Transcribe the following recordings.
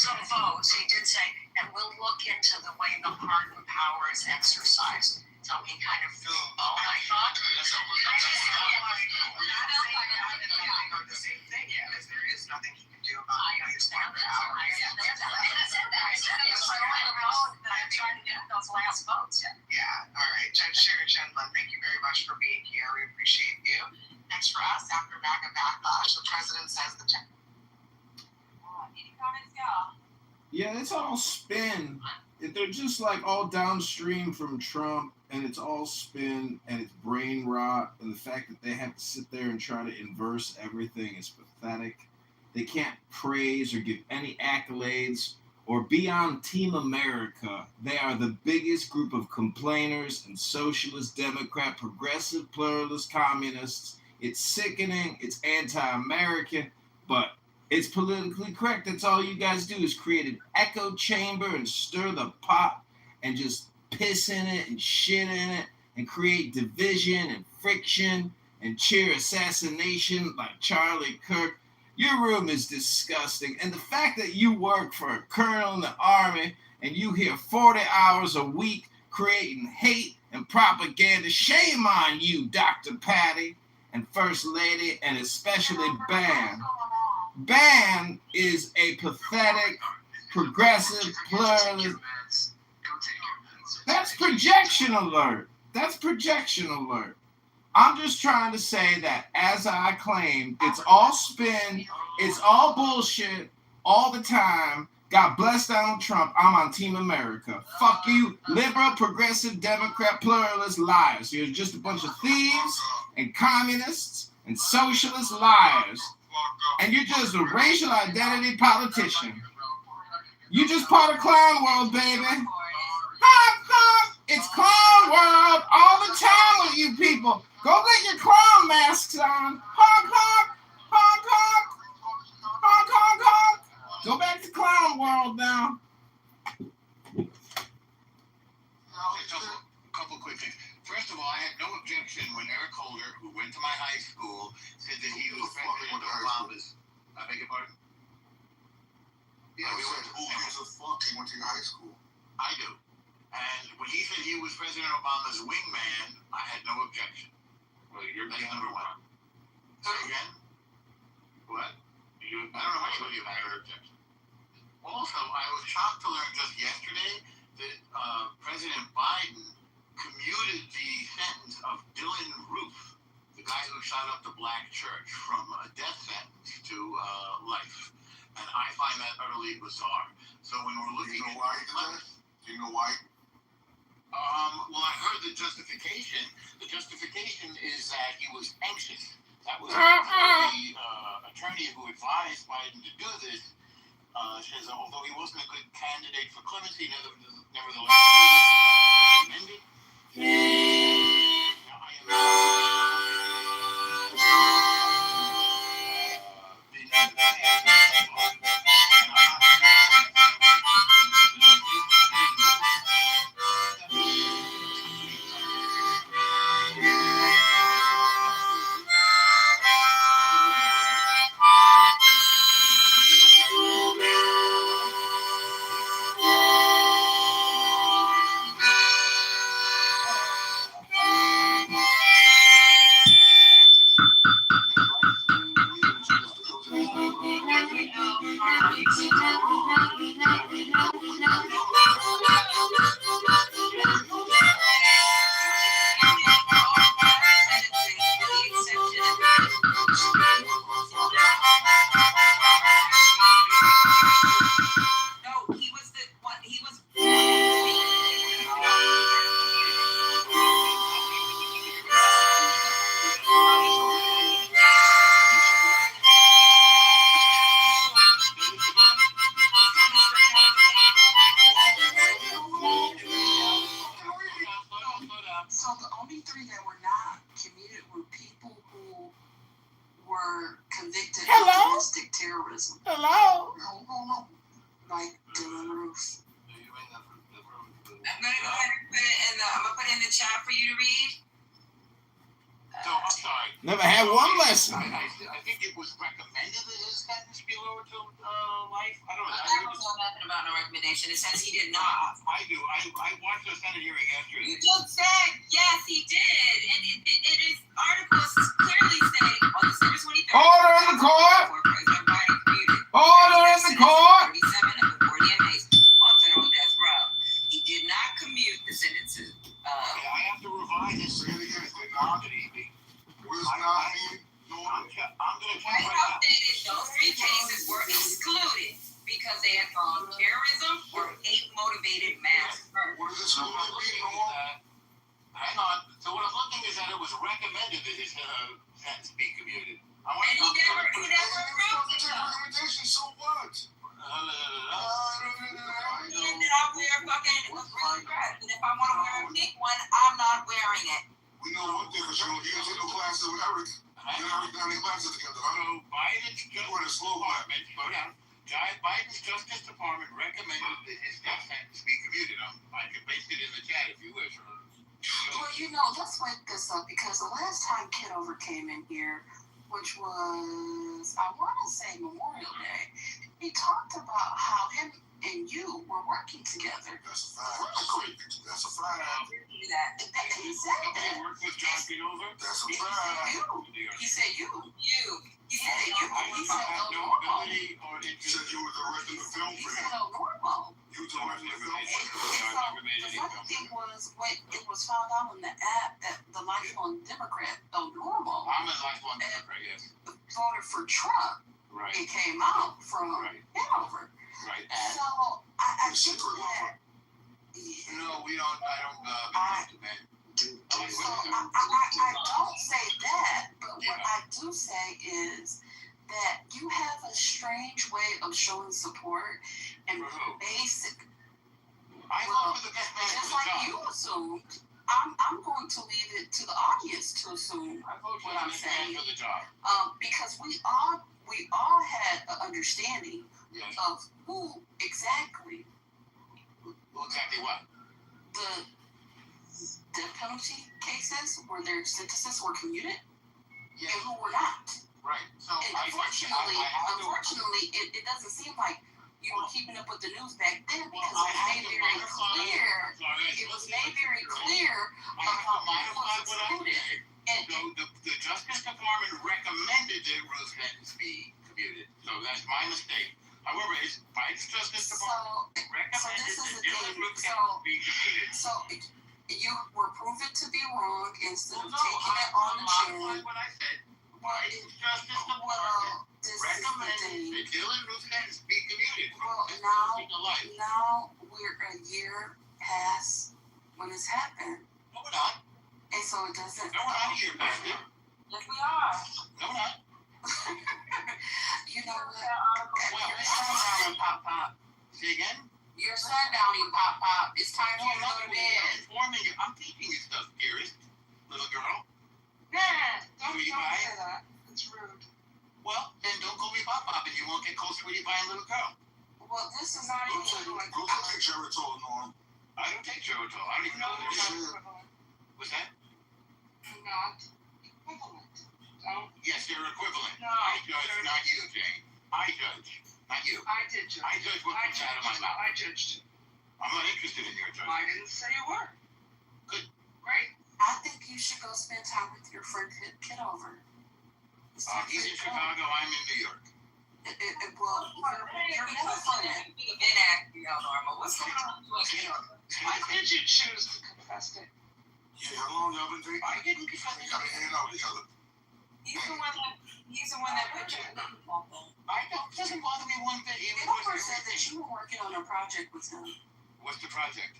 some votes. He did say, and we'll look into the way the pardon power is exercised. So he kind of threw a bone, I thought. The same thing, because there is nothing he can do about it. I understand that. I'm trying to get those last votes. Yeah, all right. Judge Sharon Shendlin, thank you very much for being here. We appreciate you. Next for us, after MAGA backlash, the president says the any comments, y'all? Yeah, it's all spin. They're just like all downstream from Trump, and it's all spin, and it's brain rot, and the fact that they have to sit there and try to inverse everything is pathetic. They can't praise or give any accolades or be on Team America. They are the biggest group of complainers and socialist, Democrat, progressive, pluralist, communists. It's sickening, it's anti-American, but it's politically correct. That's all you guys do is create an echo chamber and stir the pot and just piss in it and shit in it and create division and friction and cheer assassination like Charlie Kirk. Your room is disgusting. And the fact that you work for a colonel in the army and you hear 40 hours a week creating hate and propaganda, shame on you, Dr. Patty and First Lady, and especially Ban. Ban is a pathetic, progressive, pluralist. That's projection alert. That's projection alert. I'm just trying to say that, as I claim, it's all spin, it's all bullshit, all the time. God bless Donald Trump. I'm on Team America. Fuck you, liberal, progressive, Democrat, pluralist liars. You're just a bunch of thieves and communists and socialist liars. And you're just a racial identity politician. You just part of clown world, baby. Honk, honk. It's clown world all the time with you people. Go get your clown masks on. Honk, honk. Honk, honk. Honk, honk, honk. Go back to clown world now. A couple quick things. First of all, I had no objection when Eric Holder, who went to my high school, said that he was President Obama's. I beg your pardon? Yeah, he said, who gives a fuck? He went to your high school. I do. And when he said he was President Obama's wingman, I had no objection. Well, that's number one. Say again? What? I don't know why you had an objection. Also, I was shocked to learn just yesterday that President Biden commuted the sentence of Dylan Roof, the guy who shot up the black church, from a death sentence to life. And I find that utterly bizarre. So when we're looking at why he did that? Do you know why? Well, I heard the justification. The justification is that he was anxious. That was the attorney who advised Biden to do this. Says although he wasn't a good candidate for clemency, nevertheless, he was recommended. Now, I Never had one lesson. I think it was recommended that his sentence be lowered to life. I don't know. about no recommendation. It says he did not. I do. I watched the Senate hearing yesterday. You just said yes, he did, and it is articles clearly say on December 23rd. Order in the court. President Biden commuted Order in the court. 37 of the 40 inmates on federal death row. He did not commute the sentences. Okay, I have to revise this. Say it again. Where's I- not me? No. I'm gonna check When right now. updated, those 3 cases were excluded because they had involved terrorism or hate-motivated mass murder. What is this? So what I'm looking is that, hang on. So what I'm looking is that it was recommended that his sentence be commuted. I want And he never approved it though. Recommendation, so what? And that I wear fucking a green dress, and if I want to wear a pink one, I'm not wearing it. We know one thing for sure. You take no classes with Eric. You and Eric down in classes together. So Biden's Justice slow walk. Department, slow down. Biden's Justice Department recommended that his death sentence be commuted. I can paste it in the chat if you wish. Well, you know, let's wake this up because the last time Kitover came in here, which was, I want to say Memorial Day, he talked about how him and you were working together. That's a fact. That's a fact. Do that. He said He that. worked with John Kitover. That's a He fact. said you. He said you. He said you. He said I have no no normal. ability or You interest. said you were directing the film He for said him. no normal. You were directing the film And for him. so the funny thing was when it was found out on the app that the lifelong Democrat, though normal, I'm a lifelong Democrat, yes. voted for Trump. Right, It came out from right, Hanover. right. So I It's think secret that. No, we don't, I don't, man. So I don't say that, but what I do say is that you have a strange way of showing support and For who? basic, I hope for the best man just for like the job. you assumed. I'm going to leave it to the audience to assume, I vote for what the I'm best man saying. for the job. because we all had an understanding Yes. of who exactly Well, exactly what? the death penalty cases where their sentences were commuted Yes, and who were not. right. So And I have to. unfortunately, it doesn't seem like you were keeping up with the news back then because Well, it was made very clear. It was made very clear I have to modify who was what I excluded. said. And So the Justice Department recommended that Ruth's sentence be commuted. So that's my mistake. However, it's Biden's Justice Department so recommended this is that the Dylan thing. Ruth's So sentence be commuted. so you were proven to be wrong instead Well, of no, taking it on the I chin. modified what I said. Biden's Justice Department Well, this is the recommended thing. that Dylan Ruth's sentence be commuted. Well, now we're a year past when this happened, No, we're not. and so it doesn't. No, we're not here, Pastor. Yes, we are. No, we're not. You know what? Well, Your sundowning, Pop Pop. say again? Your sundowning, Pop Pop. It's time No, for I'm you to not go to bed. informing you. I'm teaching you stuff, dearest little girl. Don't Sweetie say pie. that. It's rude. Well, then don't call me Pop Pop and you won't get called Sweetie Pie and little girl. Well, this is not Go even like. take Geritol, Norm. I don't take Geritol. I don't even know what it is. Equivalent. What's that? Not equivalent. Don't. Yes, they're equivalent. No, I judge, they're not you, Jane. I judge, not you. I did judge. I judge what comes out of my mouth. I judged. I'm not interested in your I judgment. didn't say you were. Good. Great. I think you should go spend time with your friend Kitover. He's in Chicago. I'm in New York. Well, you're Minnesota. Been acting out normal. What's going on with you? Why did you choose to confess it? Yeah, how long y'all been dating? I didn't get You gotta hang out with each other. He's the one that put you in the I don't. It doesn't bother me one bit. Even Kitover said that you were working on a project with him. What's the project?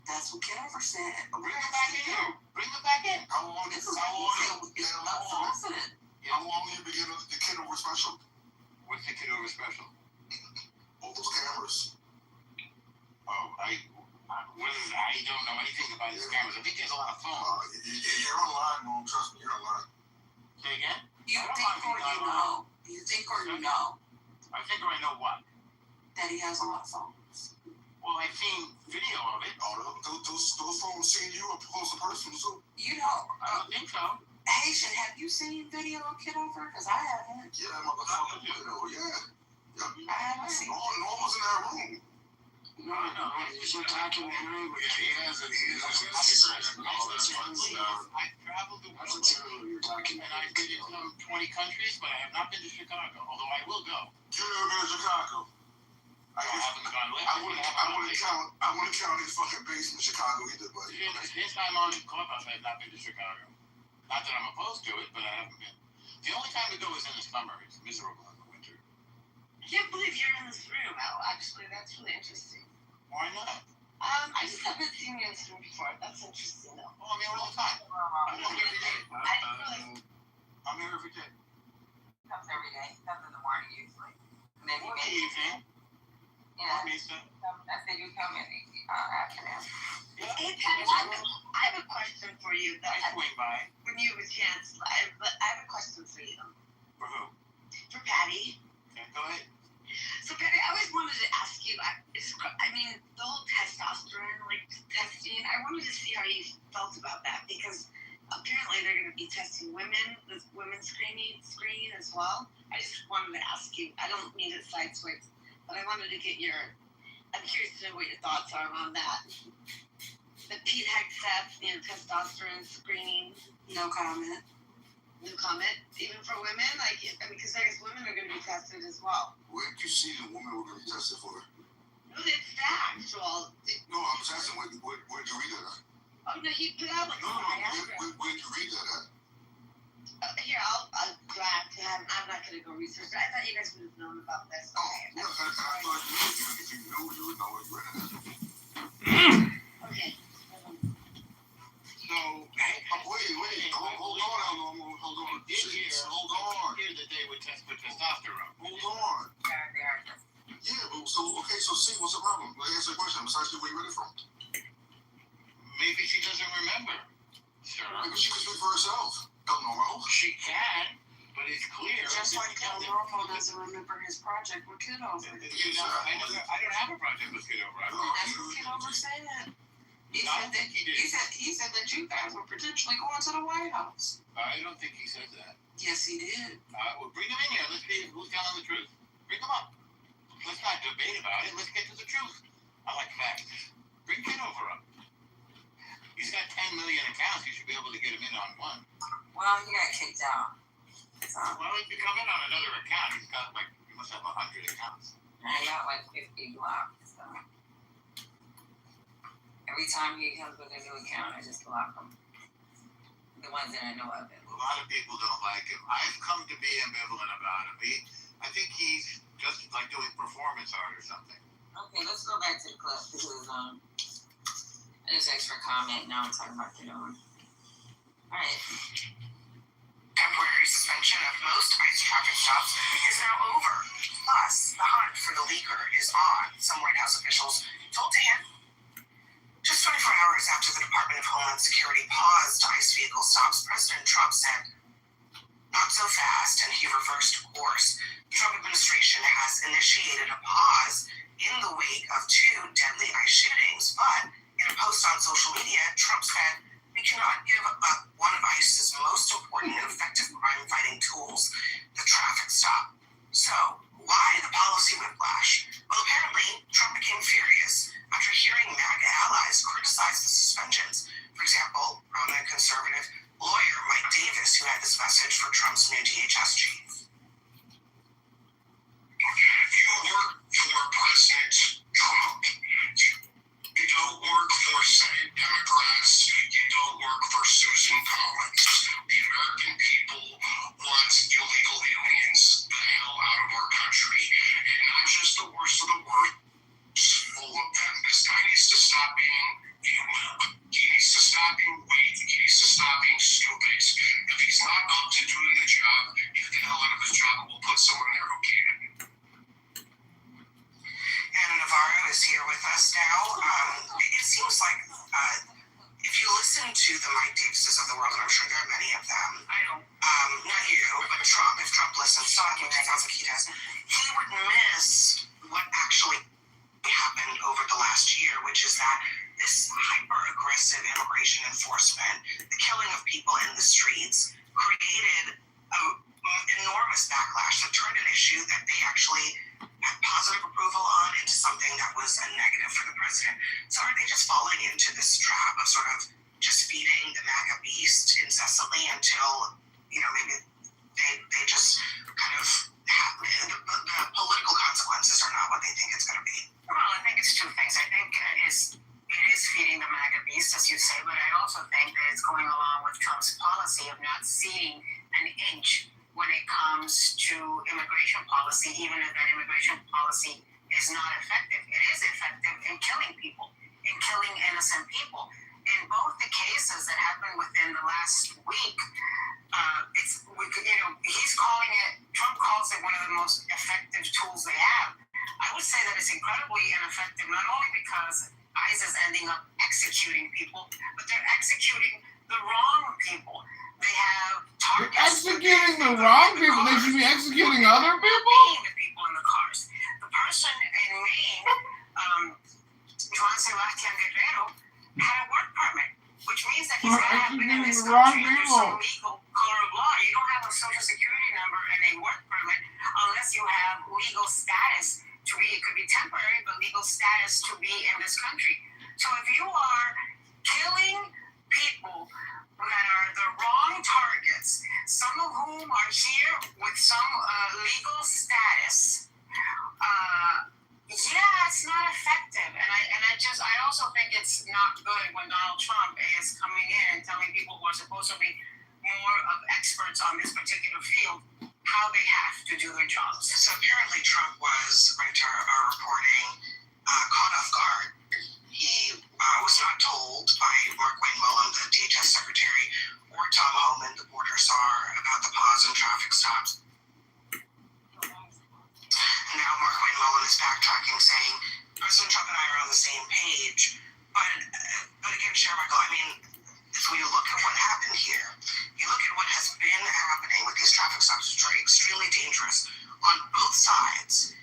That's what Kitover said. Bring it back in. Bring it back in. How long This you is how long it's unsolicited. how long you begin the Kitover special? What's the Kitover special? All those cameras. Oh, I don't know anything about his cameras. I think there's a lot of phones. You're online, Norm. Trust me, you're online. Say again? You think or you know. You think or you know I think I know what. that he has a lot of phones. Well, I've seen video of it. Oh, those phones seeing you up close to personal too. You know, I don't think so. Haitian, have you seen video of Kitover? Because I haven't. Yeah, motherfucker. You know, yeah. I haven't seen No one was in that room. No, it's a documentary where he has his Instagram and all that fun stuff. I traveled the That's a world terrible and documentary. I've been to some 20 countries, but I have not been to Chicago, although I will go. You never been to Chicago? I haven't gone with I wouldn't count his fucking base in Chicago either, but Since I'm on Clubhouse, I have not been to Chicago. Not that I'm opposed to it, but I haven't been. The only time to go is in the summer. It's miserable in the winter. I can't believe you're in this room, Al. Actually, that's really interesting. Why not? I just haven't seen you in this room before. That's interesting, though. Oh, I'm here all the time. I'm here every day. I'm here every day. Comes every day. Comes in the morning usually. And then he Morning, makes evening. yeah. Morning, son. I said you come in the afternoon. Hey, Patty, I have a question for you. I swing by. When you have a chance, I have a question for you. For who? For Patty. Okay, go ahead. So, Patty, I always wanted to ask you, the whole testosterone, testing, I wanted to see how you felt about that, because apparently they're going to be testing women, with women's screening as well. I just wanted to ask you, I don't mean to sideswipe, but I wanted to get I'm curious to know what your thoughts are on that. The Pete Hegseth, testosterone screening. No comment. No comment? Even for women? Because I guess women are going to be tested as well. where did you see the woman were going to be tested for? No, it's the actual. No, I'm just asking, where did you read that at? Oh, no, he put out Where did you read that at? Here, I'll glad to have. I'm not going to go research it. I thought you guys would have known about this. Oh, yeah, I thought if you knew, you would know what you read it at. Okay. So, Wait, hold on. I did hear that they would test for testosterone. Hold on. Yeah, but so see, what's the problem? Let me answer the question. Besides where you read it from. Maybe she doesn't remember, sir. Maybe she can speak for herself. El Normo. She can, but it's clear. Just that like she El doesn't. Normo doesn't remember his project with Kitover. I don't have a project with Kitover. That's what Kitover said. He said that you guys were potentially going to the White House. I don't think he said that. Yes, he did. Well, bring him in here. Let's see who's telling the truth. Bring him up. Let's not debate about it. Let's get to the truth. I like facts. Bring Kitover up. He's got 10 million accounts. You should be able to get him in on one. Well, he got kicked out. So Well, if you come in on another account, he must have 100 accounts. I got 50 blocked. So every time he comes with a new account, I just block him. The ones that I know of. A lot of people don't like him. I've come to be ambivalent about him. I think he's just like doing performance art or something. Okay, let's go back to the clip because there's extra comment. Now I'm talking about Kitover. All right. Temporary suspension of most ICE traffic stops is now over. Plus, the hunt for the leaker is on, some White House officials told to him. Just 24 hours after the Department of Homeland Security paused ICE vehicle stops, President Trump said, "Not so fast," and he reversed course. The Trump administration has initiated a pause in the wake of 2 deadly ICE shootings, but in a post on social media, Trump said, "We cannot give up one of ICE's most important and effective crime-fighting tools, the traffic stop." So, why the policy whiplash? Well, apparently, Trump became furious after hearing MAGA allies criticize the suspensions. For example, prominent conservative lawyer Mike Davis, who had this message for Trump's new DHS chief. You work for President Trump. You don't work for Senate Democrats. You don't work for Susan Collins. The American people want illegal aliens the hell out of our country. And not just the word was a negative for the president. So are they just falling into this trap of sort of just feeding the MAGA beast incessantly until, maybe they just kind of have the political consequences are not what they think it's going to be? Well, I think it's two things. I think it is feeding the MAGA beast, as you say, but I also think that it's going along with Trump's policy of not ceding an inch when it comes to immigration policy, even if that immigration policy is not effective. It is effective in killing people, in killing innocent people. In both the cases that happened within the last week, Trump calls it one of the most effective tools they have. I would say that it's incredibly ineffective, not only because ICE is ending up executing people, but they're executing the wrong people. They have targets. Executing the wrong people? They should be executing other people? The people in the cars. The person in Maine, Juan Sebastian Guerrero, had a work permit, which means that he's got to have been in this country under some legal color of law. You don't have a social security number and a work permit unless you have legal status to be, it could be temporary, but legal status to be in this country. So if you are killing people that are the wrong targets, some of whom are here with some legal status, it's not effective. And I also think it's not good when Donald Trump is coming in and telling people who are supposed to be more of experts on this particular field how they have to do their jobs. So apparently Trump was, according to our reporting, caught off guard. He was not told by Mark Wayne Mullen, the DHS secretary, or Tom Homan, the border czar, about the pause in traffic stops. And now Mark Wayne Mullen is backtracking, saying President Trump and I are on the same page. But again, Michael, I mean, if we look at what happened here, you look at what has been happening with these traffic stops, which are extremely dangerous on both sides,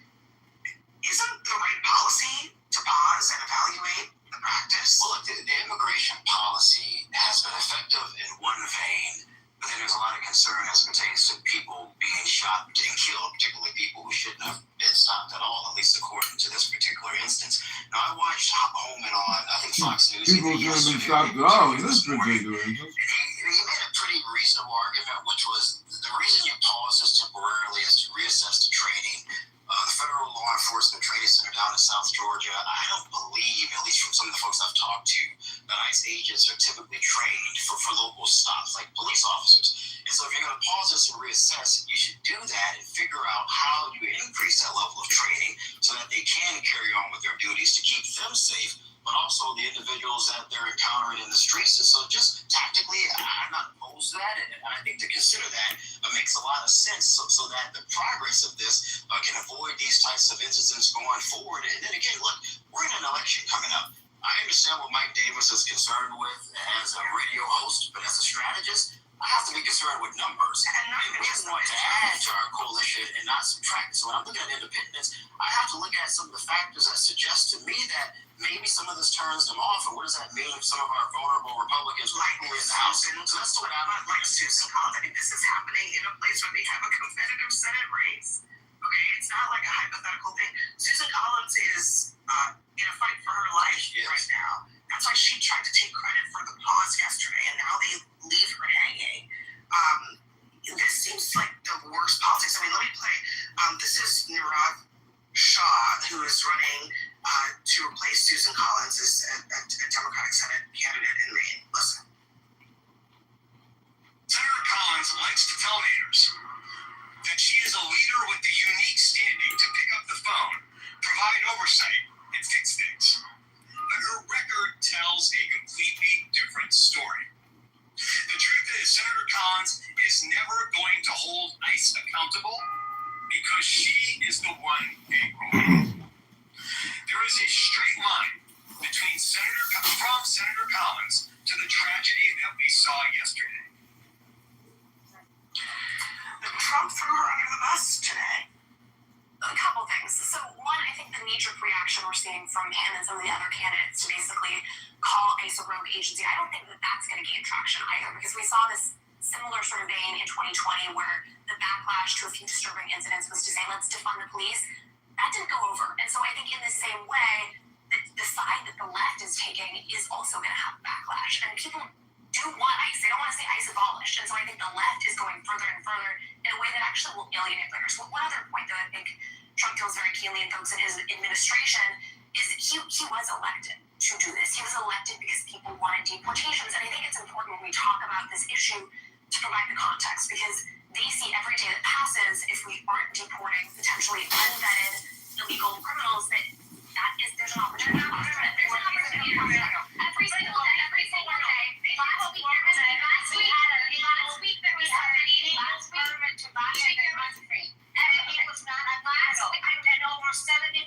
isn't the right policy to pause and evaluate the practice? Well, look, the immigration policy has been effective in one vein, but then there's a lot of concern as it pertains to people being shot and killed, particularly people who shouldn't have been stopped at all, at least according to this particular instance. Now, I watched Homan on, I think, Fox News. People should have been stopped at all in this particular instance. He made a pretty reasonable argument, which was the reason you pause this temporarily is to reassess the training. The Federal Law Enforcement Training Center down in South Georgia, I don't believe, at least from some of the folks I've talked to, that ICE agents are typically trained for local stops, like police officers. And so if you're going to pause this and reassess, you should do that and figure out how you increase that level of training so that they can carry on with their duties to keep them safe, but also the individuals that they're encountering in the streets. And so just tactically, I'm not opposed to that, and I think to consider that makes a lot of sense so that the progress of this can avoid these types of incidents going forward. And then again, look, we're in an election coming up. I understand what Mike Davis is concerned with as a radio host, but as a strategist, I have to be concerned with numbers. And we want to add to our coalition and not subtract. So when I'm looking at independents, I have to look at some of the factors that suggest to me that maybe some of this turns them off. And what does that mean for some of our vulnerable Republicans who are in the House? So that's what I'm like Susan Collins. I mean, this is happening in a place where they have a competitive Senate race. Okay, it's not like a hypothetical thing. Susan Collins is in a fight for her life right now. That's why she tried to take credit for the pause yesterday, and now they leave her hanging. This seems like the worst politics. I mean, let me play. This is Nirav Shah, who is running to replace Susan Collins as a Democratic Senate candidate in Maine. Listen. Senator Collins likes to tell neighbors that she is a leader with the unique standing to pick up the phone, provide oversight, and fix things. But her record tells a completely different story. The truth is, Senator Collins is never going to hold ICE accountable because she is the one being wrong. There is a straight line between from Senator Collins to the tragedy that we saw yesterday. Trump threw her under the bus today. A couple things. So one, I think the knee-jerk reaction we're seeing from him and some of the other candidates to basically call ICE a rogue agency, I don't think that that's going to gain traction either, because we saw this similar sort of vein in 2020 where the backlash to a few disturbing incidents was to say, let's defund the police. That didn't go over. And so I think in the same way, is also going to have backlash. And people do want ICE. They don't want to see ICE abolished. And so I think the left is going further and further in a way that actually will alienate voters. One other point that I think Trump feels very keenly, and folks in his administration, is he was elected to do this. He was elected because people wanted deportations. And I think it's important when we talk about this issue to provide the context, because they see every day that passes, if we aren't deporting potentially unvetted illegal criminals, there's an opportunity. There's an opportunity every single day. Last week there was a meeting permit to buy the country, and it was not illegal. And over 70% of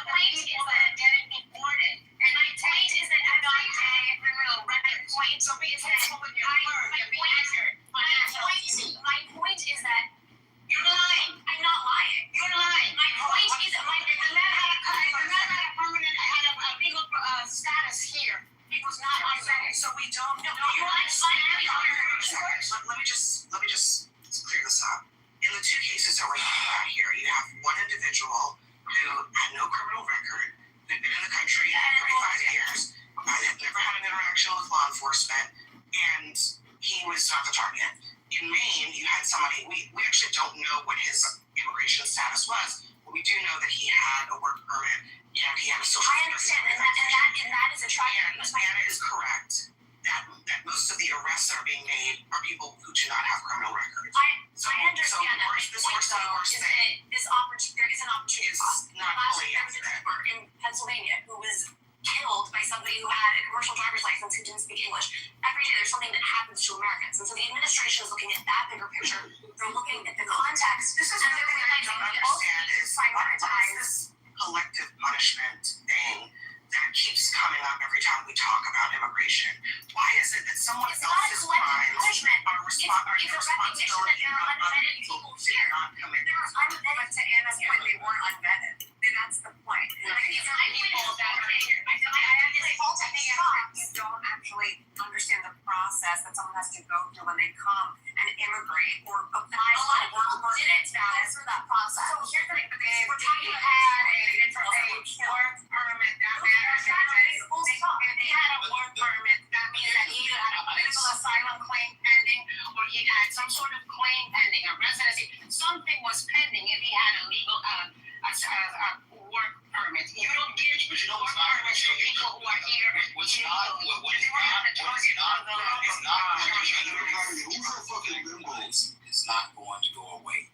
the people that are getting deported. And my point is that I'm not a criminal record point. So be careful with your words. My point is that you're lying. I'm not lying. You're lying. My point is that if the man had a permanent, had a legal status here, it was not unvetted. So we don't know. Let me just clear this up. In the two cases that we're talking about here, you have one individual who had no criminal record, had been in the country for 35 years, had never had an interaction with law enforcement, and he was not the target. In Maine, you had somebody, we actually don't know what his immigration status was, but we do know that he had a work permit and he had a social security. I understand, and that is a tragedy. Anna is correct that most of the arrests that are being made are people who do not have criminal records. I understand that. My point, though, is that there is an opportunity cost. Last year, there was a trooper in Pennsylvania who was killed by somebody who had a commercial driver's license who didn't speak English. Every day there's something that happens to Americans. And so the administration is looking at that bigger picture. They're looking at the context. This is what I don't understand is this collective punishment thing that keeps coming up every time we talk about immigration. Why is it that someone else's crimes are responsibility of other people who did not commit? But to Anna's point, they weren't unvetted. That's the point. You don't actually understand the process that someone has to go through when they come and immigrate or apply for work permit status for that process. So here's the thing, but They we're had talking a work permit that matters. They had a work permit, that means that he either had a political asylum claim pending, or he had some sort of claim pending, a residency. Something was pending if he had a legal work permit. You don't give work permits to people who are here. It's not going to go away.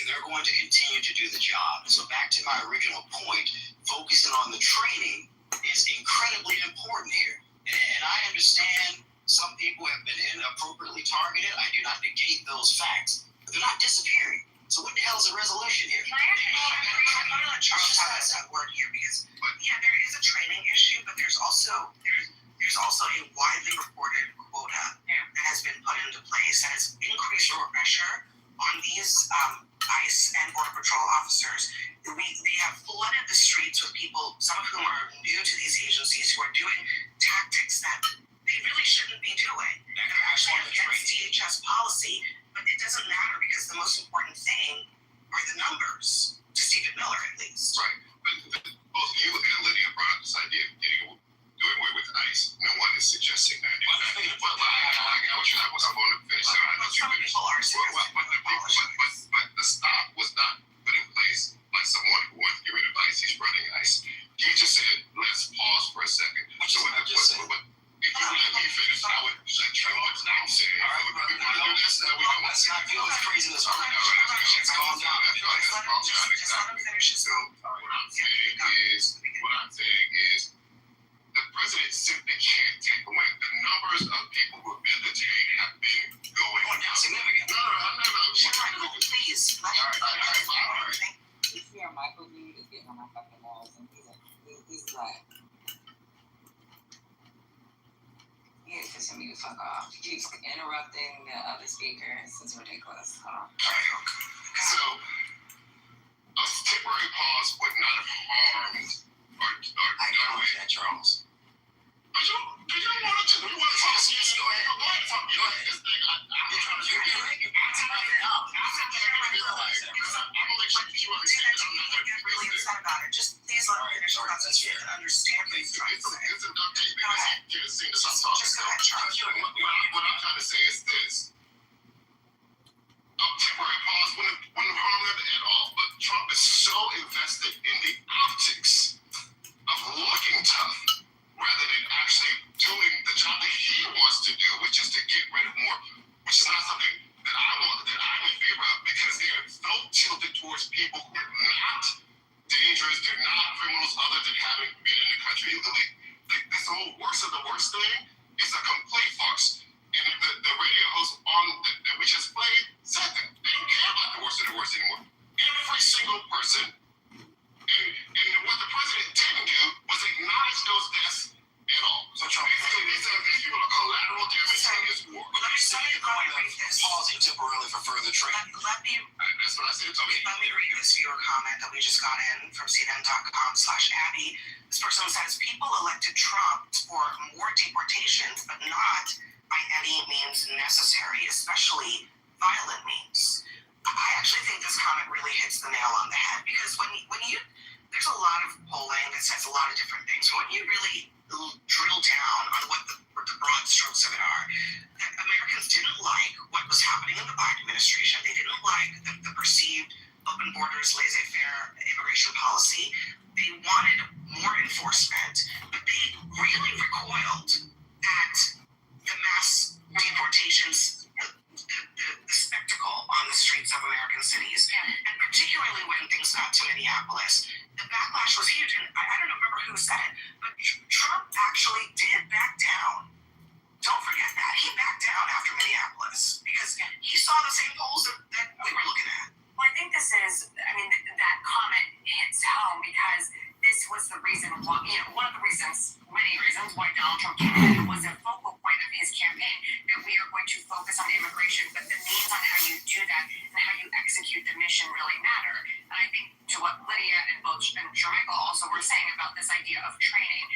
They're going to continue to do the job. So back to my original point, focusing on the training is incredibly important here. And I understand some people have been inappropriately targeted. I do not negate those facts, but they're not disappearing. So what the hell is a resolution here? I'm going to let Charles have that word here because, there is a training issue, but there's also a widely reported quota that has been put into place that has increased pressure on these ICE and Border Patrol officers. We have flooded the streets with people, some of whom are new to these agencies, who are doing tactics that they really shouldn't be doing. They're actually against DHS policy, but it doesn't matter because the most important thing are the numbers, to Stephen Miller at least. Right. But both you and Lydia brought up this idea of doing away with ICE. No one is suggesting that. I was going to finish. Some people are suggesting but the stop was not put in place by someone who wants to get rid of ICE. He's running ICE. He just said, let's pause for a second. So if you let me finish, I would let you know what I'm saying. We want to do this, then we don't want to do this craziness right now. Calm down. So what I'm saying is, the president simply can't take away the numbers of people who have been detained have been going down significant. No, I'm not. Please. You see our Michael dude is getting on my fucking balls, and he's like, he is pushing me to fuck off. He keeps interrupting the other speaker. It's ridiculous. Hold on. So, a temporary pause would not have harmed I know that, Charles. But you want to talk? You want to talk? Go ahead. This thing, you're making I'm going to make sure that you understand that I'm not Get really upset about it. Just please let That's fair. Understand what he's trying to say. It's a dumb tape because he can't seem to stop talking. Just go ahead, Charles. What I'm trying to say is this. A temporary pause wouldn't harm them at all, but Trump is so invested in the optics of looking tough rather than actually doing the job that he wants to do, which is to get rid of more, which is not something that I'm in favor of, because they are so tilted towards people who are not dangerous, they're not criminals other than having been in the country illegally. This whole worst of the worst thing is a complete farce. And the radio host that we just played said that they don't care about the worst of the worst anymore. Every single person. And what the president didn't do was acknowledge those deaths at all. So Trump, these people are collateral damage in this war. Let me say the point of pausing temporarily for further training. That's what I said. Let me read this viewer comment that we just got in from CNN.com/Abby. This person says, people elected Trump for more deportations, but not by any means necessary, especially violent means. I actually think this comment really hits the nail on the head, because when you there's a lot of polling that says a lot of different things. When you really drill down on what the broad strokes of it are, that Americans didn't like what was happening in the Biden administration. They didn't like the perceived open borders, laissez-faire immigration policy. They wanted more enforcement, but they really recoiled at the mass deportations, the spectacle on the streets of American cities, and particularly when things got to Minneapolis, the backlash was huge. And I don't remember who said it, but Trump actually did back down. Don't forget that. He backed down after Minneapolis because he saw the same polls that we were looking at. Well, I think this is, that comment hits home because this was the reason why, one of the reasons, many reasons why Donald Trump came in was a focal point of his campaign, that we are going to focus on immigration, but the means on how you do that and how you execute the mission really matter. And I think to what Lydia and both and Jermichael also were saying about this idea of training,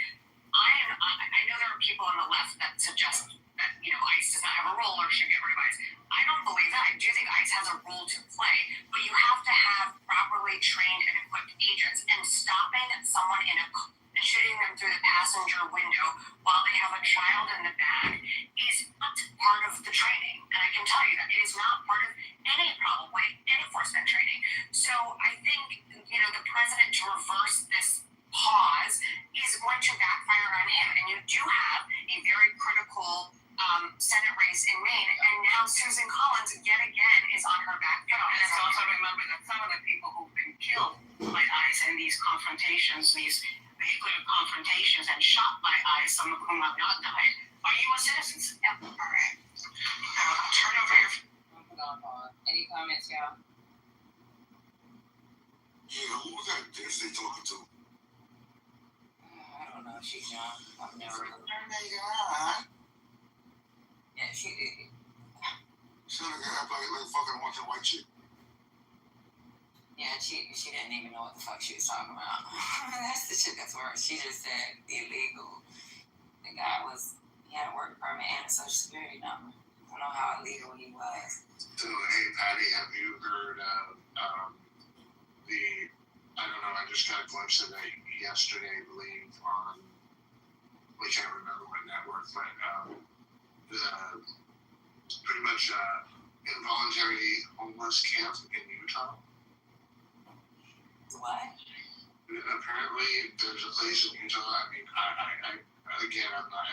I know there are people on the left that suggest that, ICE does not have a role or should get rid of ICE. I don't believe that. I do think ICE has a role to play, but you have to have properly trained and equipped agents, and stopping someone and shooting them through the passenger window while they have a child in the back is not part of the training. And I can tell you that it is not part of any enforcement training. So I think, the president to reverse this pause is going to backfire on him. And you do have a very critical Senate race in Maine, and now Susan Collins yet again is on her back pedal. And let's also remember that some of the people who've been killed by ICE in these confrontations, these vehicular confrontations and shot by ICE, some of whom have not died, are U.S. citizens. Yep. All right. Now, turn over your... Any comments, y'all? Yeah, who was that bitch they talking to? I don't know. She's young. I've never. Yeah, she did. Sound like fucking watching white chick. Yeah, she didn't even know what the fuck she was talking about. That's the shit that's worse. She just said illegal. The guy he had a work permit and a social security number. I don't know how illegal he was. So, hey, Patty, have you heard I don't know, I just got a glimpse of it yesterday, I believe, on, we can't remember what network, but pretty much involuntary homeless camp in Utah. What? Apparently, there's a place in Utah. I mean, I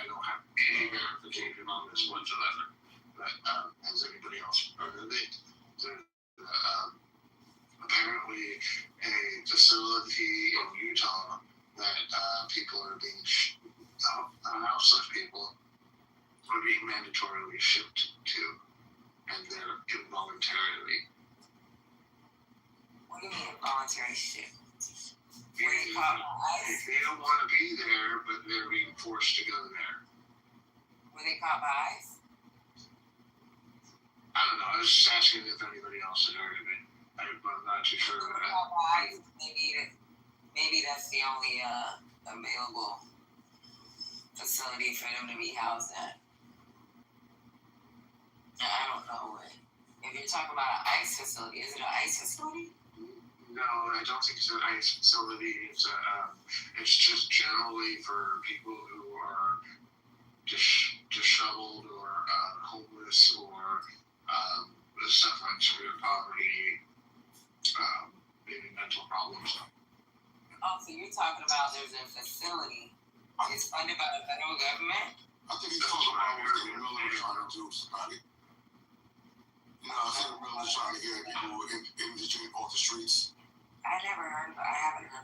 don't have any verification on this whatsoever. But has anybody else heard of it? Apparently, a facility in Utah that people are being houseless people are being mandatorily shipped to, and they're involuntarily. What do you mean involuntary shit? They don't want to be there, but they're being forced to go there. Were they caught by ICE? I don't know. I was just asking if anybody else had heard of it. I'm not too sure about that. Maybe that's the only available facility for them to be housed at. I don't know. If you're talking about an ICE facility, is it an ICE facility? No, I don't think it's an ICE facility. It's just generally for people who are disheveled or homeless or suffering severe poverty, maybe mental problems. Oh, so you're talking about there's a facility. It's funded by the federal government? I think he's talking about what Stephen Miller was trying to do, somebody. You know, Stephen Miller was trying to get people indigent off the streets. I haven't heard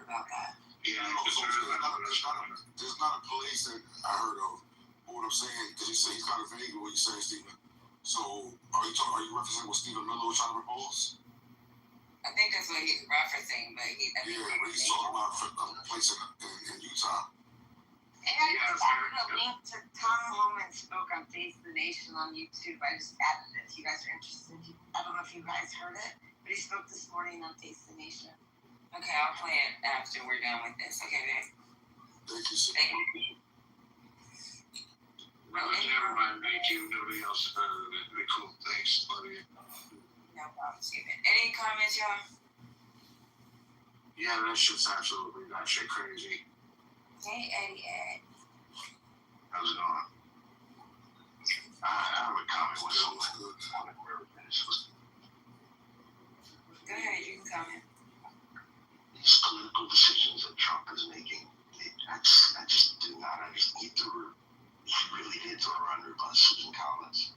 about that. Yeah, so there's not a place that I heard of. But what I'm saying, because he's kind of vague what he's saying, Stephen. So, are you referencing what Stephen Miller was trying to propose? I think that's what he's referencing, but he's talking about a place in Utah. And I just added a link to Tom Holman spoke on Face the Nation on YouTube. I just added it if you guys are interested. I don't know if you guys heard it, but he spoke this morning on Face the Nation. Okay, I'll play it after we're done with this. Okay, babe? Thank you, sir. Thank you. Well, never mind. Thank you. Nobody else heard of it. Cool. Thanks. Love you. No problem, Stephen. Any comments, y'all? Yeah, that shit's absolutely that shit crazy. Hey, Eddie Ed. How's it going? I have a comment with someone good. Go ahead, you can comment. These political decisions that Trump is making, I just do not understand. He really did throw her under by Susan Collins.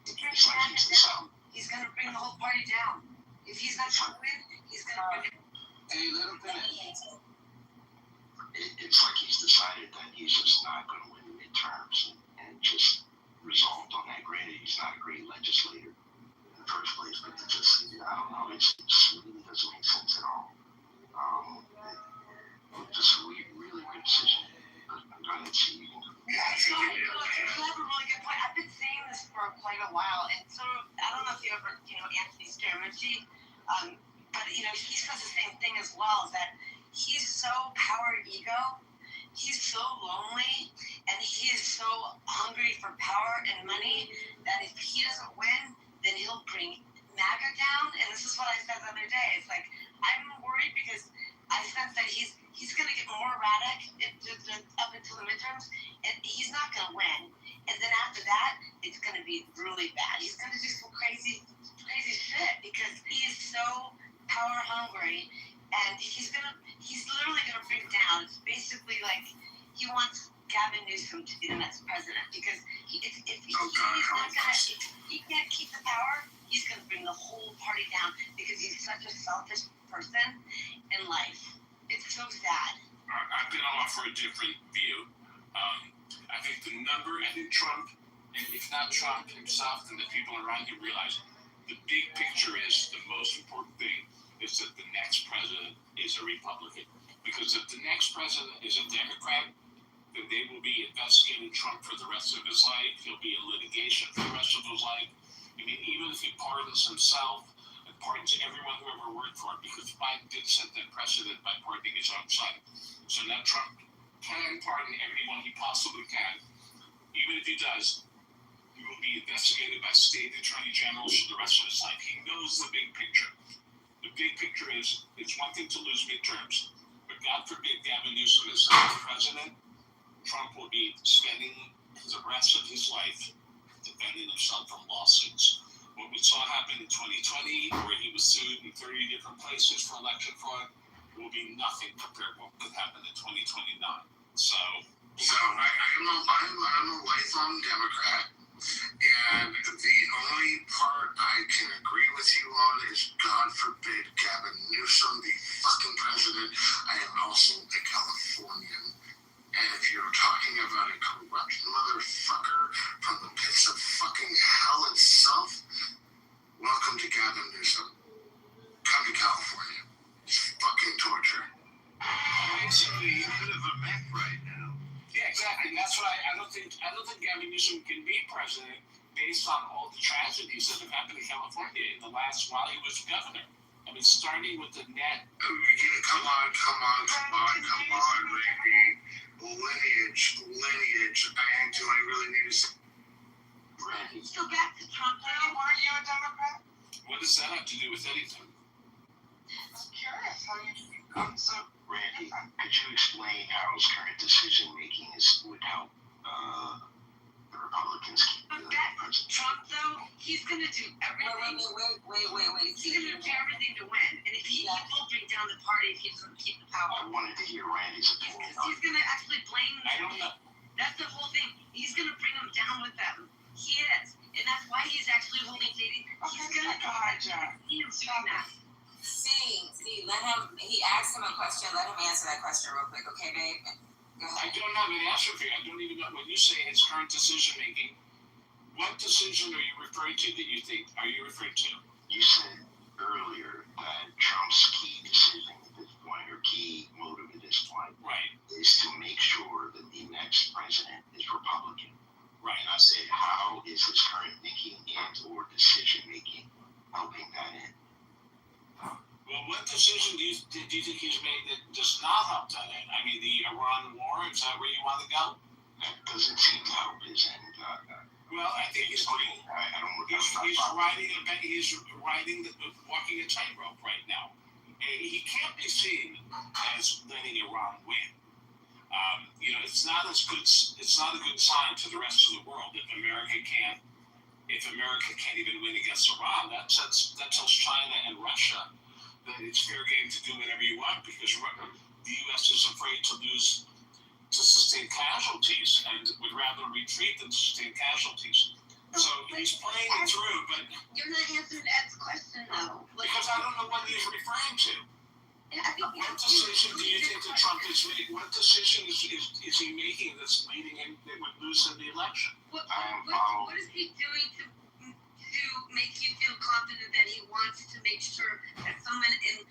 It's like he's the South. He's going to bring the whole party down. If he's not going to win, he's going to bring it. Hey, let him finish. It's like he's decided that he's just not going to win the midterms and just resolved on that. Granted, he's not a great legislator in the first place, but it just, I don't know, it just really doesn't make sense at all. Just a really good decision. But I'm going to see you. You have a really good point. I've been saying this for quite a while, and so I don't know if you ever, Anthony Scaramucci, but he says the same thing as well. Is that he's so power ego, he's so lonely, and he is so hungry for power and money that if he doesn't win, then he'll bring MAGA down. And this is what I said the other day. It's like I'm worried because I sense that he's going to get more erratic up until the midterms, and he's not going to win. And then after that, it's going to be really bad. He's going to do some crazy shit because he is so power hungry, and he's literally going to bring down. It's basically like he wants Gavin Newsom to be the next president because he can't keep the power. He's going to bring the whole party down because he's such a selfish person in life. It's so sad. I've been on for a different view. I think Trump, and if not Trump himself, then the people around him realize the big picture is the most important thing is that the next president is a Republican. Because if the next president is a Democrat, then they will be investigating Trump for the rest of his life. He'll be in litigation for the rest of his life. I mean, even if he pardons himself and pardons everyone who ever worked for him, because Biden did set that precedent by pardoning his own son. So now Trump can pardon everyone he possibly can. Even if he does, he will be investigated by state attorney generals for the rest of his life. He knows the big picture. The big picture is it's one thing to lose midterms, but God forbid Gavin Newsom is the president. Trump will be spending the rest of his life defending himself from lawsuits. What we saw happen in 2020, where he was sued in 30 different places for election fraud, will be nothing compared to what could happen in 2029. So I'm a lifelong Democrat, and the only part I can agree with you on is God forbid Gavin Newsom be fucking president. I am also a Californian. And if you're talking about a corrupt motherfucker from the pits of fucking hell itself, welcome to Gavin Newsom. Come to California. It's fucking torture. basically a bit of a mech right now. Yeah, exactly. And that's why I don't think Gavin Newsom can be president based on all the tragedies that have happened in California in the last while he was governor. I mean, starting with the net. Come on, lady. Lineage. Do I really need to say? Let's go back to Trump. Weren't you a Democrat? What does that have to do with anything? So, Randy, could you explain how his current decision making would help the Republicans keep the president? Trump, though, he's gonna do everything. Wait. He's gonna do everything to win, and if he will bring down the party if he doesn't keep the power. I wanted to hear Randy's opinion. Because he's gonna actually blame. I don't know. That's the whole thing. He's gonna bring them down with them. He is, and that's why he's actually holding JD. He's gonna doing that. See, let him, he asked him a question, let him answer that question real quick, okay, babe? Go I ahead. don't have an answer for you. I don't even know when you say his current decision making. What decision are you referring to that you think? Are you referring to? You said earlier that Trump's key decision at this point, or key motive at this point, Right. is to make sure that the next president is Republican. Right. And I said, how is his current thinking and or decision making helping that end? Well, what decision do you think he's made that does not help that end? I mean, the Iran war, is that where you want to go? That doesn't seem to help his end. Well, I think he's walking a tightrope right now. He can't be seen as letting Iran win. It's not a good sign to the rest of the world if America can't even win against Iran. That tells China and Russia that it's fair game to do whatever you want because the U.S. is afraid to sustain casualties and would rather retreat than sustain casualties. So he's playing it through, but You're not answering Ed's question, though. because I don't know what he's referring to. What decision do you think that Trump is making? What decision is he making that's leading him that would lose in the election? What is he doing to make you feel confident that he wants to make sure that someone in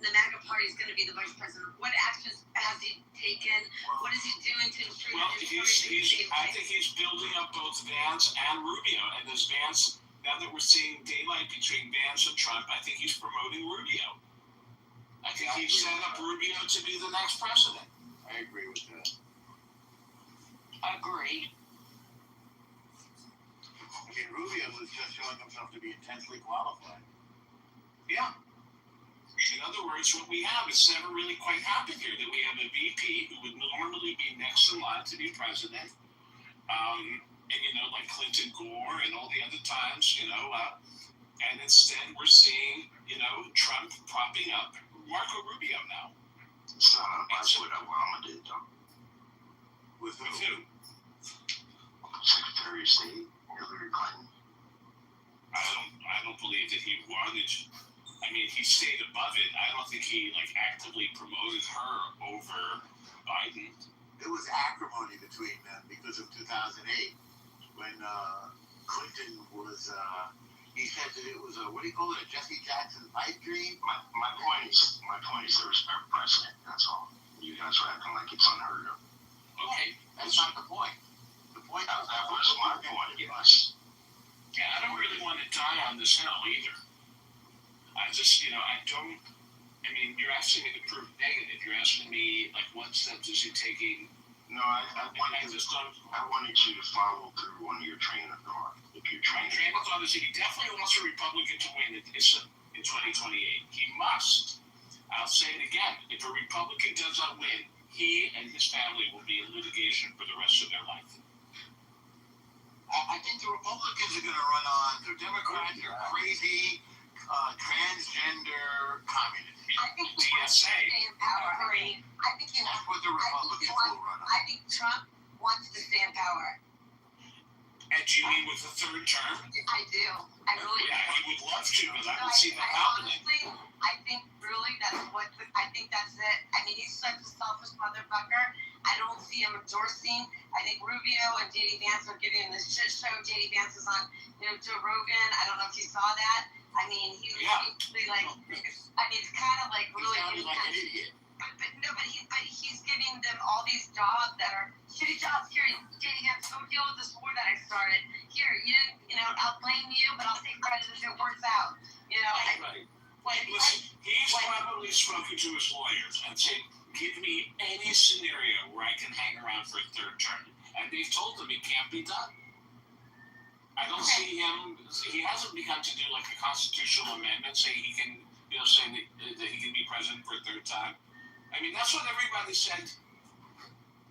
the MAGA party is going to be the vice president? What actions has he taken? What is he doing to ensure Well, that his party I think he's building up both Vance and Rubio, and this Vance, now that we're seeing daylight between Vance and Trump, I think he's promoting Rubio. I think he's set up Rubio to be the next president. I agree with that. Agreed. I mean, Rubio was just showing himself to be intensely qualified. Yeah. In other words, what we have is never really quite happened here, that we have a VP who would normally be next in line to be president, and like Clinton, Gore, and all the other times, and instead we're seeing, Trump propping up Marco Rubio now. It's not that's what Obama did, though. With who? Secretary of State, Hillary Clinton. I don't believe that he wanted. I mean, he stayed above it. I don't think he actively promoted her over Biden. There was acrimony between them because of 2008 when Clinton was. He said that it was a Jesse Jackson pipe dream. My point is there was no precedent. That's all. You guys are acting like it's unheard of. Okay, That's not the point. The point That was my point. Yes. Yeah, I don't really want to die on this hill either. I just, I mean, you're asking me to prove negative. You're asking me, what steps is he taking? No, I wanted you to follow through on your train of thought. My train of thought is that he definitely wants a Republican to win in 2028. He must. I'll say it again. If a Republican does not win, he and his family will be in litigation for the rest of their life. I think the Republicans are going to run on. The Democrats are crazy, transgender communists. I think he TSA. wants to stay in power. I think That's what the Republicans will run on. I think Trump wants to stay in power. And do you mean with the third term? I do. I really do. Yeah, he would love to, but I don't see that I happening. honestly, I think really I think that's it. I mean, he's such a selfish motherfucker. I don't see him endorsing. I think Rubio and J.D. Vance are giving him this shit show. J.D. Vance is on, Joe Rogan. I don't know if you saw that. I mean, he was basically it's kind of like really. He sounded like an idiot. But he's giving them all these jobs that are shitty jobs. Here, J.D. Vance, go deal with this war that I started. Here, I'll blame you, but I'll take credit if it works out. Right. Listen, he's probably spoken to his lawyers and said, give me any scenario where I can hang around for a third term. And they've told him it can't be done. I don't see him, he hasn't begun to do a constitutional amendment, say he can saying that he can be president for a third time. I mean, that's what everybody said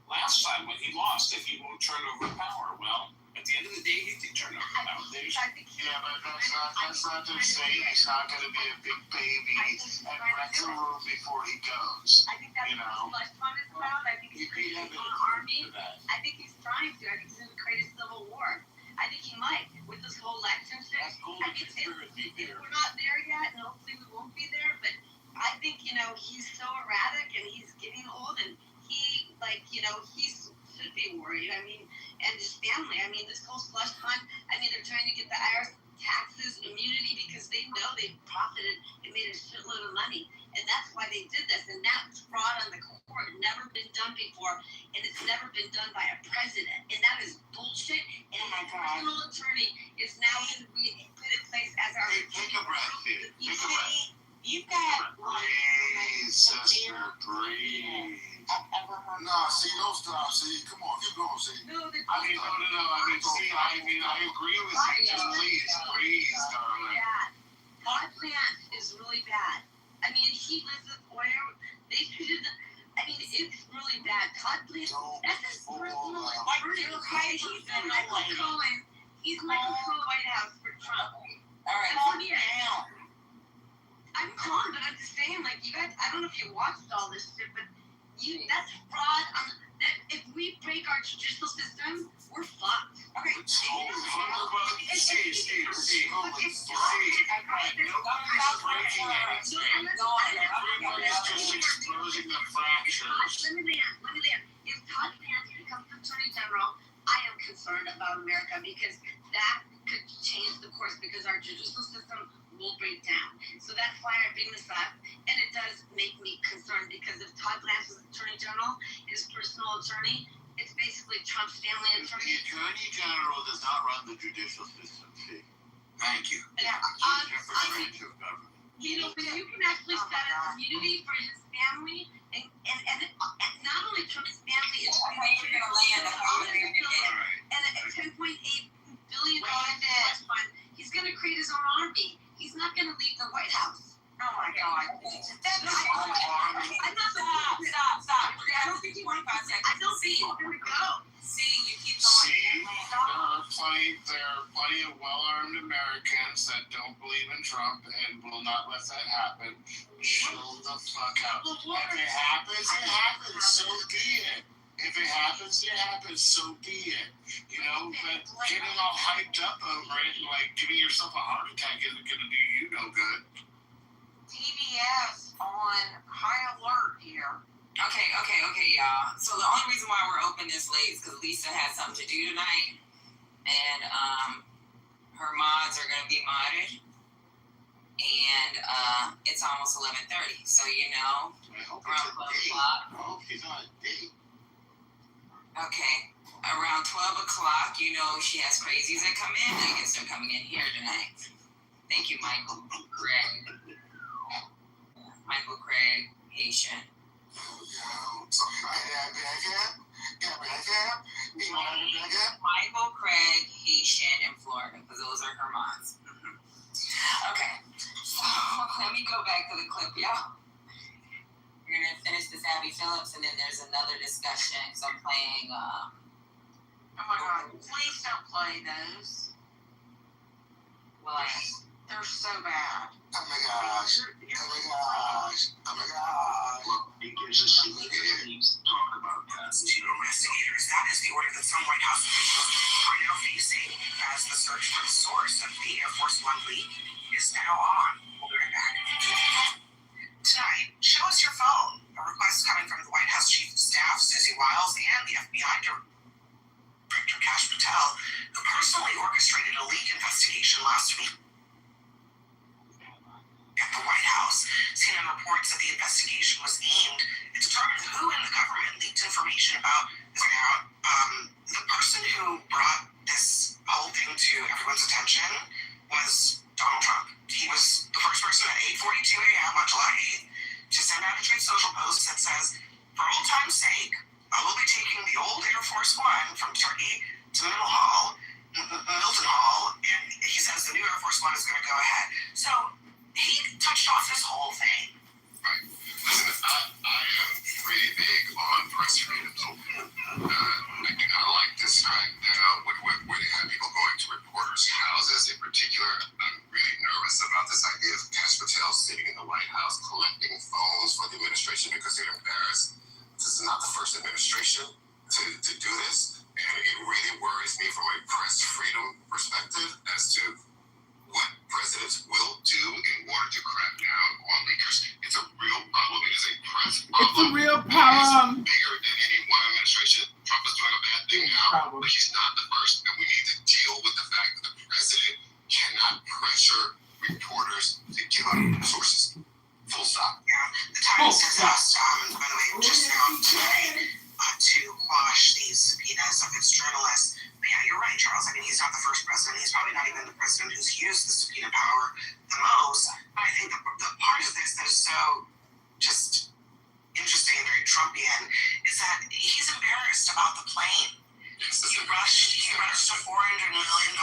last time when he lost, that he won't turn over power. Well, at the end of the day, he did turn over power. Yeah, but that's not to say he's not going to be a big baby and wreck the room before he goes. I think that's what Slush Fund is about. I think he's creating his own army. I think he's trying to. I think he's going to create a civil war. I think he might with this whole election shit. That's cool. We're not there yet, and hopefully we won't be there. But I think he's so erratic, and he's getting old, and he he should be worried. I mean, and his family. I mean, this whole slush fund. I mean, they're trying to get the IRS taxes immunity because they know they profited and made a shitload of money, and that's why they did this. And that's fraud on the court. Never been done before, and it's never been done by a president. And that is bullshit. And his personal attorney is now going to be put in place as our. Take a breath, kid. Take a breath. You've got Breathe, sister. Breathe. Nah, see, don't stop. See, come on, keep going. See. No, No. I mean, I agree with you. Just please, darling. bad. Todd Plant is really bad. I mean, he lives with Boyer. They treated them. I mean, it's really bad. Todd Plant, that's his personal attorney. Michael Cohen. He's Michael Cohen White House for Trump. All right, Calm down. I'm calm, but I'm just saying, like, you guys, I don't know if you watched all this shit, but that's fraud. If we break our judicial system, we're fucked. Okay. Everybody's just exposing the fractures. Let me land. If Todd Vance becomes Attorney General, I am concerned about America because that could change the course because our judicial system will break down. So that's why I bring this up, and it does make me concerned because if Todd Vance is Attorney General, his personal attorney, it's basically Trump's family The attorney. Attorney General does not run the judicial system. See, Thank you. Yeah, it's a different branch of government. but you can actually set a immunity for his family, and not only Trump's family, it's I thought you were gonna land. I thought you were gonna get it. and a $10.8 billion trust fund. He's going to create his own army. He's not going to leave the White House. oh my god. I'm not Stop. I don't think you 25 seconds. I don't think he's going to go. See, you keep See, going. there are plenty of well-armed Americans that don't believe in Trump and will not let that happen. Chill the fuck out. If it happens, it happens. So be it. If it happens, so be it. But getting all hyped up over it and like giving yourself a heart attack isn't gonna do you no good. TBS on high alert here. Okay, y'all. So the only reason why we're open this late is because Lisa has something to do tonight, and her mods are gonna be modded, and it's almost 11:30. So I hope around 12 it's a date. o'clock. I hope she's on a date. Okay, around 12 o'clock, she has crazies that come in. I guess they're coming in here tonight. Thank you, Michael Craig. Michael Craig, Haitian. Michael Craig, Haitian, in Florida, because those are her moms. Okay, so let me go back to the clip, y'all. We're going to finish this Abby Phillips, and then there's another discussion, because I'm playing, Oh my god, please don't play those. well, They're so bad. Oh my gosh. It gives us the ability to talk about that. Investigators, that is the order that some White House officials are now facing as the search for the source of the Air Force One leak is now on. We'll be right back. Tonight, show us your phone. A request coming from the White House Chief of Staff, Susie Wiles, and the FBI Director Kash Patel, who personally orchestrated a leak investigation last week. At the White House, CNN reports that the investigation was aimed at determining who embarrassed. This is not the first administration to do this, and it really worries me from a press freedom perspective as to what presidents will do in order to crack down on leakers. It's a real problem. It is a press problem. It's a real problem. It's bigger than any one administration. Trump is doing a bad thing now, but he's not the first, and we need to deal with the fact that the president cannot pressure reporters to give up sources. Full stop. Yeah, the Times has asked, by the way, just now today, to quash these subpoenas of its journalists. But yeah, you're right, Charles. I mean, he's not the first president. He's probably not even the president who's used the subpoena power the most. But I think the part of this that is so just interesting and very Trumpian is that he's embarrassed about the plane. He rushed a $400 million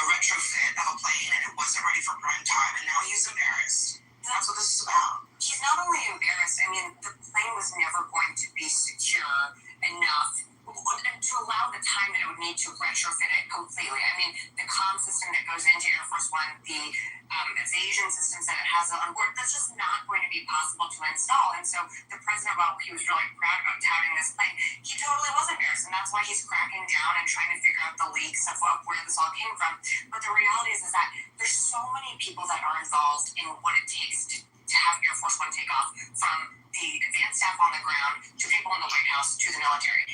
retrofit of a plane, and it wasn't ready for prime time, and now he's embarrassed. That's what this is about. He's not only embarrassed, I mean, the plane was never going to be secure enough to allow the time that it would need to retrofit it completely. I mean, the comm system that goes into Air Force One, the evasion systems that it has on board, that's just not going to be possible to install. And so the president, while he was really proud about touting this plane, he totally was embarrassed. And that's why he's cracking down and trying to figure out the leaks of where this all came from. But the reality is that there's so many people that are involved in what it takes to have Air Force One take off, from the advanced staff on the ground to people in the White House to the military.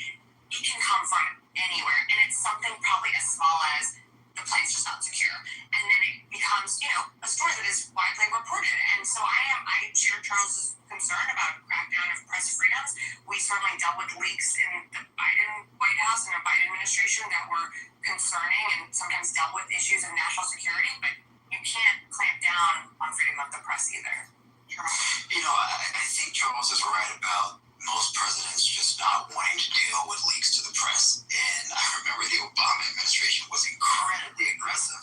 It can come from anywhere, and it's something probably as small as the plane's just not secure, and then it becomes, a story that is widely reported. And so I share Charles's concern about crackdown of press freedoms. We certainly dealt with leaks in the Biden White House and the Biden administration that were concerning and sometimes dealt with issues of national security, but you can't clamp down on freedom of the press either. I think Charles is right about most presidents just not wanting to deal with leaks to the press. And I remember the Obama administration was incredibly aggressive.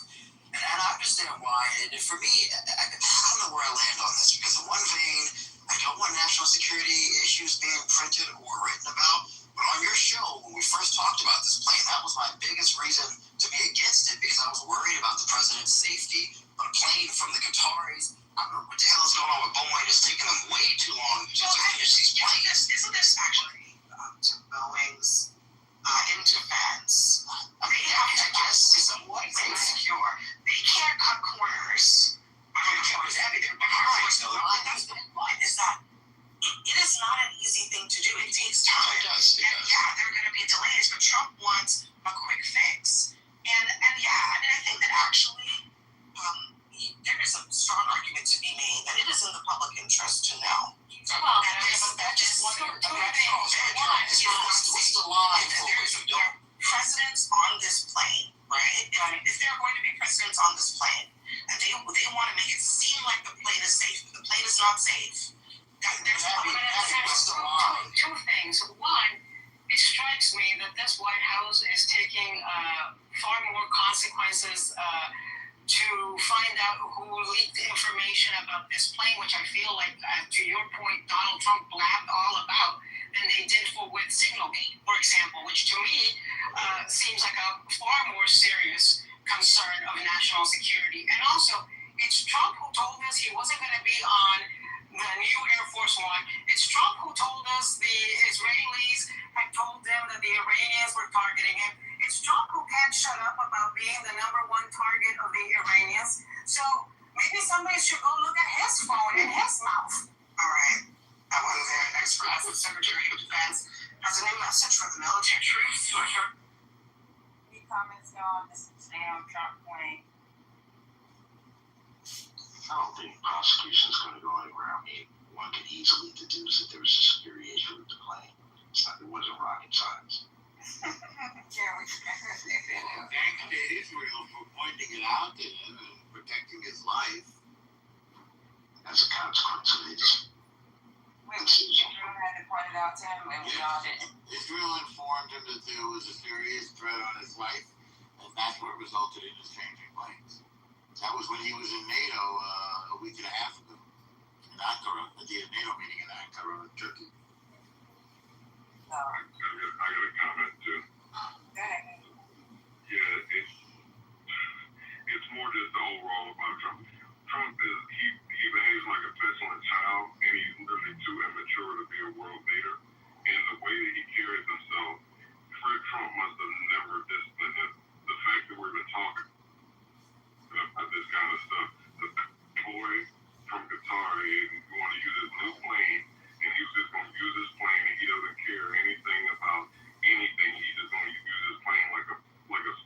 And I understand why. And for me, I don't know where I land on this, because in one vein, I don't want national security issues being printed or written about. But on your show, when we first talked about this plane, that was my biggest reason to be against it, because I was worried about the president's safety on a plane from the Qataris. I don't know what the hell is going on with Boeing. It's taking them way too long to finish these planes. Isn't this actually to Boeing's in defense? They have to guess somewhat secure. They can't cut corners. They're behind the line. That's the point, is that it is not an easy thing to do. It takes time. It does. And yeah, there are going to be delays, but Trump wants a quick fix. And yeah, I mean, I think that actually there is a strong argument to be made that it is in the public interest to know. Well, What's the line? There are presidents on this plane, right? If there are going to be presidents on this plane, and they want to make it seem like the plane is safe, but the plane is not safe. Two things. One, it strikes me that this White House is taking far more consequences to find out who leaked information about this plane, which I feel like, to your point, Donald Trump blabbed all about, than they did with Signalgate, for example, which to me seems like a far more serious concern of national security. And also, it's Trump who told us he wasn't going to be on the new Air Force One. It's Trump who told us the Israelis had told them that the Iranians were targeting him. It's Trump who can't shut up about being the number one target of the Iranians. So maybe somebody should go look at his phone and his mouth. All right. I want to hear next for us. The Secretary of Defense has a new message for the military. Truth. Any comments on this Trump plane? I don't think prosecution is going to go anywhere. I mean, one could easily deduce that there was a security issue with the plane. It wasn't rocket science. Thanks to Israel for pointing it out to him and protecting his life. As a consequence of his Israel had to point it out to him, and we all didn't. Israel informed him that there was a serious threat on his life, and that's what resulted in his changing planes. That was when he was in NATO a week and a half ago, in Ankara, at the NATO meeting in Ankara, Turkey. So, I got a comment too. go ahead. Yeah, it's more just the overall about Trump. Trump is he behaves like a petulant child, and he literally too immature to be a world leader. And the way that he carries himself, Fred Trump must have never disciplined him. The fact that we're even talking about this kind of stuff, the boy from Qatar, he want to use his new plane, and he's just going to use his plane, and he doesn't care anything about anything. He's just going to use his plane like a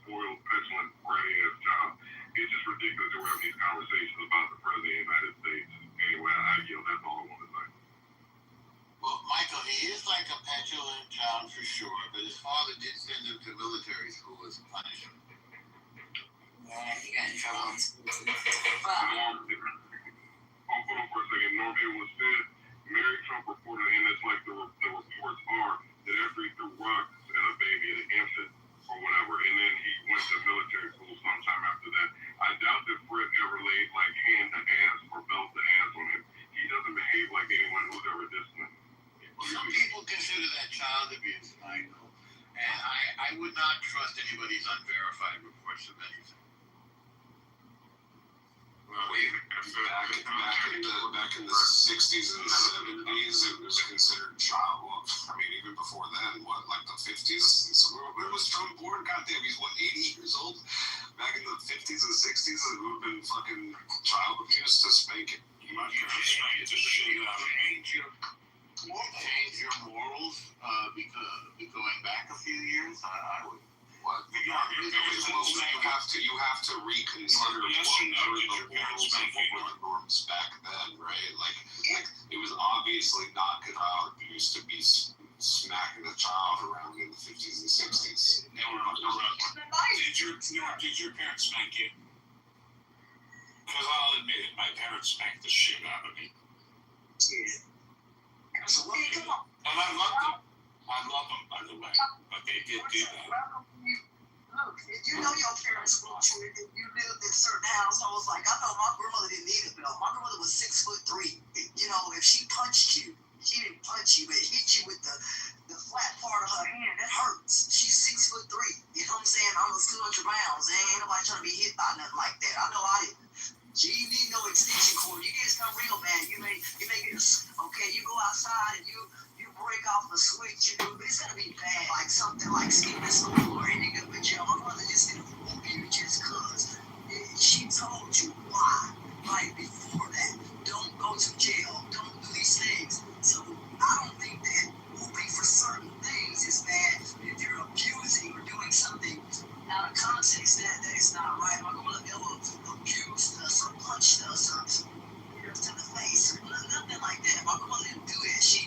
spoiled, petulant, bratty-ass child. It's just ridiculous that we're having these conversations about the president of the United States. Anyway, I yield. That's all I want to say. Well, Michael, he is like a petulant child for sure, but his father did send him to military school as a punishment. Yeah, he got in trouble in school too. But Hold on for a second. Norm, it was said, Mary Trump reported, and it's like the reports are, that after he threw rocks at a baby at Hampton or whatever, and then he went to military school sometime after that. I doubt that Fred ever laid like hand to ass or belt to ass on him. He doesn't behave like anyone who's ever disciplined. Well, some people consider that child abuse, Michael, and I would not trust anybody's unverified reports of anything. Back in the 60s and 70s, it was considered child. Well, I mean, even before then, like the 50s? So where was Trump born? Goddamn, he's 80 years old? Back in the 50s and 60s, it would have been fucking child abuse to spank it. You might change your morals because going back a few years. I would. What? You have to reconsider what were the morals and what were the norms back then, right? Like it was obviously not good child abuse to be smacking a child around in the 50s and 60s. Did your parents spank you? Because I'll admit it, my parents spanked the shit out of me. Yeah. Absolutely. And I loved them. I love them, by the way, but they did do that. Look, you know your parents wrote you, and you lived in certain households. Like, I thought my grandmother didn't need a belt. My grandmother was 6'3". You know, if she punched you, she didn't punch you, but hit you with the flat part of her hand. That hurts. She's 6'3". You know what I'm saying? I'm 200 pounds. Ain't nobody trying to be hit by nothing like that. I know I didn't. She didn't need no extension cord. You get something real bad, you may get okay. You go outside and you break off the switch, but it's gonna be bad, like something like skipping school or ending up in jail. My mother just didn't whoop you just cause she told you why. Right before that, don't go to jail, don't do these things. So I don't think that whooping for certain things is bad. If you're abusing or doing something out of context, that is not right. My mother never abused us or punched us or hit us to the face or nothing like that. My mother didn't do that. She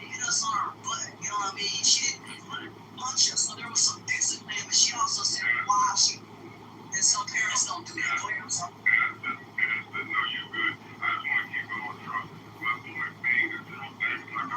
hit us on our butt, you know what I mean? She didn't punch us, so there was some discipline, but she also said why she, and some parents don't do that. No, you good. I just want to keep going. Trump, my boy, being a Trump, like a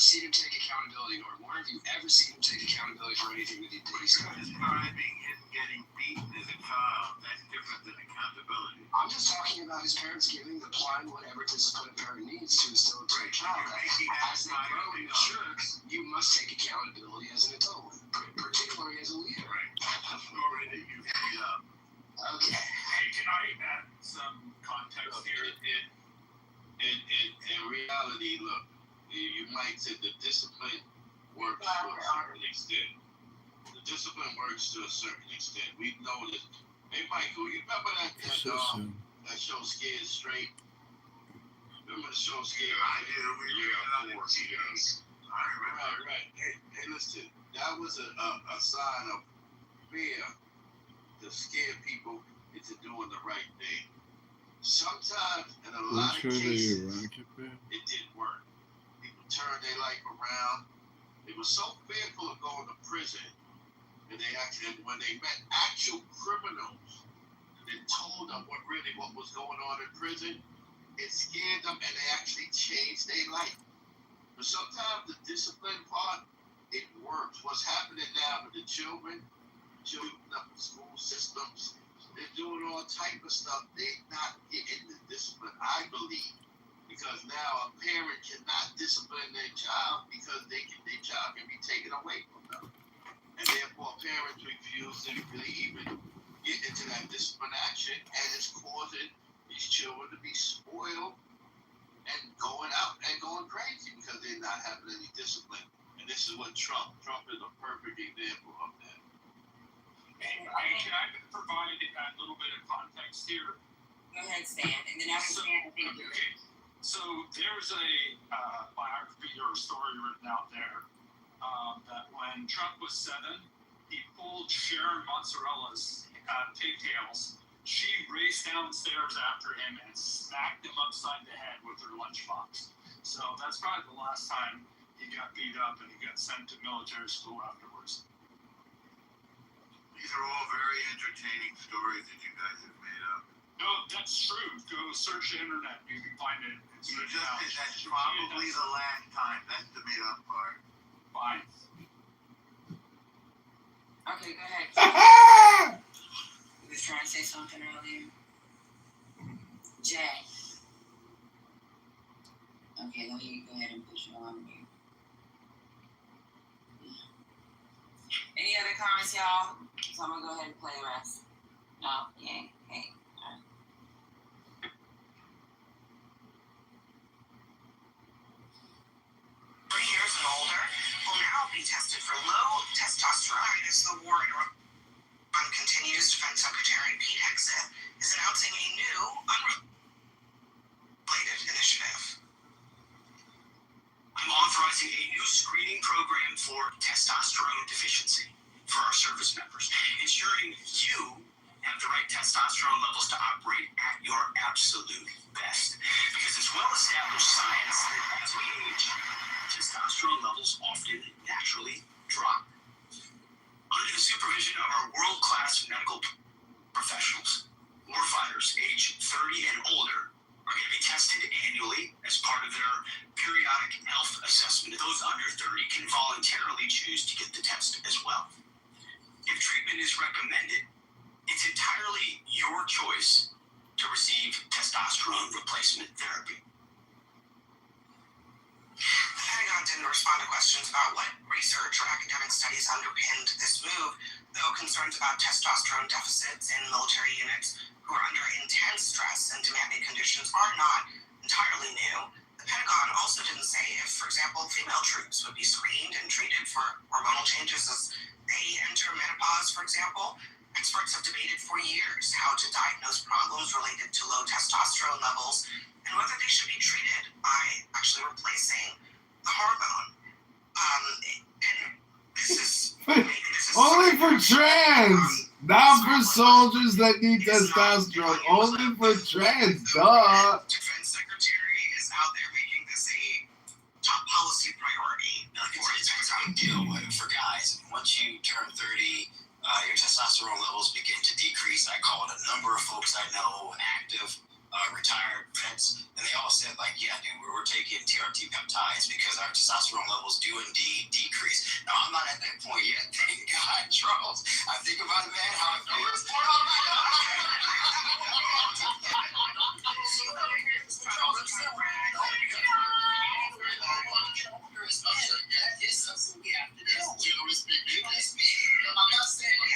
seen him take accountability, Norton? Where have you ever seen him take accountability for anything that he's done? Describing him getting beaten as a child, that's different than accountability. I'm just talking about his parents applying whatever discipline a parent needs to instill into a child. As they grow and mature, you must take accountability as an adult, particularly as a leader. Right. That's a story that you made up. Okay. Hey, can I add some context here? In reality, look, you might say the discipline works to a certain extent. The discipline works to a certain extent. We know that. Hey, Michael, you remember that show Scared Straight? Remember the show Scared? I do. We were on 4 seasons. I remember. Right. Hey, listen, that was a sign of fear to scare people into doing the right thing. Sometimes, in a lot of cases, it didn't work. People turned their life around. They were so fearful of going to prison, and when they met actual criminals, and told them what was going on in prison, it scared them, and they actually changed their life. But sometimes the discipline part, it works. What's happening now with the children up in school systems, they're doing all type of stuff. They're not getting the discipline, I believe, because now a parent cannot discipline their child because their child can be taken away from them. And therefore, parents refuse to really even get into that discipline action, and it's causing these children to be spoiled and going out and going crazy because they're not having any discipline. And this is what Trump is a perfect example of that. And can I provide a little bit of context here? Go ahead, Stan, and then after Stan, thank you. Okay. So there's a biography or a story written out there that when Trump was 7, he pulled Sharon Mozzarella's pigtails. She raced downstairs after him and smacked him upside the head with her lunchbox. So that's probably the last time he got beat up and he got sent to military school afterwards. These are all very entertaining stories that you guys have made up. No, that's true. Go search the internet. You can find it. It's You written just out. said that's probably the last time. That's the made up part. Fine. Okay, go ahead. You was trying to say something earlier. Jay. Okay, let me go ahead and put you on mute. Any other comments, y'all? So I'm gonna go ahead and play the rest. No? Yeah. Okay. All right. 3 years and older will now be tested for low testosterone. As the war in Iran continues, Defense Secretary Pete Hegseth is announcing a new, unrelated initiative. I'm authorizing a new screening program for testosterone deficiency for our service members, ensuring you have the right testosterone levels to operate at your absolute best. Because it's well-established science that as we age, testosterone levels often naturally drop. Under the supervision of our world-class medical professionals, warfighters age 30 and older are going to be tested annually as part of their periodic health assessment. Those under 30 can voluntarily choose to get the test as well. If treatment is recommended, it's entirely your choice to receive testosterone replacement therapy. The Pentagon didn't respond to questions about what research or academic studies underpinned this move, though concerns about testosterone deficits in military units who are under intense stress and demanding conditions are not entirely new. The Pentagon also didn't say if, for example, female troops would be screened and treated for hormonal changes as they enter menopause, for example. Experts have debated for years how to diagnose problems related to low testosterone levels and whether they should be treated by actually replacing the hormone. And this is Only for trans, not for soldiers that need testosterone. Only for trans, duh. Defense Secretary is out there making this a top policy priority. It's a big deal for guys. Once you turn 30, your testosterone levels begin to decrease. I call it a number of folks I know active retired vets, and they all said, like, yeah, dude, we're taking TRT peptides because our testosterone levels do indeed decrease. Now, I'm not at that point yet, thank God, Charles. I think about it, man, how it feels. That is something we have to do. Generally speaking. I'm not saying, there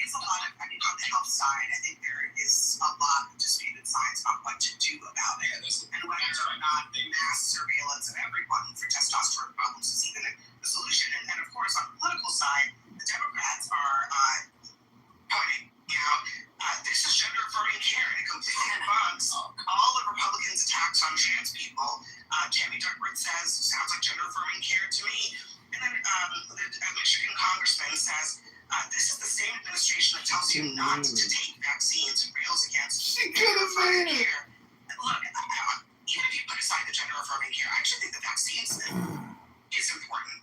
is a lot of, I mean, on the health side, I think there is a lot of disputed science about what to do about it, and whether or not mass surveillance of everyone for testosterone problems is even a solution. And of course, on the political side, the Democrats are pointing out this is gender affirming care, and it completely debunks all the Republicans' attacks on trans people. Tammy Duckworth says, sounds like gender affirming care to me. And then the Michigan congressman says, this is the same administration that tells you not to take vaccines and rails against gender affirming care. Look, even if you put aside the gender affirming care, I actually think the vaccines thing is important.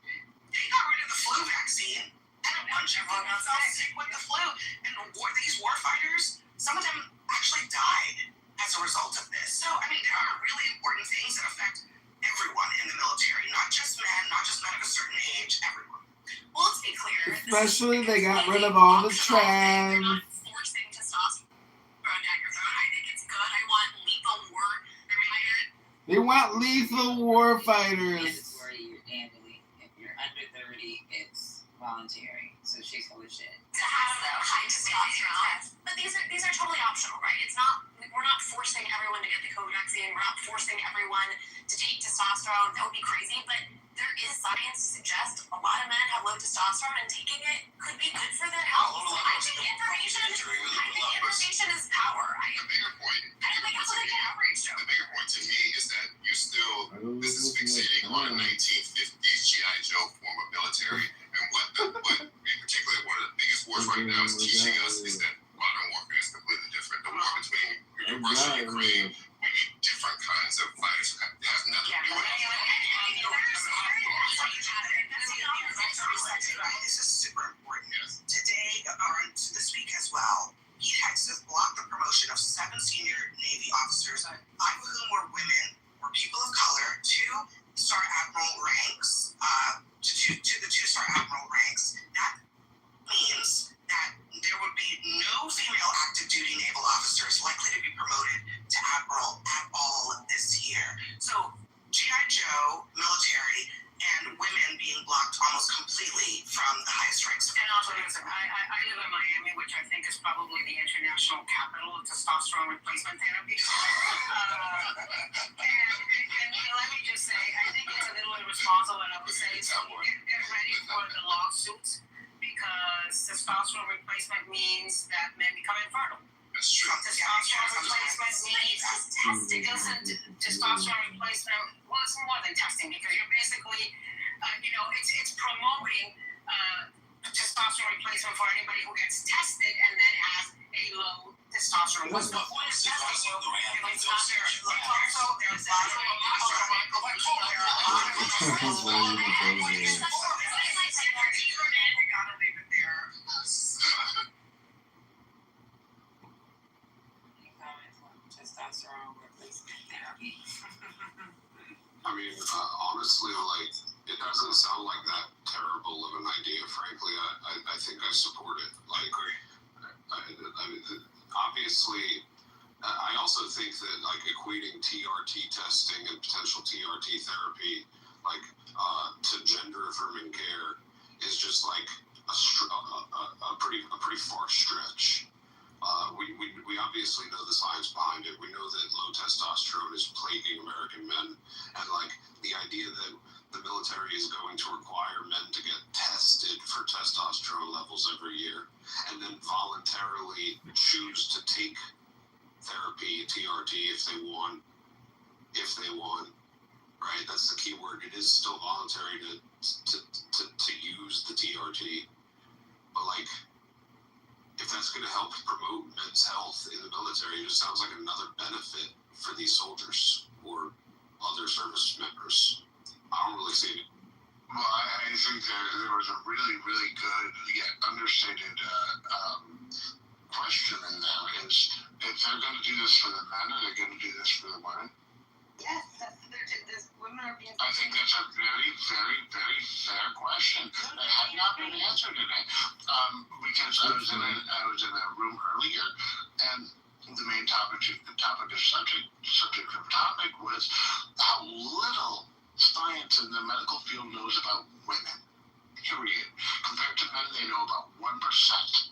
They got rid of the flu vaccine, and a bunch of everyone got sick with the flu. And these war fighters, some of them actually died as a result of this. So, I mean, there are really important things that affect everyone in the military, not just men, not just men of a certain age, everyone. Well, let's be clear. Especially they got rid of all the trans. They're not forcing testosterone down your throat. I think it's good. I want lethal war. They want lethal war fighters. It's where you're annually. If you're under 30, it's voluntary. So she's full of shit. To have the high testosterone, but these are totally optional, right? It's not. We're not forcing everyone to get the COVID vaccine. We're not forcing everyone to take testosterone. That would be crazy, but there is science to suggest a lot of men have low testosterone, and taking it could be good for their health. So I think information is power. The bigger point. I don't think it's like an outrage joke. The bigger point to me is that you're still, this is fixating on a 1950s G.I. Joe form of military, and what particularly one of the biggest wars right now is teaching us is that modern warfare is completely different. The war between Russia and Ukraine, we need different kinds of fighters. It has nothing to do with This is super important. Today, or this week as well, Texas blocked the promotion of 7 senior Navy officers, 5 of whom were women or people of color, to Star Admiral ranks, to the 2-star Admiral ranks. That means that there would be no female active duty naval officers likely to be promoted to Admiral at all this year. So G.I. Joe, military, and women being blocked almost completely from the highest ranks. And also, listen, I live in Miami, which I think is probably the international capital of testosterone replacement therapy. And let me just say, I think it's a little irresponsible, and I would say, so get ready for the lawsuits, because testosterone replacement means that men become infertile. That's true. Testosterone replacement means testosterone replacement. Well, it's more than testing, because you're basically, it's promoting testosterone replacement for anybody who gets tested and then has a low testosterone. What's the point of testing? If it's not there. Also, there's we gotta leave it there. Testosterone replacement therapy. I mean, honestly, like, it doesn't sound like that terrible of an idea, frankly. I think I support it. Like, obviously, I also think that, like, equating TRT testing and potential TRT therapy, like, to gender-affirming care is just, like, a pretty far stretch. We obviously know the science behind it. We know that low testosterone is plaguing American men, and like the idea that the military is going to require men to get tested for testosterone levels every year, and then voluntarily choose to take therapy, TRT, if they want, right? That's the key word. It is still voluntary to use the TRT, but like, if that's going to help promote men's health in the military, it just sounds like another benefit for these soldiers or other service members. I don't really see it. Well, I think that there was a really, really good yet understated question in there is If they're going to do this for the men, are they going to do this for the women? Yes, there's women are being. I think that's a very, very, very fair question. It had not been answered today. Because I was in a room earlier, and the main subject of topic was how little science in the medical field knows about women. Period. Compared to men, they know about 1%.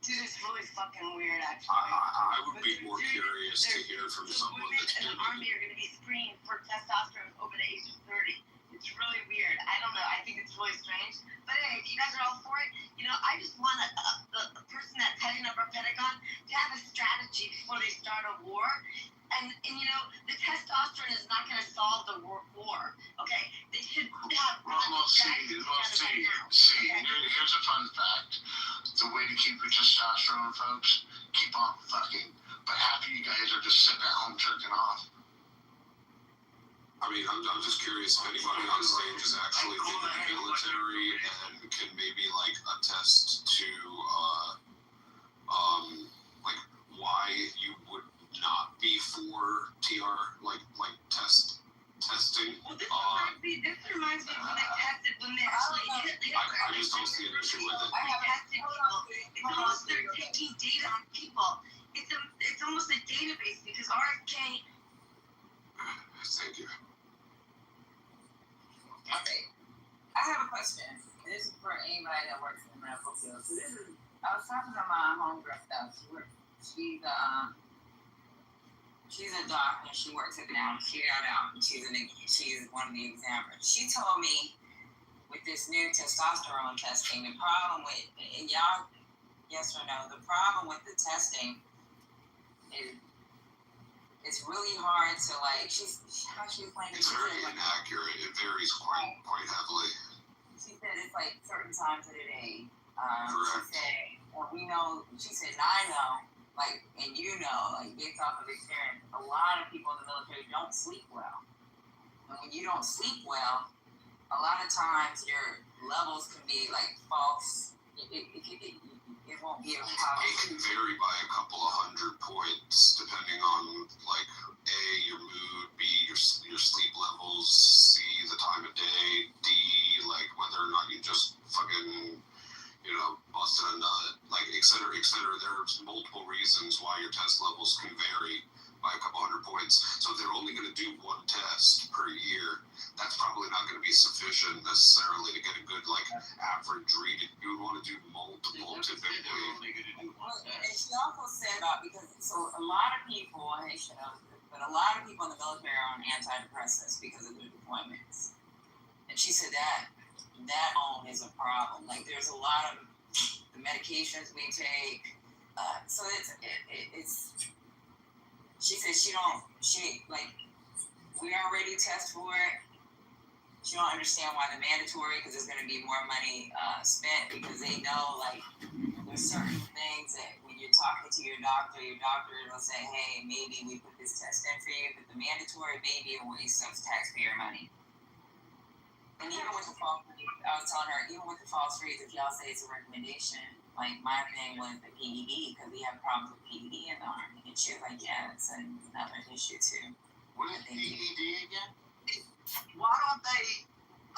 Dude, it's really fucking weird, actually. I would be more curious to hear from someone that's women in the Army are going to be screened for testosterone over the age of 30. It's really weird. I don't know. I think it's really strange. But hey, if you guys are all for it, I just want a person that's heading up our Pentagon to have a strategy before they start a war. And the testosterone is not going to solve the war. Okay? They should have Here's a fun fact. The way to keep your testosterone, folks, keep on fucking. But half of you guys are just sitting at home jerking off. I mean, I'm just curious if anybody on stage is actually in the military and can maybe like attest to like why you would not be for TR testing. Well, this reminds me of when they tested women. I just don't see an issue with it. I have tested people. It's almost they're taking data on people. It's almost a database because RFK. Thank you. Okay. I have a question. This is for anybody that works in the medical field. So I was talking to my homegirl stuff. She's a doctor. She works at the She got out, and she's one of the examiners. She told me with this new testosterone testing, the problem with, and y'all, yes or no, the problem with the testing is it's really hard to how she explained it. It's very inaccurate. It varies quite heavily. She said it's like certain times of the day. Correct. She said, and we know. She said, and I know. And based off of experience, a lot of people in the military don't sleep well. And when you don't sleep well, a lot of times your levels can be false. It won't be a problem. It can vary by a couple of 100 points depending on A, your mood, B, your sleep levels, C, the time of day, D, whether or not you just fucking busted a nut, et cetera, et cetera. There's multiple reasons why your test levels can vary by a couple 100 points. So if they're only going to do one test per year, that's probably not going to be sufficient necessarily to get a good average reading. You would want to do multiple typically. And she also said a lot of people, I should know, but a lot of people in the military are on antidepressants because of their deployments. And she said that alone is a problem. There's a lot of the medications we take. So it's. She said we already test for it. She don't understand why the mandatory, because there's going to be more money spent because they know there's certain things that when you're talking to your doctor will say, hey, maybe we put this test in for you, but the mandatory may be a waste of taxpayer money. And even with the false reads, I was telling her, even with the false reads, if y'all say it's a recommendation, my thing was the PED, because we have problems with PED in the Army. And she was like, yeah, it's another issue too. What is PED again? Why don't they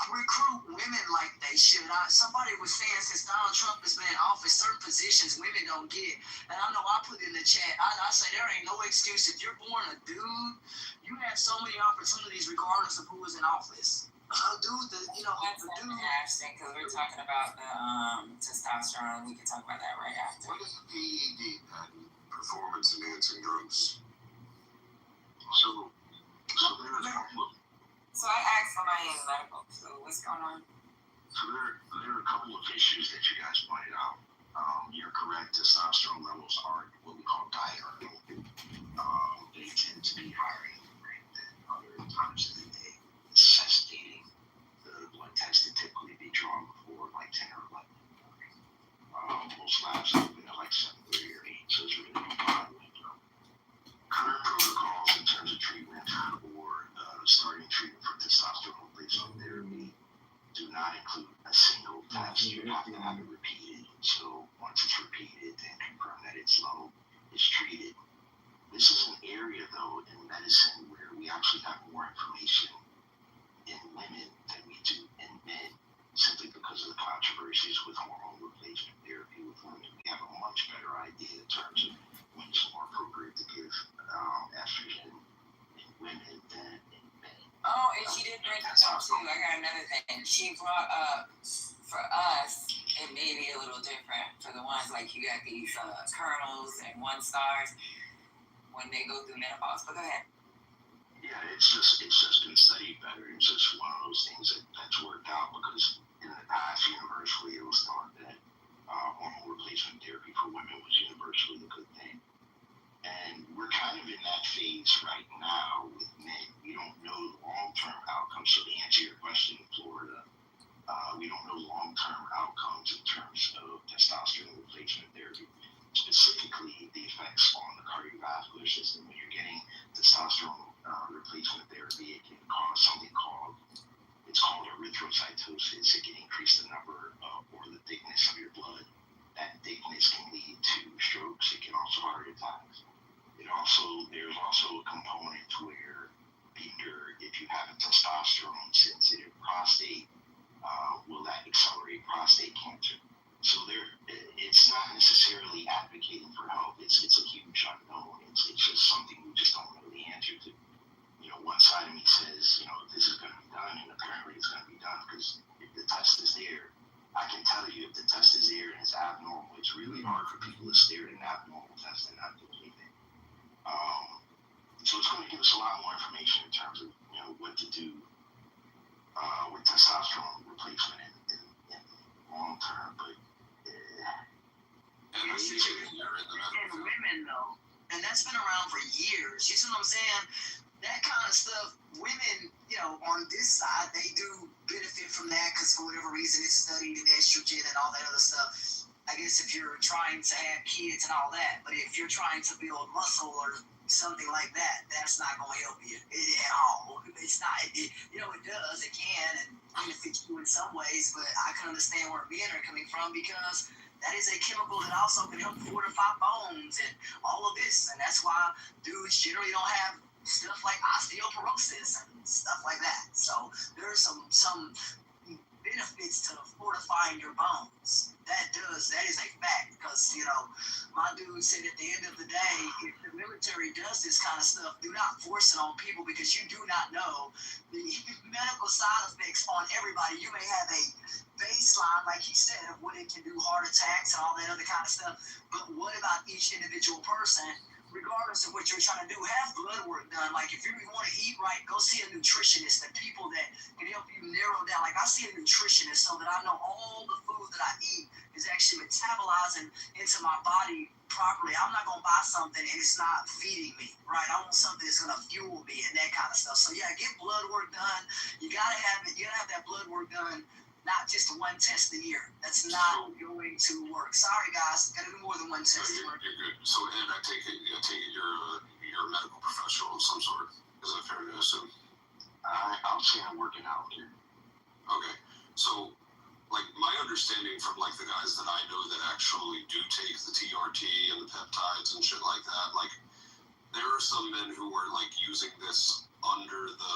recruit women like they should? Somebody was saying since Donald Trump has been in office, certain positions women don't get. And I know I put in the chat, I say there ain't no excuse. If you're born a dude, you have so many opportunities regardless of who is in office. That's interesting because we're talking about the testosterone. We can talk about that right after. What is a PED? Performance enhancing drugs. So I asked somebody in medical, so what's going on? So there are a couple of issues that you guys pointed out. You're correct. Testosterone levels are what we call diurnal. They tend to be higher in the brain than other times of the day, necessitating the blood test to typically be drawn before 10 or 11 in the morning. Most labs open at 7:30 or 8, so it's really no problem. Current protocols in terms of treatment or starting treatment for testosterone replacement therapy do not include a single test. You have to have it repeated. So once it's repeated and confirm that it's low, it's treated, this is an area, though, in medicine where we actually have more information in women than we do in men, simply because of the controversies with hormone replacement therapy with women. We have a much better idea in terms of when it's more appropriate to give estrogen in women than in men. Oh, and she did bring that up too. I got another thing. She brought up, for us, it may be a little different for the ones like you got these colonels and 1-stars when they go through menopause. But go ahead. Yeah, it's just been studied better. It's just one of those things that's worked out, because in the past, universally, it was thought that hormone replacement therapy for women was universally a good thing. And we're kind of in that phase right now with men. We don't know the long-term outcomes. So to answer your question, Florida, we don't know long-term outcomes in terms of testosterone replacement therapy, specifically the effects on the cardiovascular system. When you're getting testosterone replacement therapy, it can cause something called erythrocytosis. It can increase the number or the thickness of your blood. That thickness can lead to strokes. It can also heart attacks. There's also a component where if you have a testosterone sensitive prostate, will that accelerate prostate cancer? So it's not necessarily advocating for help. It's a huge unknown. It's just something we just don't know the answer to. One side of me says, this is going to be done, and apparently it's going to be done, because if the test is there, I can tell you, if the test is there and it's abnormal, it's really hard for people to stare at an abnormal test and not do anything. So it's going to give us a lot more information in terms of what to do with testosterone replacement in long term. But and women though, and that's been around for years. You see what I'm saying? That kind of stuff, women, on this side, they do benefit from that because for whatever reason it's studied in estrogen and all that other stuff. I guess if you're trying to have kids and all that, but if you're trying to build muscle or something like that, that's not going to help you at all. It's not. It does. It can and benefit you in some ways, but I can understand where men are coming from, because that is a chemical that also can help fortify bones and all of this, and that's why dudes generally don't have stuff like osteoporosis and stuff like that. So there's some benefits to fortifying your bones. That is a fact, because my dude said at the end of the day, if the military does this kind of stuff, do not force it on people, because you do not know the medical side effects on everybody. You may have a baseline, like he said, of what it can do, heart attacks and all that other kind of stuff, but what about each individual person? Regardless of what you're trying to do, have blood work done. Like, if you want to eat right, go see a nutritionist, the people that can help you narrow down. Like, I see a nutritionist so that I know all the food that I eat is actually metabolizing into my body properly. I'm not going to buy something and it's not feeding me, right? I want something that's going to fuel me and that kind of stuff. So, yeah, get blood work done. You got to have it. You got to have that blood work done. Not just one test a year. That's not going to work. Sorry, guys. Got to do more than one test a year. You're good. So, Ed, I take it you're a medical professional of some sort. Is that fair to assume? I'm saying I'm working out here. Okay. So, like, my understanding from, like, the guys that I know that actually do take the TRT and the peptides and shit like that, like, there are some men who are, like, using this under the,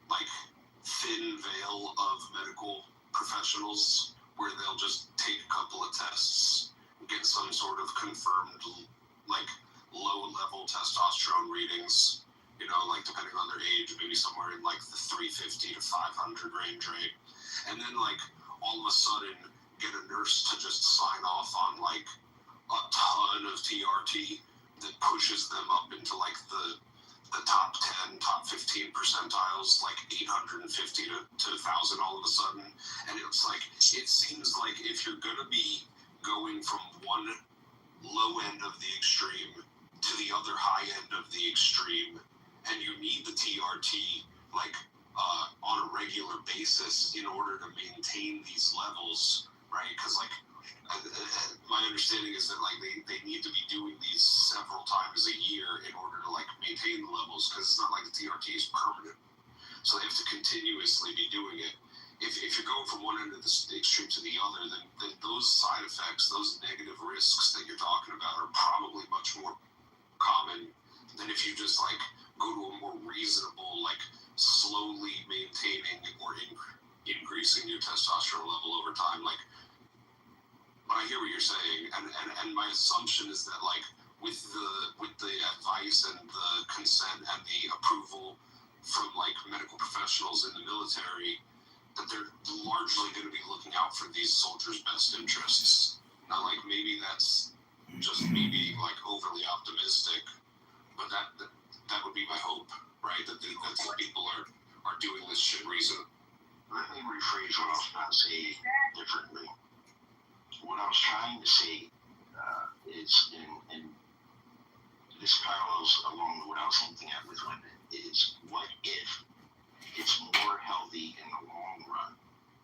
like, thin veil of medical professionals, where they'll just take a couple of tests, get some sort of confirmed, like, low-level testosterone readings, like, depending on their age, maybe somewhere in, like, the 350 to 500 range rate, and then, like, all of a sudden get a nurse to just sign off on, like, a ton of TRT that pushes them up into, like, the top 10, top 15 percentiles, like 850 to 1,000 all of a sudden. And it's like, it seems like if you're going to be going from one low end of the extreme to the other high end of the extreme, and you need the TRT, like, on a regular basis in order to maintain these levels, right? Because, like, my understanding is that, like, they need to be doing these several times a year in order to, like, maintain the levels, because it's not like the TRT is permanent. So they have to continuously be doing it. If you're going from one end of the extreme to the other, then those side effects, those negative risks that you're talking about, are probably much more common than if you just like go to a more reasonable, like slowly maintaining or increasing your testosterone level over time. Like, but I hear what you're saying, and my assumption is that like with the advice and the consent and the approval from like medical professionals in the military, that they're largely going to be looking out for these soldiers' best interests. Now, like maybe that's just me being like overly optimistic, but that would be my hope, right? That these people are doing this shit reason. Let me rephrase what I was trying to say differently. What I was trying to say is, and this parallels along with what I was hinting at with women, is what if it's more healthy in the long run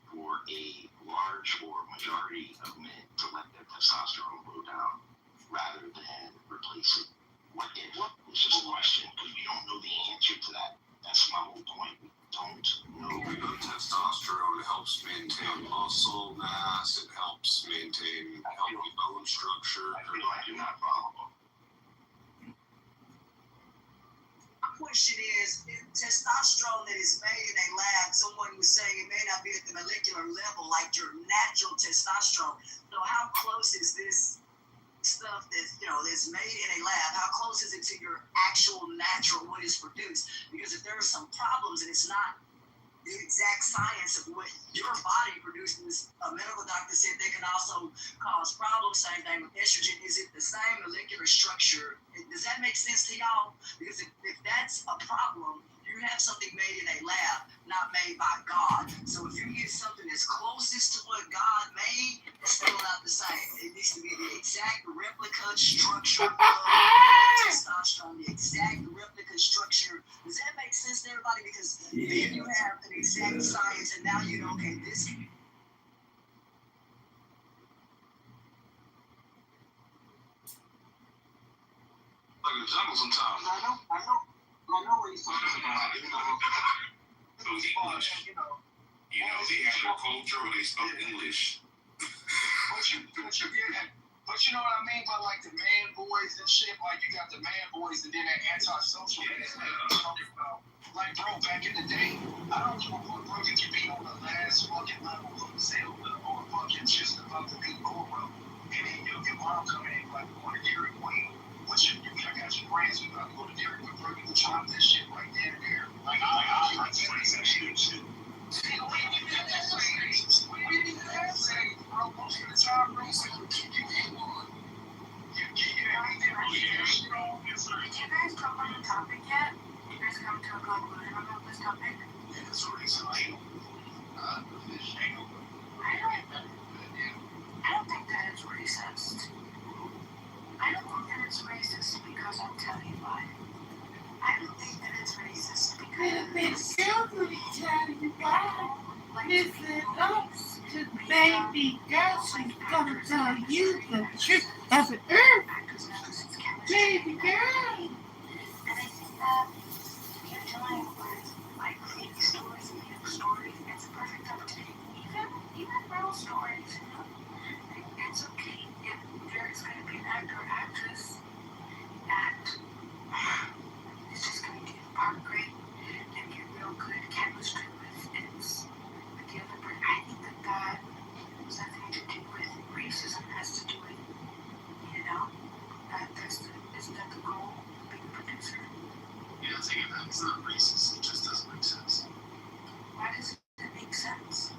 for a large or majority of men to let their testosterone go down rather than replace it? What if? It's just a question, because we don't know the answer to that. That's my whole point. We don't know. Testosterone helps maintain muscle mass. It helps maintain healthy bone structure. I do not follow. My question is, testosterone that is made in a lab, someone was saying it may not be at the molecular level like your natural testosterone. So how close is this stuff that's made in a lab? How close is it to your actual natural, what is produced? Because if there are some problems and it's not the exact science of what your body produces, a medical doctor said they can also cause problems. Same thing with estrogen. Is it the same molecular structure? Does that make sense to y'all? Because if that's a problem, you have something made in a lab, not made by God. So if you get something that's closest to what God made, it's still not the same. It needs to be the exact replica structure of testosterone, the exact replica structure. Does that make sense to everybody? Because then you have an exact science, and now you know, okay, this. Like a jungle sometimes. I know what he's talking about. Those English. You know, they had their culture where they spoke English. But you know what I mean by like the man boys and shit. Like you got the man boys and then that anti-social talking about. Like bro, back in the day, I don't give a fuck, bro. You can be on the last fucking level of Zelda or fucking just about to be Goro, and then your mom coming in like going to Dairy Queen. I got your friends, we about to go to Dairy Queen, bro. You can chop that shit right then and there. Like I like that shit too. See, we didn't have that say, bro. Most of the time, bro, so you get one. You guys come on the topic yet? You guys come to a conclusion about this topic? Yeah, that's the reason I don't think that it's racist. I don't think that it's racist because I'll tell you why. I don't think that it's racist because it's definitely tell you why. Listen up to baby girl, she's gonna tell you the truth of the earth. Baby girl. And I think that you're dealing with like fake stories and fake stories. It's a perfect opportunity. Even real stories, you know. It's okay if there's going to be an actor or actress that is just going to do the part great and get real good chemistry with the other person. I think that has nothing to do with racism. Has to do with, isn't that the goal of being a producer? Yeah, I think it's not racist. It just doesn't make sense. Why does it make sense?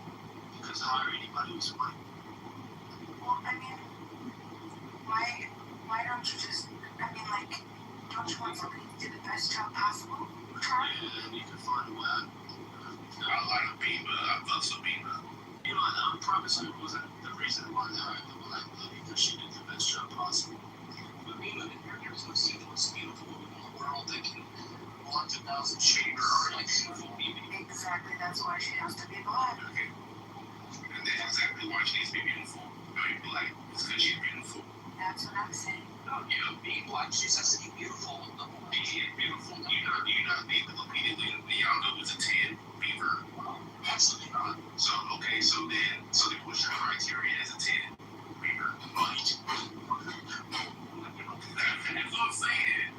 Because hire anybody who's white. Well, I mean, why don't you just, don't you want somebody to do the best job possible? Try. Yeah, and you can find a way. I like Bieber. I love some Bieber. You know, I promise you it wasn't the reason why they hired the black lady, because she did the best job possible. But me living here, there's no sinless beautiful woman in the world that can want 1,000 shades like beautiful beauty. Exactly, that's why she has to be black. Okay. And that's exactly why she needs to be beautiful. Very black. It's because she's beautiful. That's what I'm saying. No, being black, she has to be beautiful. She is beautiful. Do you not need to repeatedly Leandro was a 10 Beaver? Absolutely not. So then what's your criteria as a 10 Beaver? Right. That's what I'm saying.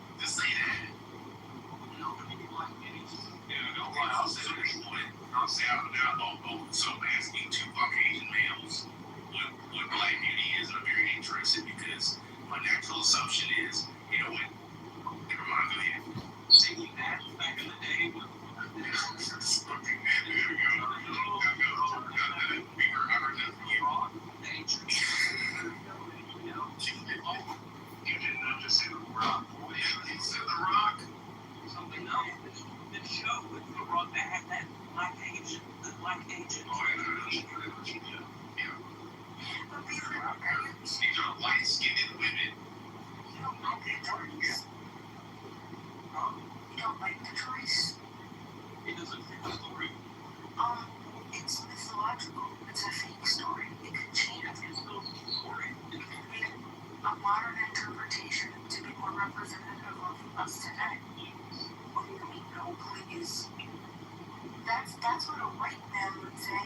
I'll say the next point. I'll say so asking two Caucasian males what black beauty is, and I'm very interested because my natural assumption is, you know what? Never mind, go ahead. Taking that back in the day with we heard that from you. You didn't know just say the Rock. He said the Rock. Something else. The show with the Rock that had that black agent. The black agent. Oh, yeah. But these are light-skinned women. You don't like the choice. You don't like the choice? It doesn't fit the story. It's mythological. It's a fake story. It could change. It's no story. It could be a modern interpretation to be more representative of us today. What do you mean, no, please? That's what a white man would say.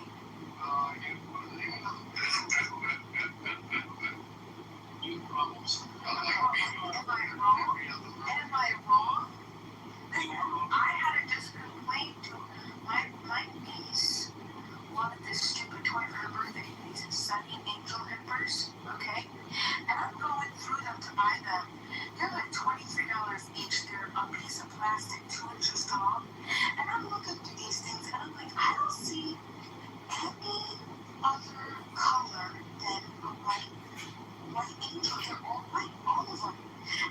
You problems. Am I wrong? Am I wrong? I had a discipline complaint to my niece wanted this stupid toy for her birthday. These sunny angel hippers, okay? And I'm going through them to buy them. They're like $23 each. They're a piece of plastic 2 inches tall. And I'm looking through these things and I'm like, I don't see any other color than a white angel. They're all white, all of them.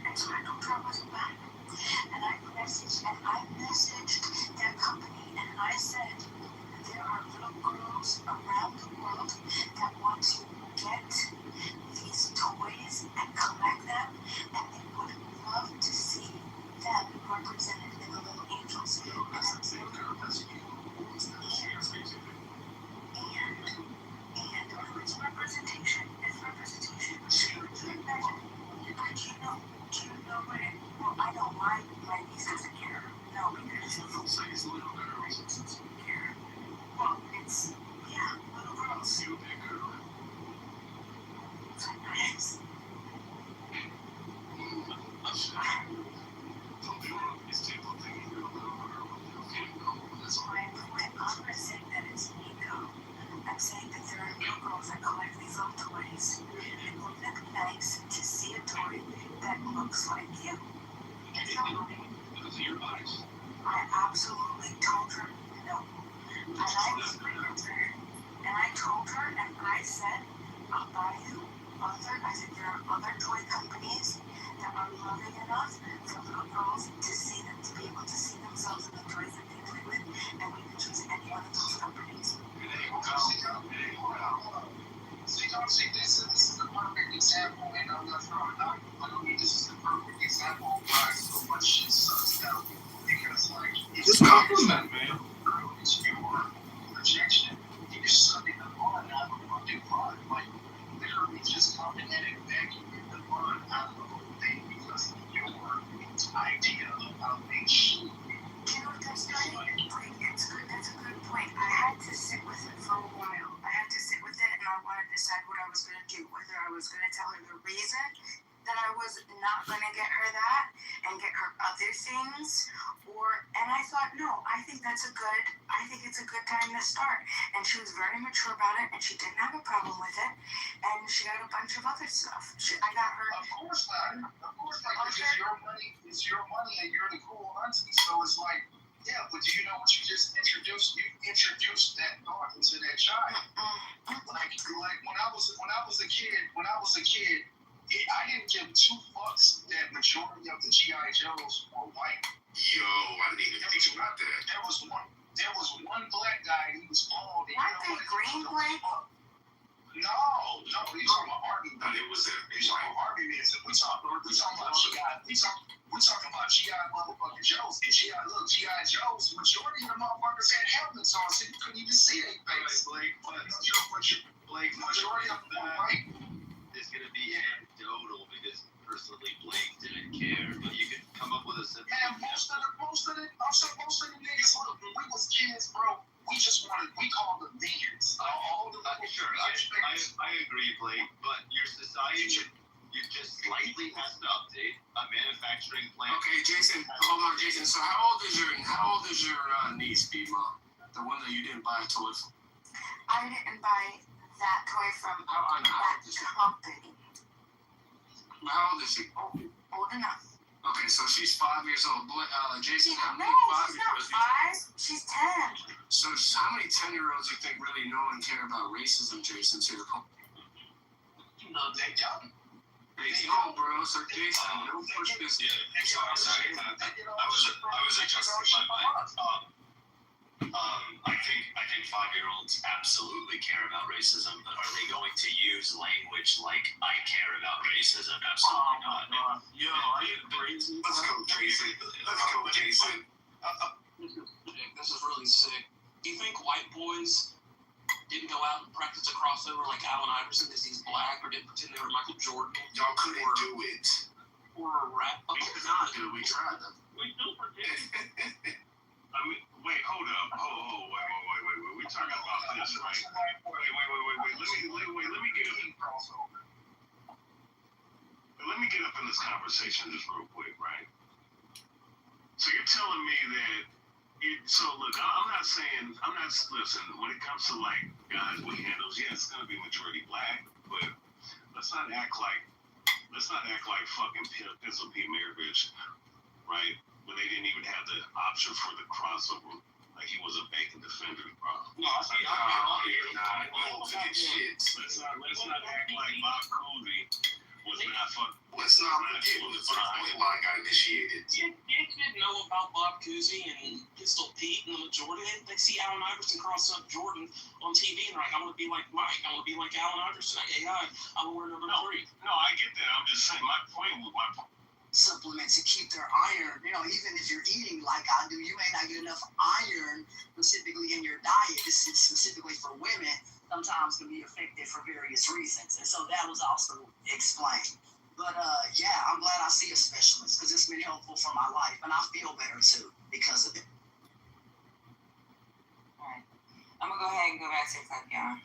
And so I told her I wasn't back. And I messaged that company and I said, there are little girls around the world that want to get these toys and collect them, and they would love to see them represented in the little angels. And it's representation. It's representation. But do you know what it? Well, I know my niece doesn't care. No, because Don't say it's little girls. she doesn't care. Well, it's little girls. You big girl. It's like nice. Don't do this typical thing. You're a little girl. That's all. I'm not saying that it's ego. I'm saying that there are little girls that collect these little toys. It would look nice to see a toy that looks like you. It's not right. Because of your eyes. I absolutely told her no. And I told her and I said, I'll buy you there are other toy companies that are loving enough for little girls to see them, to be able to see themselves in the toys that they play with, and we can choose any one of those companies. See, this is the perfect example, and I'm not throwing out, but I mean, this is the perfect example of why so much shit sucks now. Because, like, it's compliment, man. It's your projection. You're sucking the fun out of the fucking fun. Like, literally just coming at it back the fun out of the whole thing because of your idea of how things should be. You know what that's like? That's a good point. I had to sit with it for a while. I had to sit with it and I wanted to decide what I was going to do. Whether I was going to tell her the reason that I was not going to get her that and get her other things, and I thought, no, I think it's a good time to start. And she was very mature about it and she didn't have a problem with it. And she got a bunch of other stuff. I got her. Of course not. Because it's your money and you're the cool auntie. So it's like, yeah, but do you know what you just introduced? You introduced that thought into that child. Like when I was a kid, I didn't give 2 fucks that majority of the G.I. Joes were white. Yo, I didn't even think about that. There was one black guy and he was bald. Aren't they green black? No, he's talking about Army. No, it was He's talking about Army men. We talking about G.I. motherfucking Joes. And G.I. Joes, majority of the motherfuckers had helmets on, so you couldn't even see their face. Blake, majority of them were white. Is going to be anecdotal because personally Blake didn't care, but you could come up with a simple. Man, most of the niggas, look, when we was kids, bro, we called them mans. Sure, I agree, Blake, but your society You just slightly has to update a manufacturing plant. Okay, Jason, hold on, Jason. So how old is your niece, B-Mom? The one that you didn't buy a toy for? I didn't buy that toy from How that old is she? company. How old is she? Old enough. Okay, so she's 5 years old. Jason, how No, many she's not 5. She's 10. So how many 10-year-olds you think really know and care about racism, Jason? To the point? No, they don't. They don't, bro. So Jason, don't push this. Yeah, I'm sorry. I was adjusting my mic. I think 5-year-olds absolutely care about racism, but are they going to use language like "I care about racism"? Absolutely not. Yo, are you crazy? Let's go, Jason. This is really sick. Do you think white boys didn't go out and practice a crossover like Allen Iverson because he's black, or didn't pretend they were Michael Jordan? Y'all couldn't do it. Or a rap? We could not do it. We tried them. We do pretend. I mean, wait, hold up. Wait. We're talking about this, right? Wait. Let me get up. Let me get up in this conversation just real quick, right? So you're telling me that so look, listen, when it comes to like guys with handles, yeah, it's gonna be majority black, but let's not act like fucking Pistol Pete Maravich, right? When they didn't even have the option for the crossover, like he was a bacon defender, bro. No, let's not act like Bob Cooley was not fucking. Let's not forget when the three-point line got initiated. You didn't know about Bob Cousy and Pistol Pete and the majority. They see Allen Iverson cross up Jordan on TV and they're like, I want to be like Mike. I want to be like Allen Iverson. I want to wear number 3. No, I get that. I'm just saying my point. Supplements to keep their iron. Even if you're eating like I do, you may not get enough iron specifically in your diet. This is specifically for women. Sometimes can be affected for various reasons, and so that was also explained. But yeah, I'm glad I see a specialist because it's been helpful for my life, and I feel better too because of it. All right, I'm gonna go ahead and go back to the clip, y'all.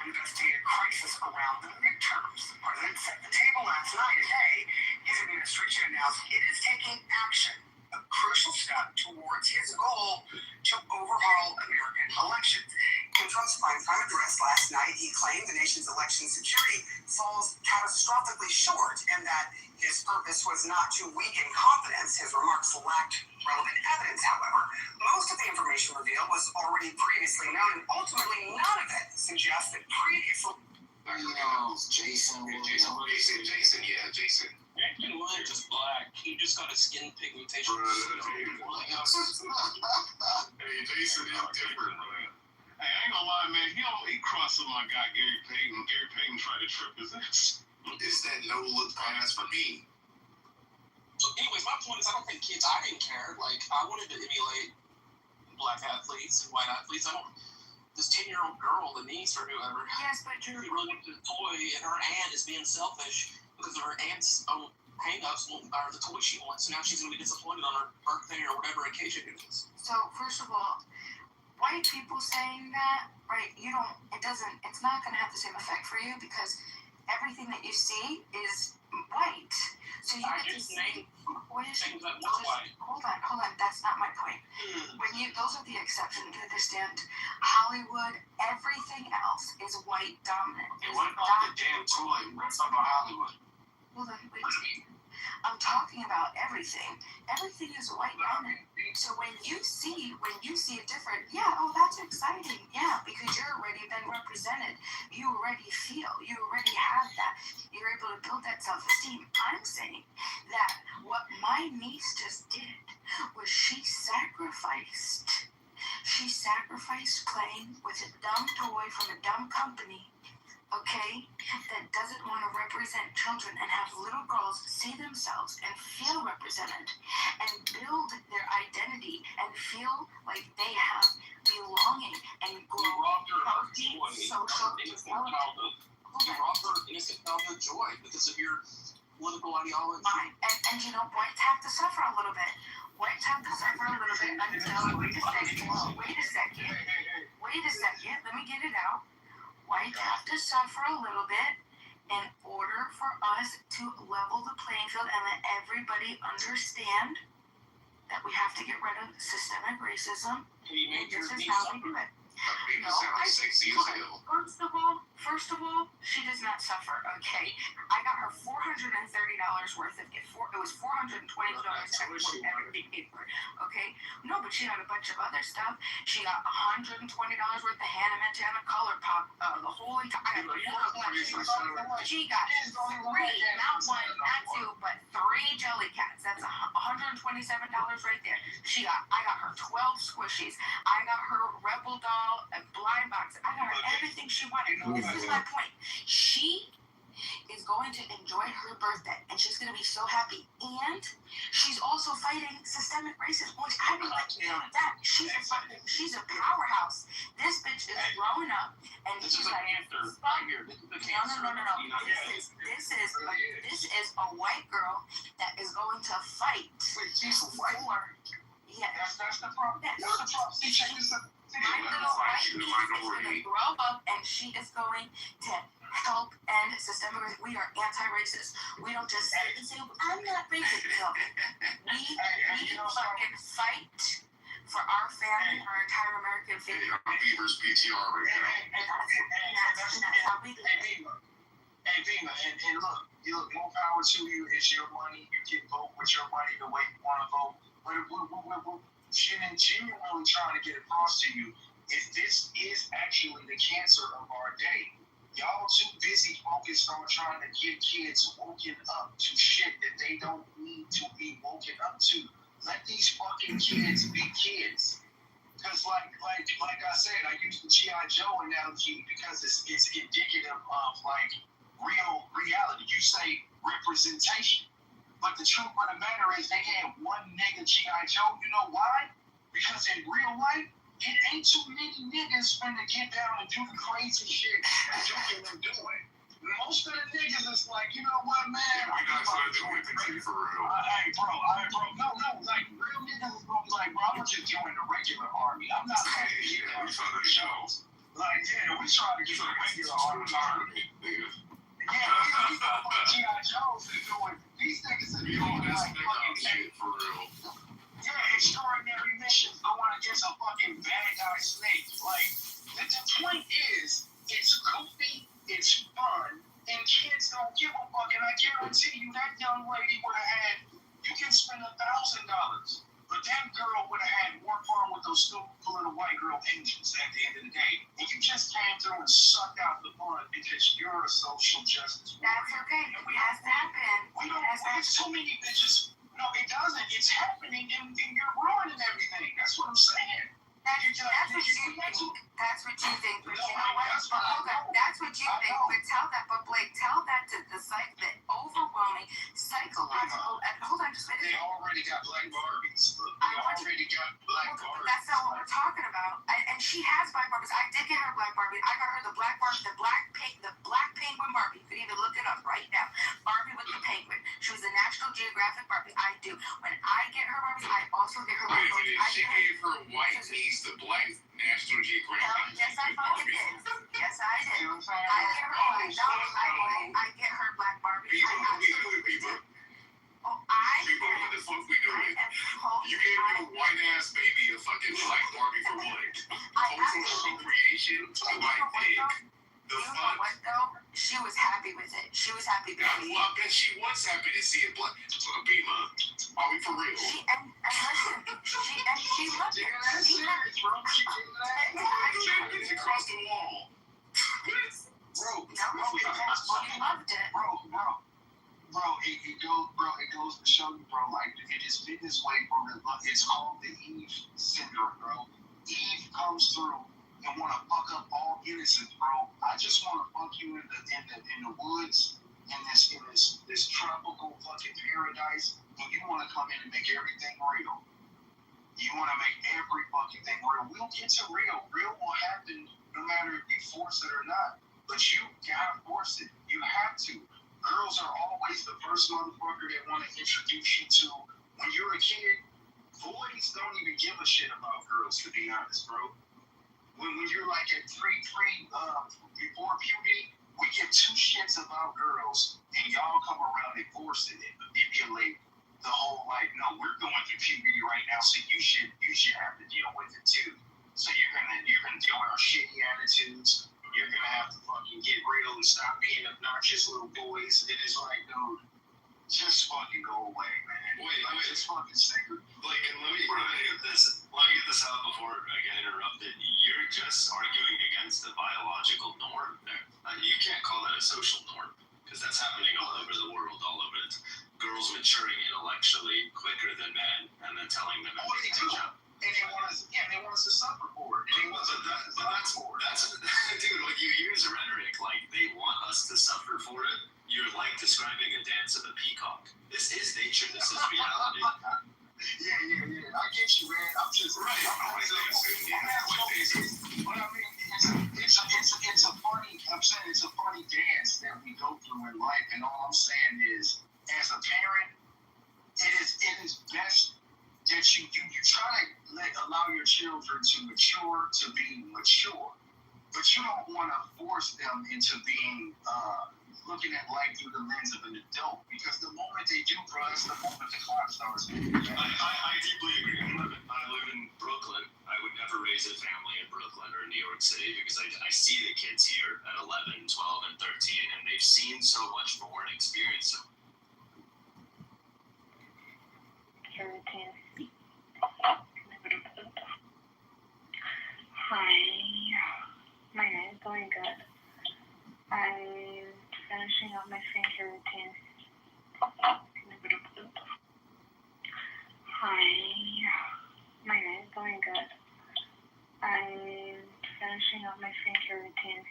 Investigated crisis around the midterms. The president set the table last night, and hey, his administration announced it is taking action, a crucial step towards his goal to overhaul American elections. In Trump's prime address last night, he claimed the nation's election security falls catastrophically short and that his purpose was not to weaken confidence. His remarks lacked relevant evidence, however. Most of the information revealed was already previously known, and ultimately none of it suggests that previously... Jason. Jason wasn't just black. He just got a skin pigmentation. Hey, Jason is different, man. Hey, I ain't gonna lie, man. He crossed with my guy Gary Payton. Gary Payton tried to trip his ass. It's that no look pass for me. So, anyways, my point is, I didn't care. Like, I wanted to emulate black athletes and white athletes. This 10-year-old girl, the niece or whoever, Yes, but she really went to the toy, and her aunt is being selfish because of her aunt's own hang-ups or the toy she wants. So now she's gonna be disappointed on her birthday or whatever occasion it is. So first of all, white people saying that, right? It's not gonna have the same effect for you because everything that you see is white. So you I get to just see. named things that look white. Hold on. That's not my point. Those are the exceptions. You understand? Hollywood, everything else is white dominant. And what about the damn toy? What's up about Hollywood? Hold on, wait a second. I'm talking about everything. Everything is white dominant. So when you see it different, that's exciting. Yeah, because you're already been represented. You already have that. You're able to build that self-esteem. I'm saying that what my niece just did was she sacrificed playing with a dumb toy from a dumb company, okay, that doesn't want to represent children and have little girls see themselves and feel represented and build their identity and feel like they have belonging and grow healthy social development. You robbed her innocent childhood joy because of your political ideology. Fine. And whites have to suffer a little bit. Whites have to suffer a little bit until, wait a second. Let me get it out. Whites have to suffer a little bit in order for us to level the playing field and let everybody understand that we have to get rid of systemic racism, this is how we do it. No, first of all, she does not suffer. Okay, I got her $430 worth of gift. It was $420 every paper. Okay, no, but she got a bunch of other stuff. She got $120 worth of Hannah Montana Color Pop. The whole entire. She got 3, not 1, not 2, but 3 jelly cats. That's $127 right there. I got her 12 squishies. I got her Rebel doll, a blind box. I got her everything she wanted. This is my point. She is going to enjoy her birthday, and she's going to be so happy. And she's also fighting systemic racism, which I don't like that. She's a powerhouse. This bitch is growing up, and she's like, no. This is a white girl that is going to fight. Wait, she's a white? Yeah. That's the problem. That's the problem. See, check this out. My little white niece is going to grow up, and she is going to help end systemic racism. We are anti-racist. We don't just sit and say, I'm not racist. No. We fucking fight for our family, our entire American family. Beaver's PTR right now. And that's how we do it. Hey, Vima, and look, more power to you. It's your money. You can vote with your money the way you want to vote. But we're genuinely trying to get across to you is this is actually the cancer of our day. Y'all too busy focused on trying to get kids woken up to shit that they don't need to be woken up to. Let these fucking kids be kids. Because like I said, I use the G.I. Joe analogy because it's indicative of like real reality. You say representation. But the truth of the matter is they had one nigga G.I. Joe. You know why? Because in real life, it ain't too many niggas finna get down and do the crazy shit that you're doing. Most of the niggas is like, you know what, man? Yeah, we got to do it for real. Hey, bro, no, like, real niggas is gonna be like, bro, I'm just join the regular army. I'm not gonna be we trying to show. Like, yeah, we trying to get the regular army. Yeah, we fucking G.I. Joes are doing, these niggas are doing like fucking shit for real. Yeah, extraordinary missions going against a fucking bad guy snake. Like, the point is, it's goofy, it's fun, and kids don't give a fuck. And I guarantee you that young lady would have had, you can spend $1,000, but that girl would have had more fun with those stupid little white girl engines at the end of the day. And you just came through and sucked out the fun because you're a social justice warrior. That's okay. It has to happen. There's too many bitches. No, it doesn't. It's happening, and you're ruining everything. That's what I'm saying. That's what you think. That's what you think. But you know what? That's what you think. But tell that. But Blake, tell that to the overwhelming psychological. Hold on, just wait a second. They already got black Barbies. That's not what we're talking about. And she has black Barbies. I did get her black Barbie. I got her the black Barbie, the black penguin Barbie. You could even look it up right now. Barbie with the penguin. She was a National Geographic Barbie. I do. When I get her Barbies, I also get her black Barbies. She gave her white niece the black National Geographic. Yes, I fucking did. Yes, I did. I get her black Barbie. What the fuck we doing? You gave your white ass baby a fucking black Barbie for what? Cultural appropriation? White dick. The fuck? What though? She was happy with it. She was happy with it. I bet she was happy to see it. Bima, are we for real? She loved it. She crossed the wall. Bro, she loved it. Bro, it goes to show you, bro, like, it has been this way, bro. It's called the Eve syndrome, bro. Eve comes through and want to fuck up all innocence, bro. I just want to fuck you in the woods, in this tropical fucking paradise, and you want to come in and make everything real. You want to make every fucking thing real. We'll get to real. Real will happen no matter if you force it or not. But you gotta force it. You have to. Girls are always the first motherfucker they want to introduce you to. When you're a kid, boys don't even give a shit about girls, to be honest, bro. When you're like at before puberty, We give two shits about girls, and y'all come around and force it and manipulate the whole like, no, we're going through puberty right now, so you should have to deal with it too. So you're gonna deal with our shitty attitudes. You're gonna have to fucking get real and stop being obnoxious little boys. And it's like, dude, just fucking go away, man. Wait. Just fucking say it. Like, and let me get this out before I get interrupted. You're just arguing against the biological norm there. You can't call that a social norm, because that's happening all over the world, all over it. Girls maturing intellectually quicker than men, and then telling them What they do? And they want us to suffer for it. That's dude, when you use rhetoric like they want us to suffer for it, you're like describing a dance of a peacock. This is nature, this is reality. Yeah. I get you, man. I'm just right. But I mean, it's a funny. I'm saying it's a funny dance that we go through in life, and all I'm saying is, as a parent, it is best that you try to allow your children to mature, to be mature, but you don't want to force them into being looking at life through the lens of an adult, because the moment they do, bro, that's the moment the clock starts moving. I deeply agree. I live in Brooklyn. I would never raise a family in Brooklyn or New York City, because I see the kids here at 11, 12, and 13, and they've seen so much more and experienced so. Hi, my night is going good. I'm finishing up my skincare routine. Hi, my night is going good. I'm finishing up my skincare routine.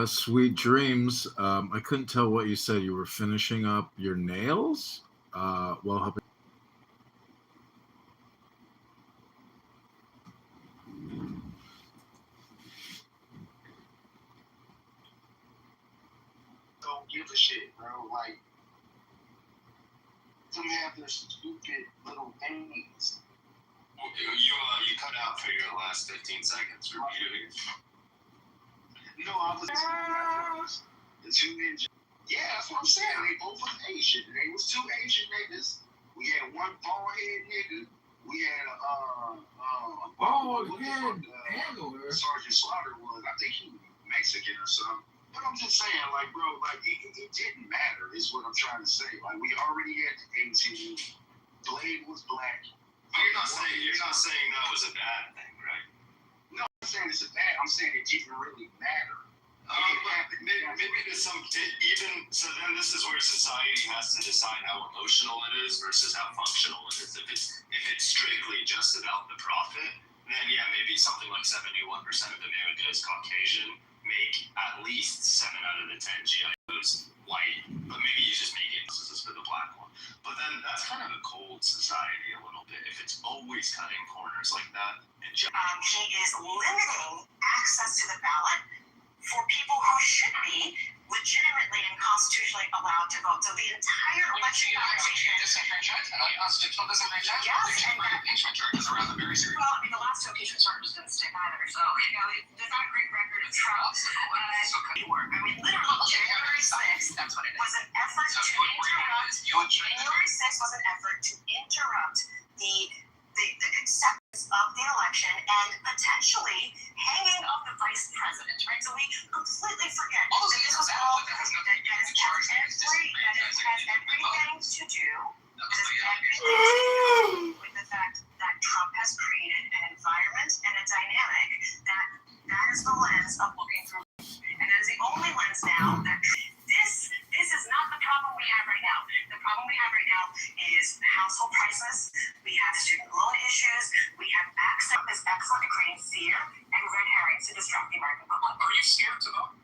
Sweet dreams. I couldn't tell what you said. You were finishing up your nails? Well, helping. Don't give a shit, bro. Like, they have their stupid little things. You cut out for your last 15 seconds. Repeat it. No, I was the two ninjas. Yeah, that's what I'm saying. They both was Asian. They was two Asian niggas. We had one bald head nigga. We had a bald head handler. Sergeant Slaughter was. I think he was Mexican or something. But I'm just saying, like, bro, like it didn't matter. Is what I'm trying to say. Like, we already had the 18. Blade was black. But you're not saying that was a bad thing, right? No, I'm saying it's a bad. I'm saying it didn't really matter. Maybe to some even so. Then this is where society has to decide how emotional it is versus how functional it is. If it's strictly just about the profit, then yeah, maybe something like 71% of America is Caucasian. Make at least 7 out of the 10 GIs white, but maybe you just make it for the black one. But then that's kind of a cold society a little bit if it's always cutting corners like that. He is limiting access to the ballot for people who should be legitimately and constitutionally allowed to vote. So the entire election conversation is disenfranchised. Unconstitutional disenfranchised. Yes, and impeachment charges around the very serious. Well, I mean, the last two impeachment charges didn't stick either. So, there's not a great record of Trump. I mean, literally, January 6th was an effort to interrupt. January 6th was an effort to interrupt the acceptance of the election and potentially hanging of the vice president, right? So we completely forget that this was all that has everything to do with the fact that Trump has created an environment and a dynamic that is the lens of looking through, and that is the only lens now that this is not the problem we have right now. The problem we have right now is household prices. We have student loan issues. We have access is excellent at creating fear and red herrings to distract the American public. Are you scared to vote?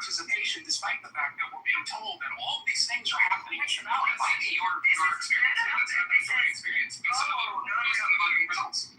participation, despite the fact that we're being told that all of these things are happening in Somalia. Your experience. Results.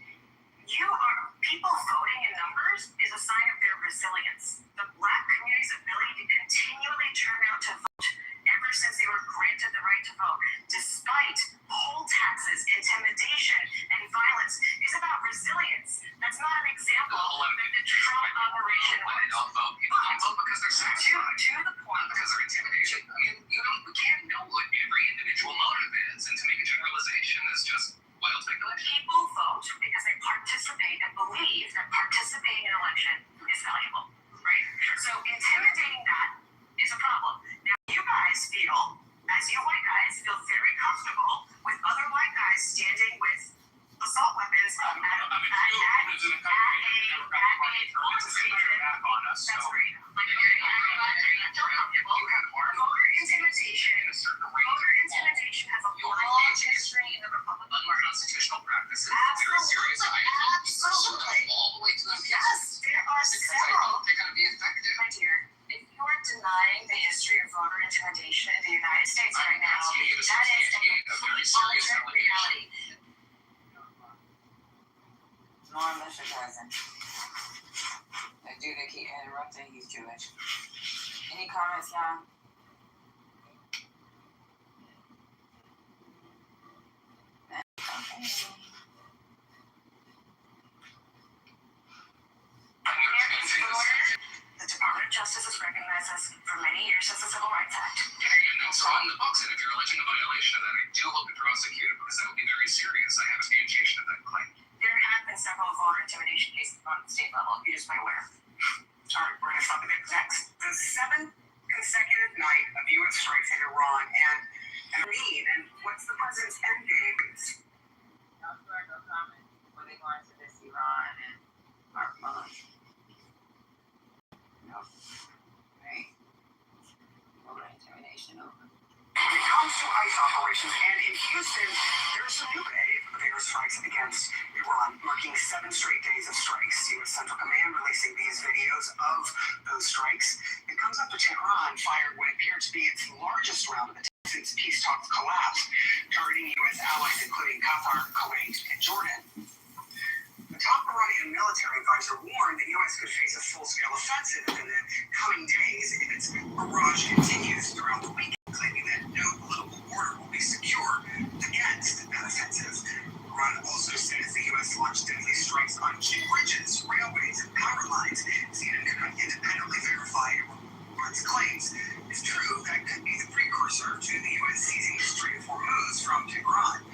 People voting in numbers is a sign of their resilience. The Black community's ability to continually turn out to vote ever since they were granted the right to vote, despite poll taxes, intimidation, and violence, is about resilience. That's not an example that the Trump operation was. They don't vote. People don't vote because they're satisfied. To the point. Because they're intimidated. I mean, we can't know what every individual motive is, and to make a generalization is just wild speculation. People vote because they participate and believe that participating in an election is valuable, right? So intimidating that is a problem. Now, you guys feel, as you white guys, feel very comfortable with other white guys standing with assault weapons at a polling station. That's great. Like, you're comfortable. Voter intimidation. Voter intimidation has a long history in the Republican Party. Constitutional practices. Absolutely. Very serious. Absolutely. All the way to the Yes, there are several. They're going to be effective. My dear, if you are denying the history of voter intimidation in the United States right now, that is a complete alternate reality. Norm, that's your cousin. The dude that keep interrupting, he's Jewish. Any comments, y'all? The Department of Justice has recognized us for many years since the Civil Rights Act. Yeah, it's on the books, and if you're alleging a violation of that, I do hope to prosecute it because that would be very serious. I have a substantiation of that claim. There have been several voter intimidation cases on the state level, if you just might aware. Sorry, we're going to stop the next. The seventh consecutive night of U.S. strikes in Iran, and what's the president's end game? No comment. Were they going to this Iran and Armand? No. Right. Voter intimidation over. When it comes to ICE operations, and in Houston, there's a new wave of airstrikes against Iran, marking 7 straight days of strikes. U.S. Central Command releasing these videos of those strikes. It comes after Tehran fired what appeared to be its largest round of attacks since peace talks collapsed, targeting U.S. allies including Qatar, Kuwait, and Jordan. The top Iranian military advisor warned the U.S. could face a full-scale offensive in the coming days if its barrage continues throughout the weekend, claiming that no political border will be secure against that offensive. Iran also said as the U.S. launched deadly strikes on key bridges, railways, and power lines, CNN could not independently verify Iran's claims. If true, that could be the precursor to the U.S. seizing the Strait of Hormuz from Tehran.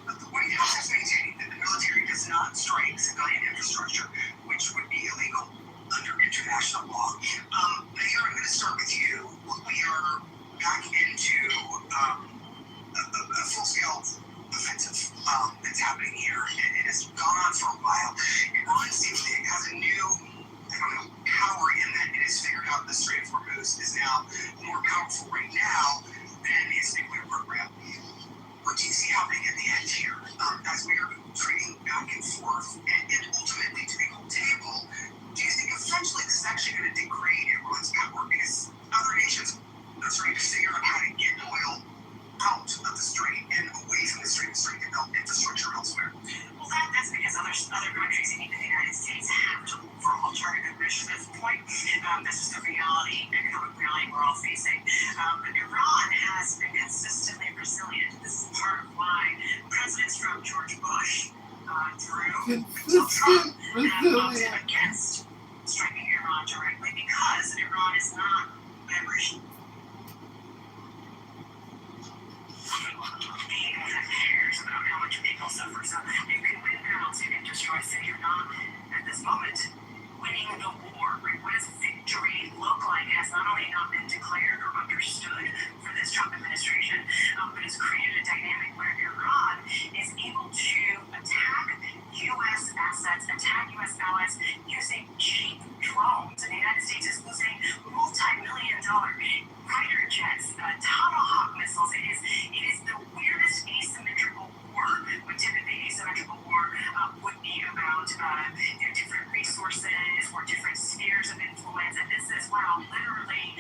But the White House is maintaining that the military does not strike civilian infrastructure, which would be illegal under international law. Mayor, I'm going to start with you. We are back into a full-scale offensive that's happening here, and it has gone on for a while. Iran seems to has a new, power in that it has figured out the Strait of Hormuz is now more powerful right now than its nuclear program. What do you see happening at the end here as we are trading back and forth and ultimately to the whole table? Do you think eventually this is actually going to degrade Iran's power because other nations are trying to figure out how to get oil out of the strait and away from the strait to build infrastructure elsewhere? Well, that's because other countries, and even the United States, have to look for alternative measures at this point. That's just the reality, economic reality we're all facing. But Iran has been consistently resilient. This is part of why presidents from George Bush through until Trump have voted against striking Iran directly because Iran is not leveraged. That cares about how much people suffer. So you can win battles, you can destroy city or not. At this moment, winning the war, right? What does victory look like has not only not been declared or understood for this Trump administration, but has created a dynamic where Iran is able to attack U.S. assets, attack U.S. allies using cheap drones. And the United States is losing multi-million-dollar fighter jets, Tomahawk missiles. It is the weirdest asymmetrical war. When typically asymmetrical war would be about different resources or different spheres of influence. And this is, wow, literally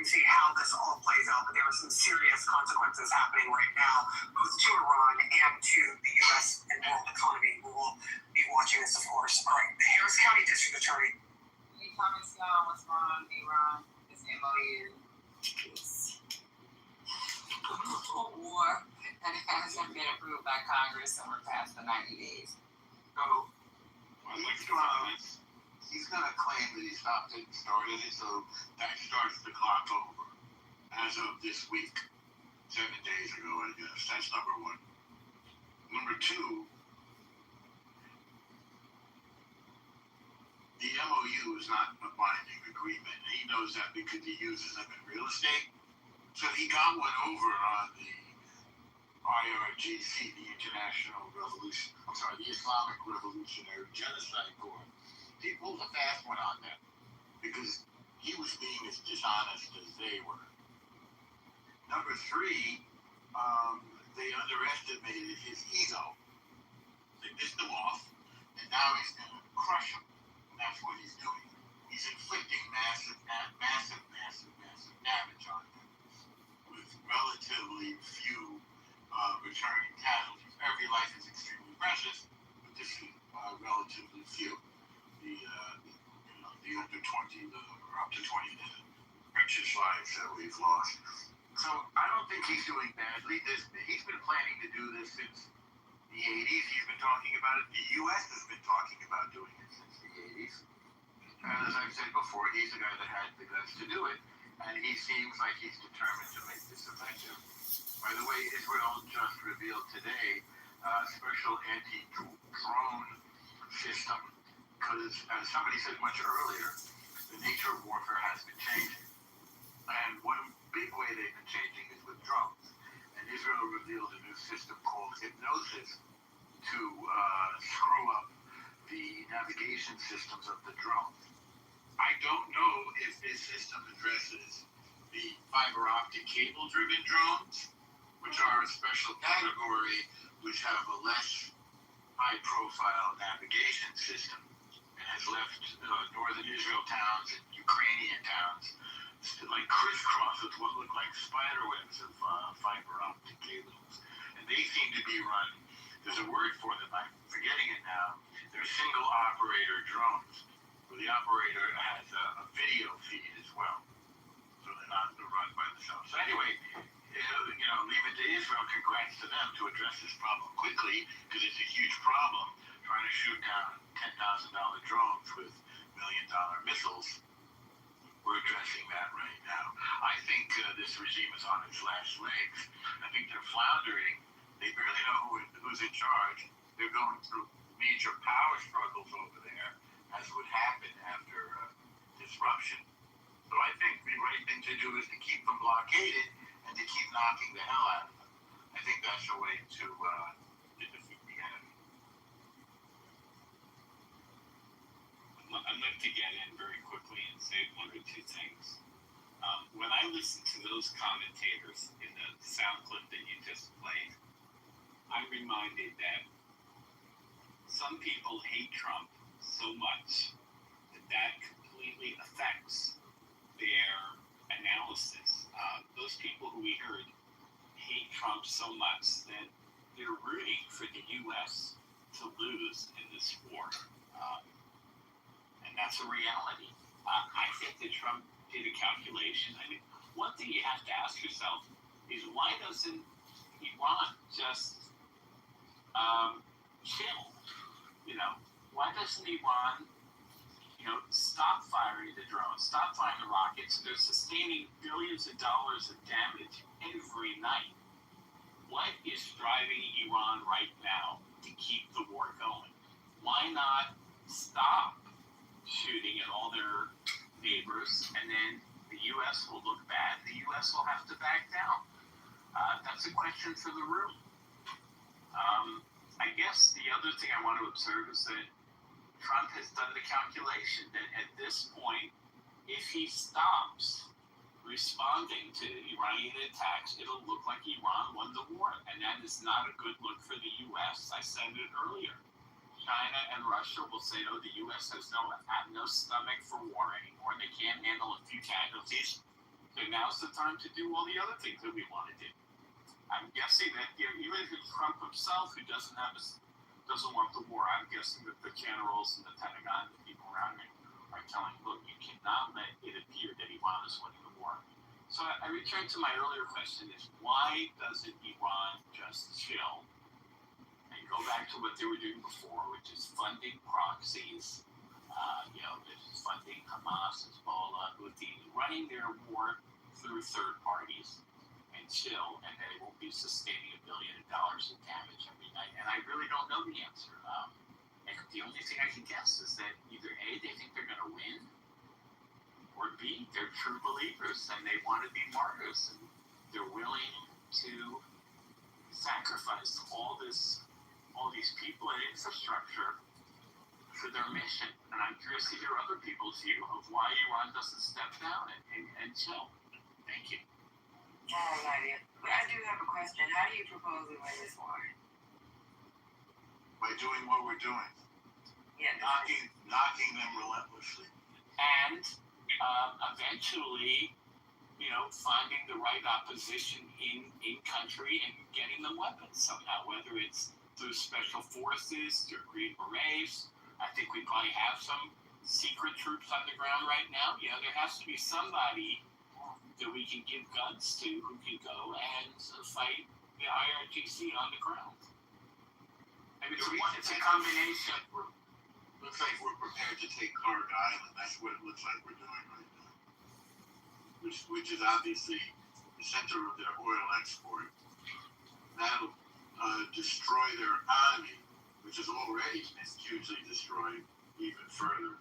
See how this all plays by Congress and we're past the 90 days. So he's gonna claim that he stopped it and started it, so that starts the clock over. As of this week, 7 days ago, I guess. That's number one. Number two, the MOU is not a binding agreement. He knows that because he uses them in real estate. So he got one over on the IRGC, the the Islamic Revolutionary Genocide Corps. He pulled a fast one on them because he was being as dishonest as they were. Number three, they underestimated his ego. They pissed him off, and now he's going to crush him. And that's what he's doing. He's inflicting massive damage on them with relatively few returning casualties. Every life is extremely precious, but this is relatively few. The under 20, or up to 20, the precious lives that we've lost. So I don't think he's doing badly. He's been planning to do this since the 80s. He's been talking about it. The U.S. has been talking about doing it since the 80s. And as I've said before, he's the guy that had the guts to do it. And he seems like he's determined to make this effective. By the way, Israel just revealed today a special anti-drone system. Because, as somebody said much earlier, the nature of warfare has been changing. And one big way they've been changing is with drones. And Israel revealed a new system called hypnosis to screw up the navigation systems of the drones. I don't know if this system addresses the fiber optic cable driven drones, which are a special category which have a less high profile navigation system and has left northern Israel towns and Ukrainian towns like crisscross with what look like spider webs of fiber optic cables. And they seem to be run, there's a word for them, I'm forgetting it now, they're single operator drones, where the operator has a video feed as well. So they're not run by themselves. So anyway, leave it to Israel, congrats to them to address this problem quickly, because it's a huge problem trying to shoot down $10,000 drones with $1 million missiles. We're addressing that right now. I think this regime is on its last legs. I think they're floundering. They barely know who's in charge. They're going through major power struggles over there, as would happen after disruption. So I think the right thing to do is to keep them blockaded and to keep knocking the hell out of them. I think that's the way to defeat the enemy. I'd like to get in very quickly and say one or two things. When I listen to those commentators in the sound clip that you just played, I'm reminded that some people hate Trump so much that completely affects their analysis. Those people who we heard hate Trump so much that they're rooting for the U.S. to lose in this war. And that's a reality. I think that Trump did a calculation. I mean, one thing you have to ask yourself is why doesn't Iran just chill? Why doesn't Iran, stop firing the drones, stop firing the rockets? They're sustaining billions of dollars of damage every night. What is driving Iran right now to keep the war going? Why not stop shooting at all their neighbors, and then the U.S. will look bad. The U.S. will have to back down. That's a question for the room. I guess the other thing I want to observe is that Trump has done the calculation that at this point, if he stops responding to Iranian attacks, it'll look like Iran won the war, and that is not a good look for the U.S. I said it earlier. China and Russia will say, oh, the U.S. has no stomach for war anymore. They can't handle a few casualties. So now's the time to do all the other things that we want to do. I'm guessing that even if it's Trump himself who doesn't want the war, I'm guessing that the generals and the Pentagon, the people around him, are telling, look, you cannot let it appear that Iran is winning the war. So I return to my earlier question: is why doesn't Iran just chill go back to what they were doing before, which is funding proxies. This is funding Hamas, Hezbollah, Houthi, running their war through third parties and chill, and they won't be sustaining $1 billion in damage every night. And I really don't know the answer. And the only thing I can guess is that either A, they think they're going to win, or B, they're true believers and they want to be martyrs and they're willing to sacrifice all these people and infrastructure for their mission. And I'm curious to hear other people's view of why Iran doesn't step down and chill. Thank you. But I do have a question. How do you propose we win this war? By doing what we're doing. Yeah. Knocking them relentlessly. And eventually, finding the right opposition in country and getting them weapons somehow, whether it's through special forces, through Green Berets. I think we probably have some secret troops on the ground right now. There has to be somebody that we can give guns to who can go and fight the IRGC on the ground. I mean, it's a combination. Looks like we're prepared to take Clark Island. That's what it looks like we're doing right now. Which is obviously the center of their oil export. That'll destroy their economy, which is already hugely destroyed even further.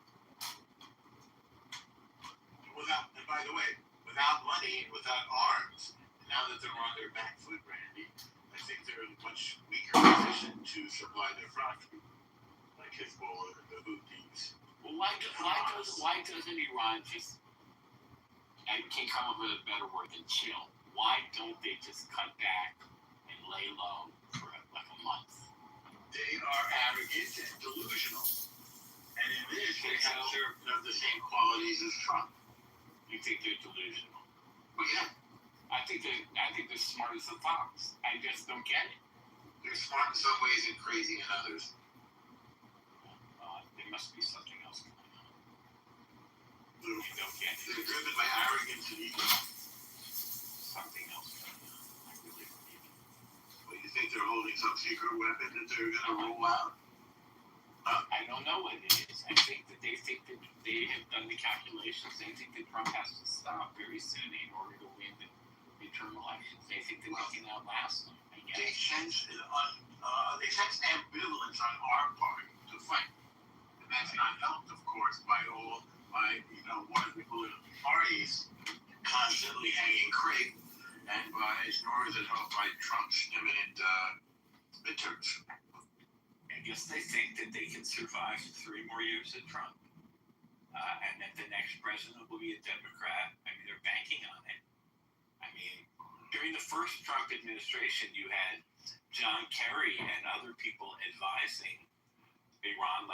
And by the way, without money and without arms, and now that they're on their back foot, Randy, I think they're in a much weaker position to supply their property, like Hezbollah and the Houthis. Well, why doesn't Iran just, I can't come up with a better word than chill, why don't they just cut back and lay low for like a month? They are arrogant and delusional. And in this, they have the same qualities as Trump. You think they're delusional? Well, yeah. I think they're smart as a fox. I just don't get it. They're smart in some ways and crazy in others. There must be something else going on. You don't get it. They're driven by arrogance and ego. Something else going on. I really believe it. Well, you think they're holding some secret weapon that they're going to roll out? I don't know what it is. I think that they think that they have done the calculations. They think that Trump has to stop very soon in order to win the midterm elections. They think that they can outlast them. They sense ambivalence on our part to fight. And that's not helped, of course, by one of the political parties constantly hanging crepe, and nor is it helped by Trump's imminent midterms. I guess they think that they can survive 3 more years of Trump, and that the next president will be a Democrat. I mean, they're banking on it. I mean, during the first Trump administration, you had John Kerry and other people advising Iran,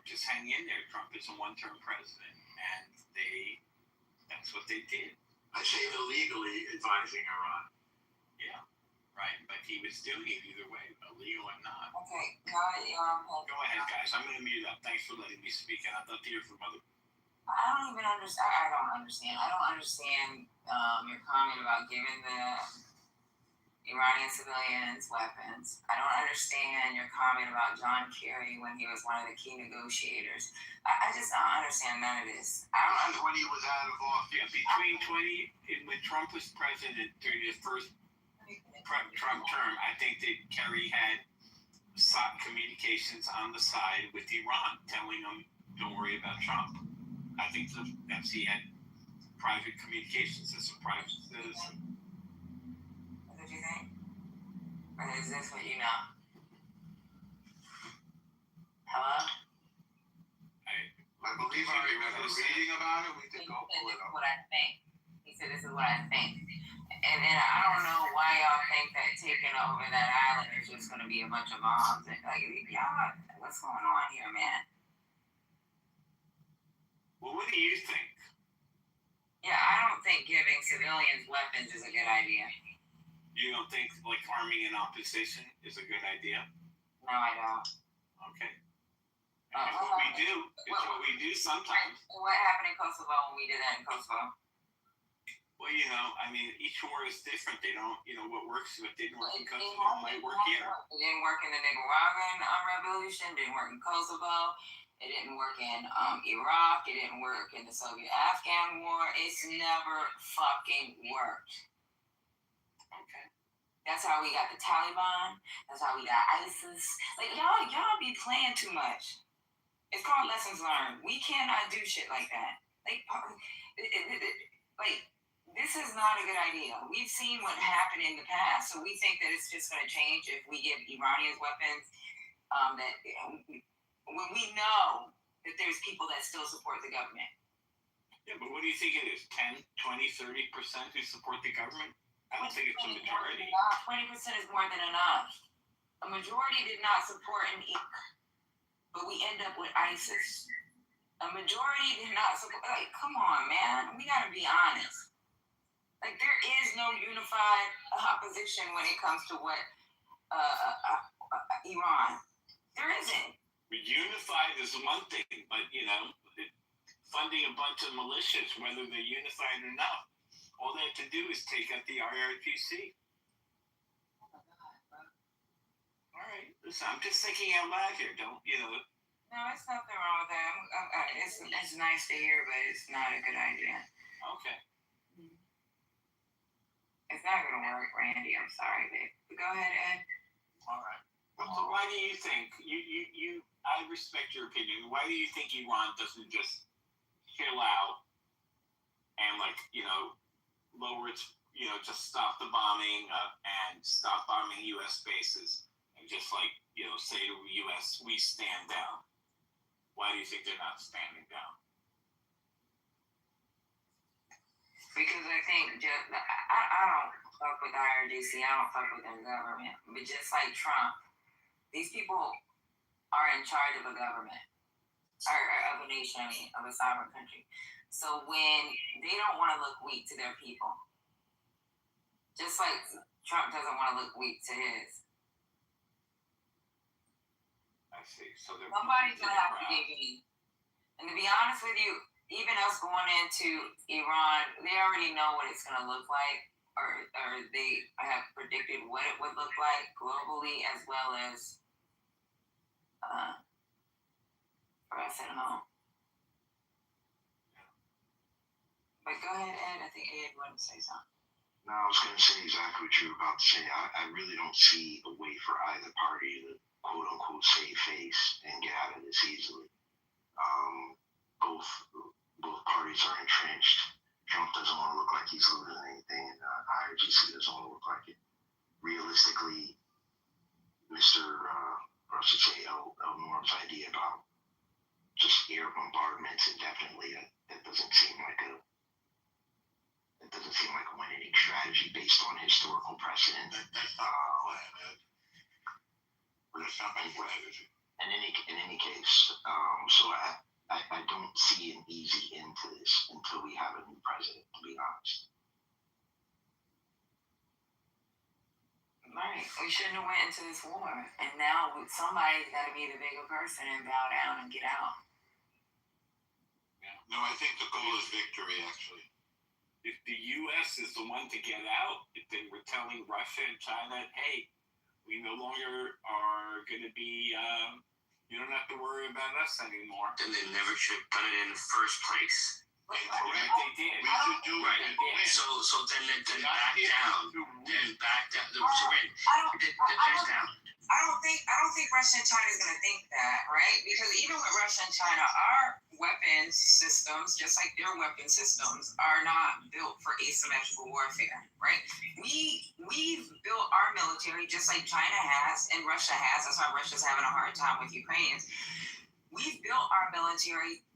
just hang in there. Trump is a one-term president, and that's what they did. I say illegally advising Iran. Yeah, right. But he was doing it either way, illegal or not. Okay, Go ahead, guys. I'm going to mute up. Thanks for letting me speak, and I'd love to hear from other. I don't understand. I don't understand your comment about giving the Iranian civilians weapons. I don't understand your comment about John Kerry when he was one of the key negotiators. I just don't understand none of this. When he was out of office. Yeah, when Trump was president during his first Trump term, I think that Kerry had sought communications on the side with Iran, telling them, don't worry about Trump. I think that he had private communications as a private citizen. What did you think? Or is this what you know? Hello? I believe I remember reading about it. We could go pull it up. What I think. He said, this is what I think. And then I don't know why y'all think that taking over that island is just going to be a bunch of bombs. Y'all, what's going on here, man? Well, what do you think? Yeah, I don't think giving civilians weapons is a good idea. You don't think arming an opposition is a good idea? No, I don't. Okay. It's what we do. It's what we do sometimes. What happened in Kosovo when we did that in Kosovo? Well, Well, I mean, each war is different. They don't, what works, what didn't work in Kosovo might work here. It didn't work in the Nicaraguan revolution. Didn't work in Kosovo. It didn't work in Iraq. It didn't work in the Soviet-Afghan war. It's never fucking worked. Okay. That's how we got the Taliban. That's how we got ISIS. Like, y'all be playing too much. It's called lessons learned. We cannot do shit like that. This is not a good idea. We've seen what happened in the past, so we think that it's just going to change if we give Iranians weapons. When we know that there's people that still support the government. Yeah, but what do you think it is? 10, 20, 30% who support the government? I don't think it's a majority. 20% is more than enough. A majority did not support an Iraq, but we end up with ISIS. A majority did not support. Like, come on, man. We got to be honest. Like, there is no unified opposition when it comes to what Iran. There isn't. Unified is one thing, but, funding a bunch of militias, whether they're unified or not, all they have to do is take out the IRGC. Oh, my God, bro. All right. Listen, I'm just thinking out loud here. Don't, No, it's nothing wrong with that. It's nice to hear, but it's not a good idea. Okay. It's not going to work, Randy. I'm sorry, babe. But go ahead, Ed. All right. So why do you think, I respect your opinion, why do you think Iran doesn't just chill out and, lower its, just stop the bombing and stop bombing U.S. bases and just, say to the U.S., we stand down? Why do you think they're not standing down? Because I think I don't fuck with IRGC. I don't fuck with their government. But just like Trump, these people are in charge of a government, or of a nation, of a sovereign country. So when they don't want to look weak to their people, just like Trump doesn't want to look weak to his. I see. So somebody's going to have to give in. And to be honest with you, even us going into Iran, they already know what it's going to look like, or they have predicted what it would look like globally as well as for us at home. But go ahead, Ed. I think Ed wanted to say something. No, I was going to say exactly what you were about to say. I really don't see a way for either party to quote-unquote save face and get out of this easily. Both parties are entrenched. Trump doesn't want to look like he's losing anything, and IRGC doesn't want to look like it. Realistically, Mr. Norm's idea about just air bombardments indefinitely, that doesn't seem like a winning strategy based on historical precedent. That's not our plan, Ed. That's not my plan, is it? In any case, so I don't see an easy end to this until we have a new president, to be honest. Right. We shouldn't have went into this war. And now somebody's got to be the bigger person and bow down and get out. Yeah. No, I think the goal is victory, actually. If the U.S. is the one to get out, then we're telling Russia and China, hey, we no longer are going to be, you don't have to worry about us anymore. Then they never should have done it in the first place. Correct, they did. We should do Right. it. So then back down. Then back down. So down. I don't think Russia and China is going to think that, right? Because even with Russia and China, our weapons systems, just like their weapon systems, are not built for asymmetrical warfare, right? We've built our military just like China has and Russia has. That's why Russia's having a hard time with Ukrainians. We've built our military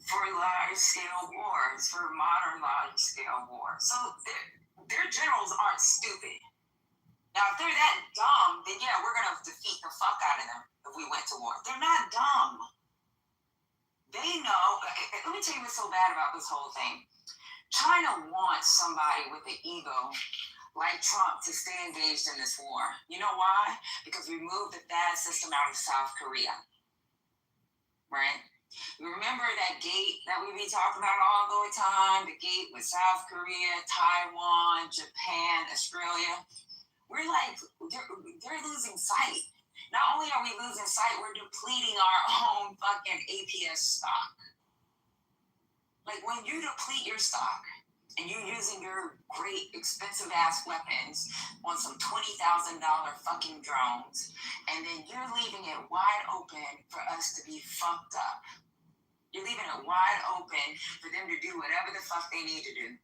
for large-scale wars, for modern large-scale wars. So their generals aren't stupid. Now, if they're that dumb, then yeah, we're going to defeat the fuck out of them if we went to war. They're not dumb. They know. Let me tell you what's so bad about this whole thing. China wants somebody with an ego like Trump to stay engaged in this war. You know why? Because we moved the THAAD system out of South Korea. Right? Remember that gate that we be talking about all the time? The gate with South Korea, Taiwan, Japan, Australia. We're like, they're losing sight. Not only are we losing sight, we're depleting our own fucking APS stock. Like when you deplete your stock and you're using your great expensive ass weapons on some $20,000 fucking drones, and then you're leaving it wide open for us to be fucked up. You're leaving it wide open for them to do whatever the fuck they need to do.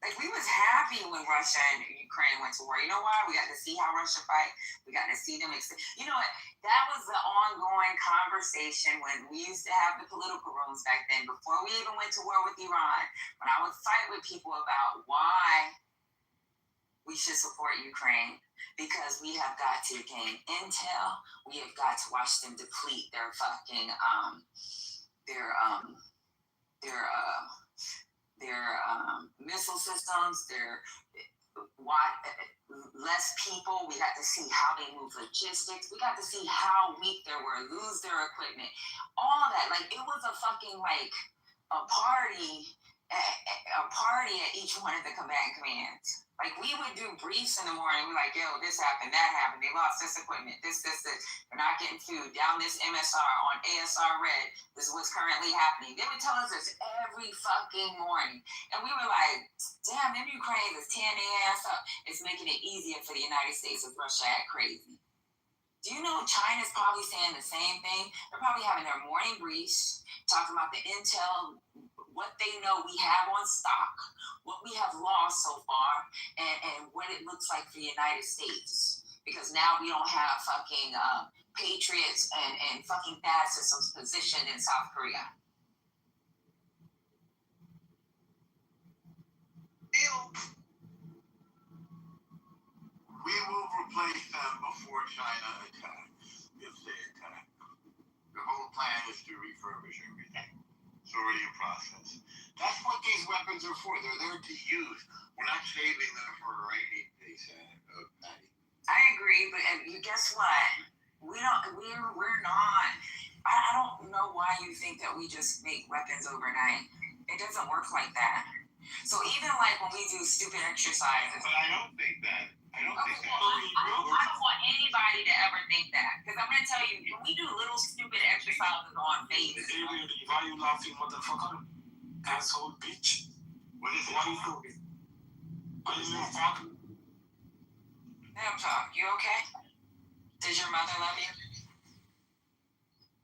Like, we was happy when Russia and Ukraine went to war. You know why? We got to see how Russia fight. We got to see them. You know what? That was the ongoing conversation when we used to have the political rooms back then, before we even went to war with Iran, when I would fight with people about why we should support Ukraine. Because we have got to gain intel. We have got to watch them deplete their fucking, their missile systems, their less people. We got to see how they move logistics. We got to see how weak they were, lose their equipment, all that. Like, it was a fucking like a party at each one of the combatant commands. Like, we would do briefs in the morning. We're like, yo, this happened, that happened. They lost this equipment, this. We're not getting food. Down this MSR on ASR red. This is what's currently happening. They would tell us this every fucking morning. And we were like, damn, them Ukrainians is tearing their ass up. It's making it easier for the United States if Russia act crazy. Do you know China's probably saying the same thing? They're probably having their morning briefs, talking about the intel, what they know we have on stock, what we have lost so far, and what it looks like for the United States. Because now we don't have fucking patriots and fucking THAAD systems positioned in South Korea. We will replace them before China attacks, if they attack. The whole plan is to refurbish everything. It's already in process. That's what these weapons are for. They're there to use. We're not saving them for a rainy day, Patty. I agree, but guess what? We're not. I don't know why you think that we just make weapons overnight. It doesn't work like that. So even like when we do stupid exercises. But I don't think that. I don't think that. I don't want anybody to ever think that. Because I'm going to tell you, when we do little stupid exercises on faith. Why are you laughing, motherfucker? Asshole bitch. What is it? Why are you doing? Why are you fucking? Damn talk, you okay? Does your mother love you?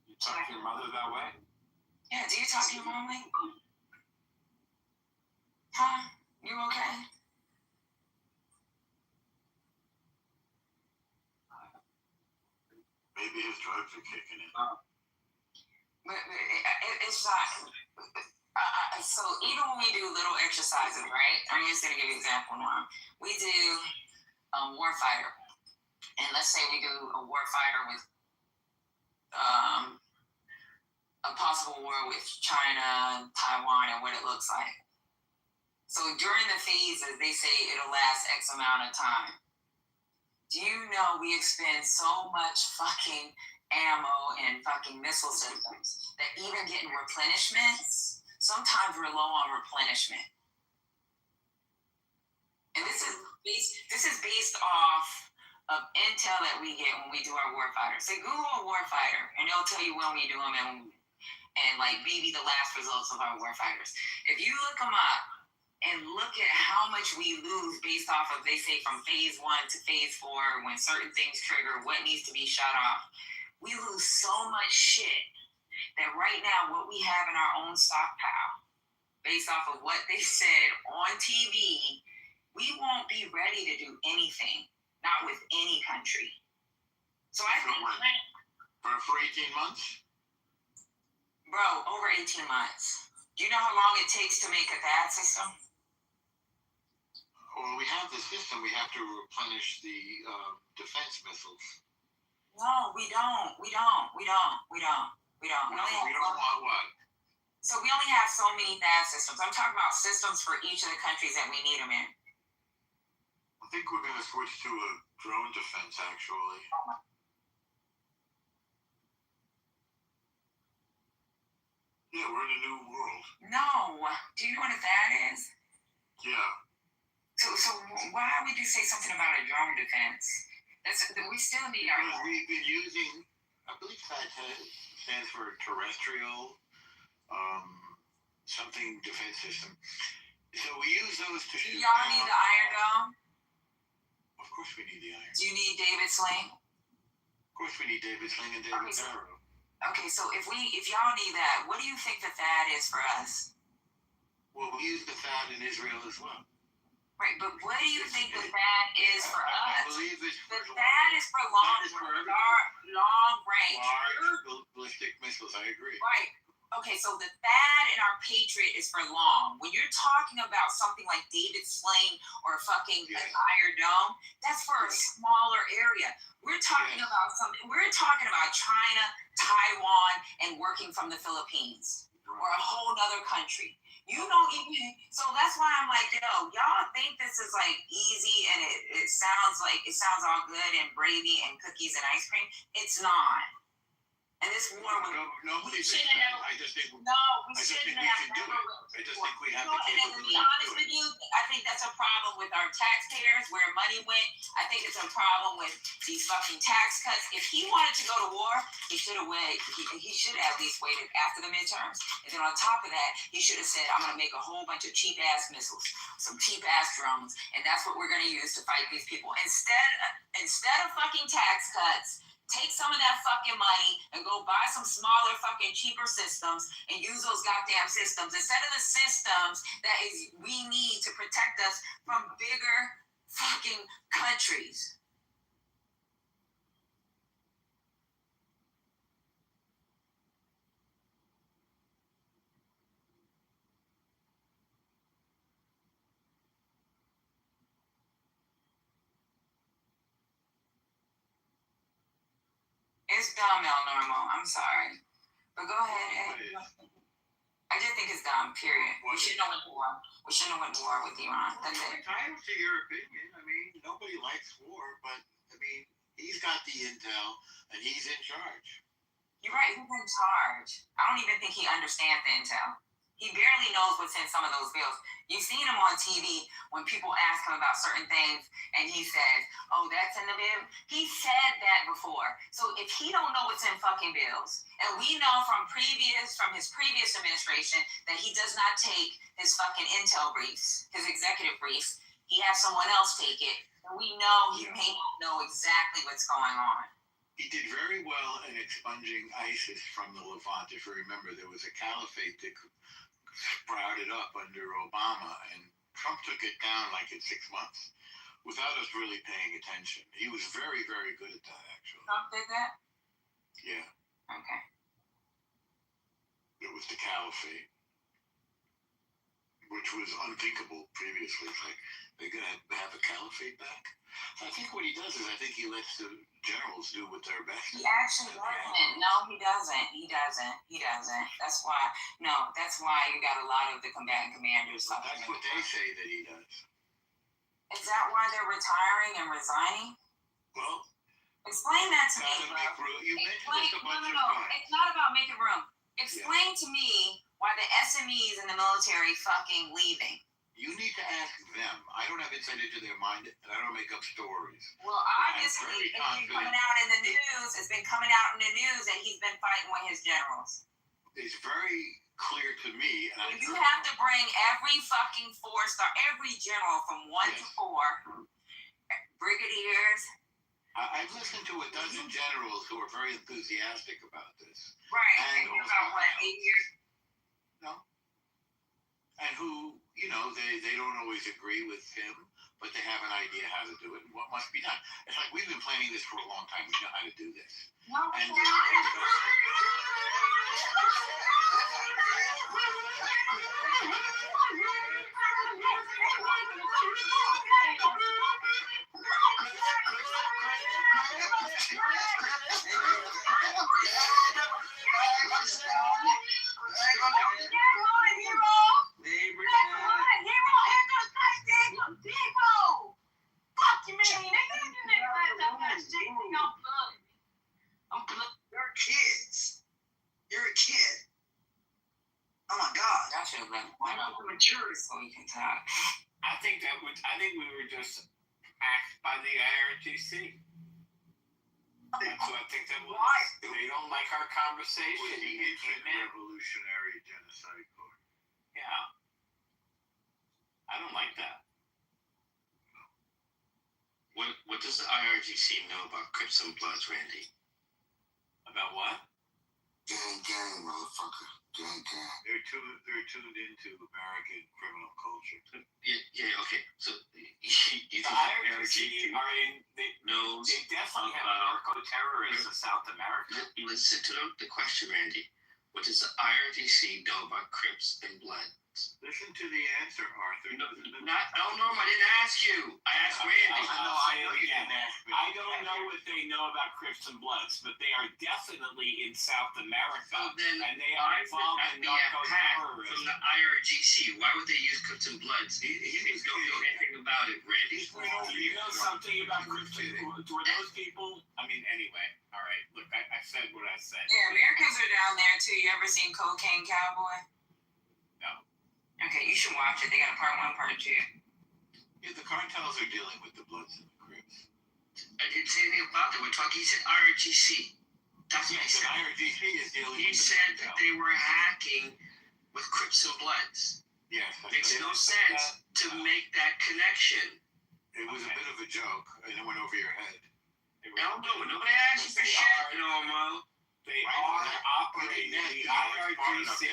You talk to your mother that way? Yeah, do you talk to your mom like? Huh? You okay? Maybe his drugs are kicking in. But it's not. So even when we do little exercises, right? I'm just going to give you an example, Norm. We do warfighter. And let's say we do a warfighter with a possible war with China, Taiwan, and what it looks like. So during the phases, they say it'll last X amount of time. Do you know we expend so much fucking ammo and fucking missile systems that even getting replenishments, sometimes we're low on replenishment. And this is based off of intel that we get when we do our warfighter. Say Google a warfighter, and they'll tell you when we do them and like maybe the last results of our warfighters. If you look them up and look at how much we lose based off of, they say, from phase 1 to phase 4, when certain things trigger, what needs to be shut off, we lose so much shit that right now what we have in our own stockpile, based off of what they said on TV, we won't be ready to do anything, not with any country. So I think for 18 months? Bro, over 18 months. Do you know how long it takes to make a THAAD system? Well, we have the system. We have to replenish the defense missiles. No, we don't. We only have we don't want what? So we only have so many THAAD systems. I'm talking about systems for each of the countries that we need them in. I think we're going to switch to a drone defense, actually. Yeah, we're in a new world. No. Do you know what a THAAD is? Yeah. So why would you say something about a drone defense? We still need our. Because we've been using, I believe THAAD stands for terrestrial, something defense system. So we use those to shoot. Y'all need the Iron Dome? Of course we need the Iron. Do you need David Sling? Of course we need David Sling and David Barrow. Okay, so if y'all need that, what do you think the THAAD is for us? Well, we use the THAAD in Israel as well. Right, but what do you think the THAAD is for us? I believe it's the THAAD is for long range. Large ballistic missiles, I agree. Right. Okay, so the THAAD and our Patriot is for long. When you're talking about something like David Sling or fucking an Iron Dome, that's for a smaller area. We're talking about China, Taiwan, and working from the Philippines or a whole other country. You don't even, so that's why I'm like, yo, y'all think this is like easy and it sounds all good and gravy and cookies and ice cream. It's not. And this war would. Nobody thinks that. I just think we can do it. I just think we have the capability. And to be honest with you, I think that's a problem with our taxpayers, where money went. I think it's a problem with these fucking tax cuts. If he wanted to go to war, he should have waited. He should have at least waited after the midterms. And then on top of that, he should have said, I'm going to make a whole bunch of cheap-ass missiles, some cheap-ass drones, and that's what we're going to use to fight these people. Instead of fucking tax cuts, take some of that fucking money and go buy some smaller fucking cheaper systems and use those goddamn systems instead of the systems that we need to protect us from bigger fucking countries. It's dumb, Normal. I'm sorry. But go ahead. I just think it's dumb, period. We shouldn't have went to war. We shouldn't have went to war with Iran. That's it. Entitled to your opinion. I mean, nobody likes war, but, I mean, he's got the intel, and he's in charge. You're right, he's in charge. I don't even think he understands the intel. He barely knows what's in some of those bills. You've seen him on TV when people ask him about certain things, and he says, oh, that's in the bill? He said that before. So if he don't know what's in fucking bills, and we know from his previous administration that he does not take his fucking intel briefs, his executive briefs, he has someone else take it, and we know he may not know exactly what's going on. He did very well in expunging ISIS from the Levant. If you remember, there was a caliphate that sprouted up under Obama, and Trump took it down like in 6 months without us really paying attention. He was very, very good at that, actually. Trump did that? Yeah. Okay. It was the caliphate, which was unthinkable previously. It's like, they're going to have a caliphate back? So I think what he does is I think he lets the generals do what they're best at. He actually doesn't. No, he doesn't. That's why you got a lot of the combatant commanders. That's what they say that he does. Is that why they're retiring and resigning? Well, explain that to me, bro. You mentioned this a bunch of times. It's not about making room. Explain to me why the SMEs in the military fucking leaving. You need to ask them. I don't have insight into their mind, and I don't make up stories. Well, obviously, it's been coming out in the news. It's been coming out in the news that he's been fighting with his generals. It's very clear to me. And you have to bring every fucking 4-star, every general from 1 to 4, brigadiers. I've listened to a dozen generals who are very enthusiastic about this. Right, and you're about, what, 8 years? No. And who, you know, they don't always agree with him, but they have an idea how to do it and what must be done. It's like we've been planning this for a long time. We know how to do this. No, and You're kids. You're a kid. curious so we can talk. I think we were just hacked by the IRGC. That's what I think that was. Why? They don't like our conversation. With the Infant Revolutionary Genocide Court. Yeah. I don't like that. What does the IRGC know about Crips and Bloods, Randy? About what? Gang, motherfucker. Gang. They're tuned into American criminal culture. Yeah, okay. So you The IRGC are in. knows They definitely have narco-terrorists in South America. Listen to the question, Randy. What does the IRGC know about Crips and Bloods? Listen to the answer, Arthur. No, Norm, I didn't ask you. I asked Randy. I know you didn't ask me. I don't know what they know about Crips and Bloods, but they are definitely in South America, So then, and they are involved in narco-terrorism. From the IRGC, why would they use Crips and Bloods? You don't know anything about it, Randy. Do you know something about Crips and Bloods? Were those people? I mean, anyway. All right. Look, I said what I said. Yeah, Americans are down there too. You ever seen Cocaine Cowboy? No. Okay, you should watch it. They got a part 1, part 2. Yeah, the cartels are dealing with the Bloods and the Crips. I didn't say anything about that. We're talking, he said IRGC. That's what he said. The IRGC is dealing He with the said cartel. that they were hacking with Crips and Bloods. Yes. Makes no sense to make that connection. It was a bit of a joke, and it went over your head. No, nobody asked you for shit, Normo. They are operating. The IRGC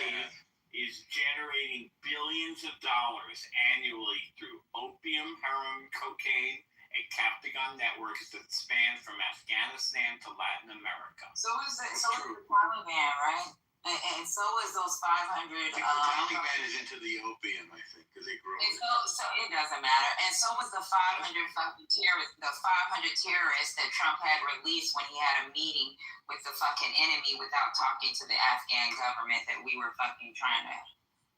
is generating billions of dollars annually through opium, heroin, cocaine, and Captagon networks that span from Afghanistan to Latin America. So is the Taliban, right? And so is those 500. I think the Taliban is into the opium, I think, because they grow it. So it doesn't matter. And so was the 500 fucking terrorists. The 500 terrorists that Trump had released when he had a meeting with the fucking enemy without talking to the Afghan government that we were fucking trying to.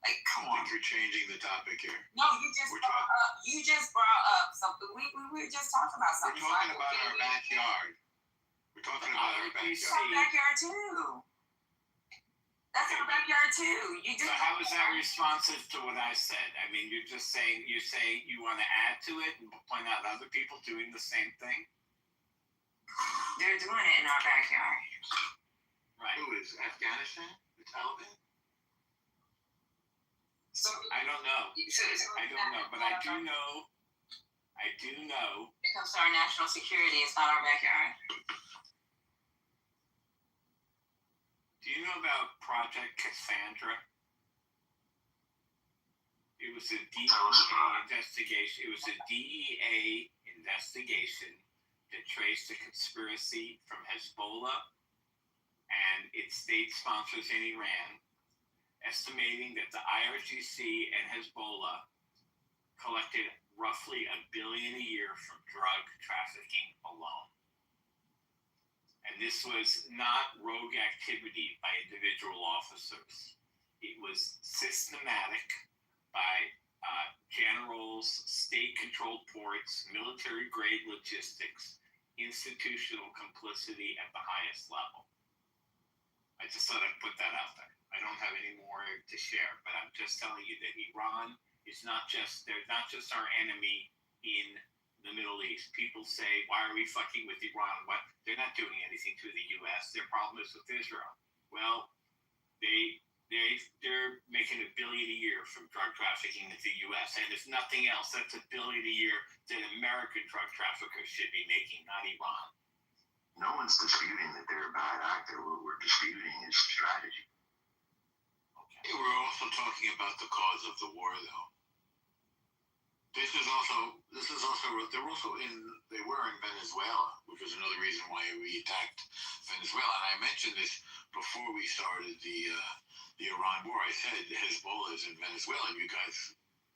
Like, come on. I think you're changing the topic here. No, you just brought up something. We were just talking about something. We're talking about our backyard. We're talking about our backyard. It's our backyard too. That's our backyard too. So how is that responsive to what I said? I mean, you're saying you want to add to it and point out other people doing the same thing? They're doing it in our backyard. Right. Who is Afghanistan? The Taliban? So I don't know. I don't know, but I do know. When it comes to our national security, it's not our backyard. Do you know about Project Cassandra? It was a DEA investigation. It was a DEA investigation that traced a conspiracy from Hezbollah and its state sponsors in Iran, estimating that the IRGC and Hezbollah collected roughly $1 billion a year from drug trafficking alone. And this was not rogue activity by individual officers. It was systematic by generals, state-controlled ports, military-grade logistics, institutional complicity at the highest level. I just thought I'd put that out there. I don't have any more to share, but I'm just telling you that Iran is they're not just our enemy in the Middle East. People say, why are we fucking with Iran? What? They're not doing anything to the U.S. Their problem is with Israel. Well, they're making $1 billion a year from drug trafficking into the U.S. And if nothing else, that's $1 billion a year that American drug traffickers should be making, not Iran. No one's disputing that they're a bad actor. What we're disputing is strategy. Okay. We're also talking about the cause of the war, though. They were in Venezuela, which was another reason why we attacked Venezuela. And I mentioned this before we started the Iran war. I said Hezbollah is in Venezuela, and you guys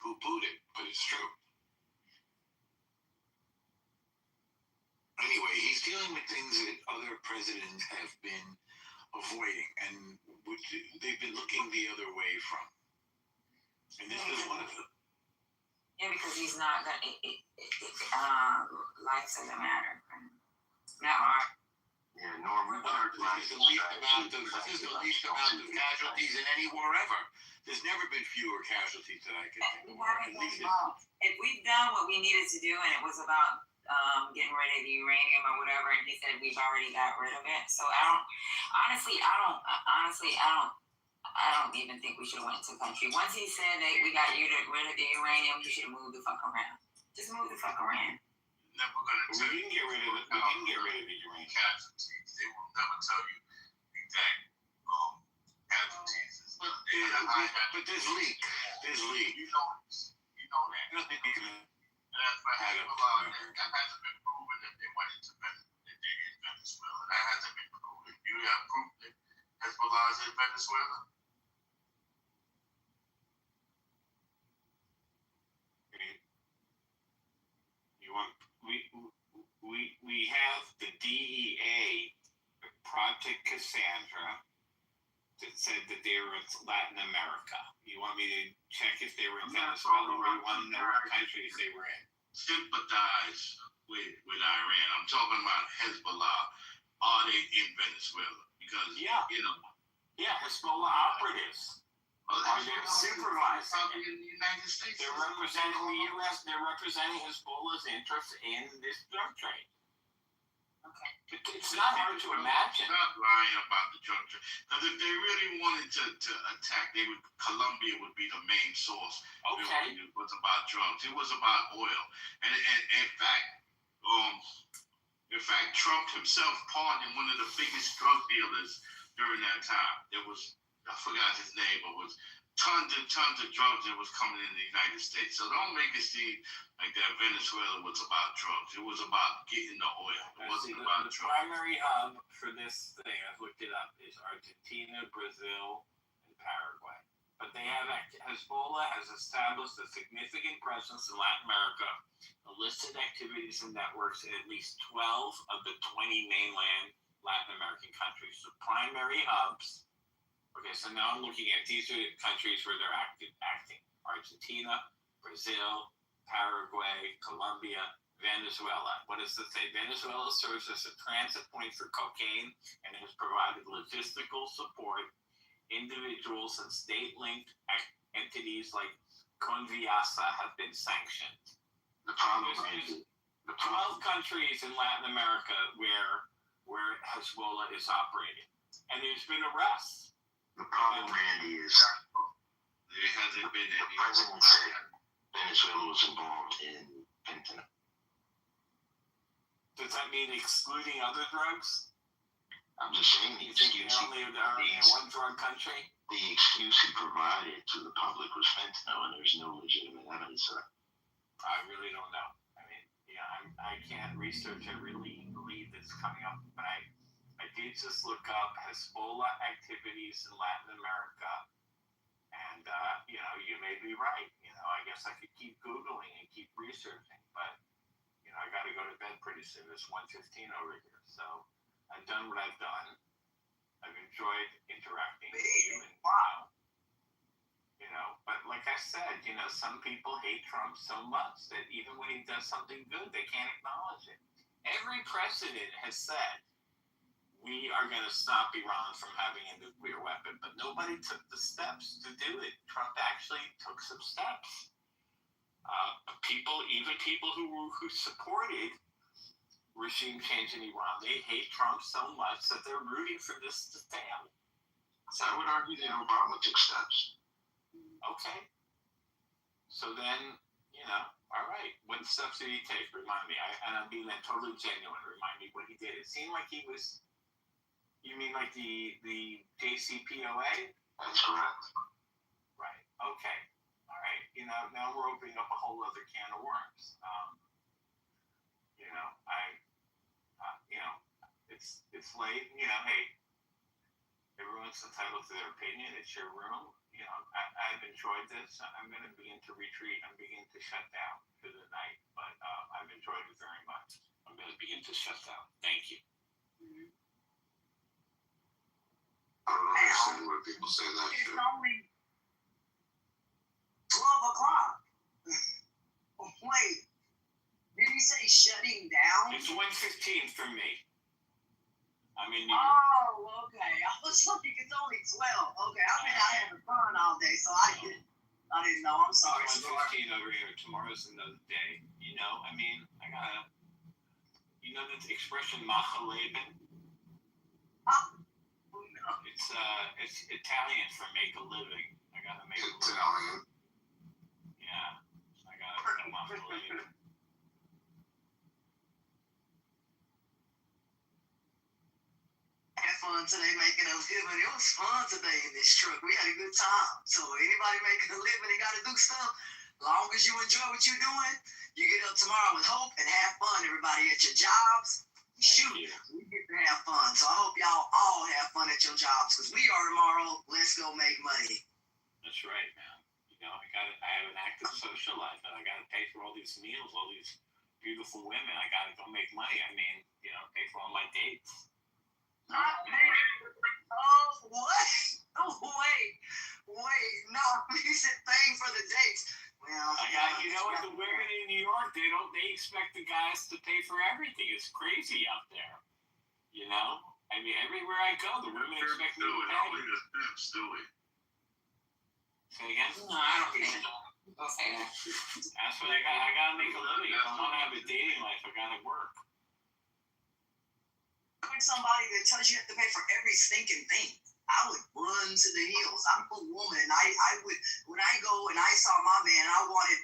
poo-pooed it, but it's true. Anyway, he's dealing with things that other presidents have been avoiding, and which they've been looking the other way from. And this is one of them. Yeah, because he's not gonna. Life doesn't matter. Not art. Yeah, Norman. This is the least amount of casualties in any war ever. There's never been fewer casualties that I can think of. At least if we've done what we needed to do, and it was about getting rid of the uranium or whatever, and he said we've already got rid of it. So I don't even think we should have went to the country. Once he said that we got rid of the uranium, he should have moved the fuck around. Just move the fuck around. Never gonna tell we didn't get rid of it. We didn't get rid of the uranium. Casualties. They will never tell you exact casualties. But there's leak. There's leak. You know that. I don't think we can. And that's why Hezbollah, that hasn't been proven that they went into Venezuela. That hasn't been proven. You have proof that Hezbollah is in Venezuela? We have the DEA, Project Cassandra, that said that they were in Latin America. You want me to check if they were in Venezuela, or you want to know what countries they were in? Sympathize with Iran. I'm talking about Hezbollah. Are they in Venezuela? Because Hezbollah operatives. Are they supervising in the United States? They're representing the U.S. They're representing Hezbollah's interests in this drug trade. Okay. It's not hard to imagine. Not lying about the drug trade. Because if they really wanted to attack, Colombia would be the main source. Okay. It was about drugs. It was about oil. And in fact, Trump himself pardoned one of the biggest drug dealers during that time. There was, I forgot his name, but was tons and tons of drugs that was coming in the United States. So don't make it seem like that Venezuela was about drugs. It was about getting the oil. It wasn't about drugs. The primary hub for this thing, I've looked it up, is Argentina, Brazil, and Paraguay. But they have Hezbollah has established a significant presence in Latin America, listed activities and networks in at least 12 of the 20 mainland Latin American countries. The primary hubs. Okay, so now I'm looking at these are the countries where they're acting. Argentina, Brazil, Paraguay, Colombia, Venezuela. What does it say? Venezuela serves as a transit point for cocaine and has provided logistical support. Individuals and state-linked entities like Conviasa have been sanctioned. The problem is 12 countries in Latin America where Hezbollah is operating. And there's been arrests. The problem, Randy, is there hasn't been any. The president said Venezuela was involved in fentanyl. Does that mean excluding other drugs? I'm just saying the excuse only in one drug country? The excuse he provided to the public was fentanyl, and there's no legitimate evidence of that. I really don't know. I mean, I can't research every lead that's coming up, but I did just look up Hezbollah activities in Latin America, and you may be right. I guess I could keep Googling and keep researching, but I got to go to bed pretty soon. It's 1:15 over here, so I've done what I've done. I've enjoyed interacting with you, and but like I said, some people hate Trump so much that even when he does something good, they can't acknowledge it. Every president has said, we are going to stop Iran from having a nuclear weapon, but nobody took the steps to do it. Trump actually took some steps. People who supported regime change in Iran, they hate Trump so much that they're rooting for this to fail. So I would argue that Obama took steps. Okay. So then, all right. What steps did he take? Remind me. And I'm being totally genuine. Remind me what he did. It seemed like he was. You mean like the JCPOA? That's correct. Right. Okay. All right. Now we're opening up a whole other can of worms. It's late. Hey, everyone's entitled to their opinion. It's your room. I've enjoyed this. I'm going to begin to retreat. I'm beginning to shut down for the night, but I've enjoyed it very much. I'm going to begin to shut down. Thank you. I don't understand why people say that shit. It's only 12 o'clock. Wait, did he say shutting down? It's 1:15 for me. I'm in New York. Oh, okay. I was like, it's only 12. Okay, I've been out having fun all day, so I didn't know. I'm sorry. It's 1:15 over here. Tomorrow's another day. You know, I mean, I gotta. You know the expression "machaleben"? It's Italian for make a living. I gotta make a living. Italian. Yeah, I gotta machaleben. Had fun today making a living. It was fun today in this truck. We had a good time. So anybody making a living and got to do stuff, long as you enjoy what you're doing, you get up tomorrow with hope and have fun. Everybody at your jobs, shoot, we get to have fun. So I hope y'all all have fun at your jobs because we are tomorrow. Let's go make money. That's right, man. You know, I have an active social life, and I got to pay for all these meals, all these beautiful women. I got to go make money. I mean, you know, pay for all my dates. Oh, what? Oh, wait. No, he said paying for the dates. Well, you know what? The women in New York, they expect the guys to pay for everything. It's crazy out there. You know? I mean, everywhere I go, the women expect me to pay. Only the pimps do it. Say again? No, I don't think so. Don't say that. That's what I got. I gotta make a living. If I want to have a dating life, I gotta work. Somebody that tells you have to pay for every stinking thing, I would run to the hills. I'm a woman. I would, when I go and I saw my man, I wanted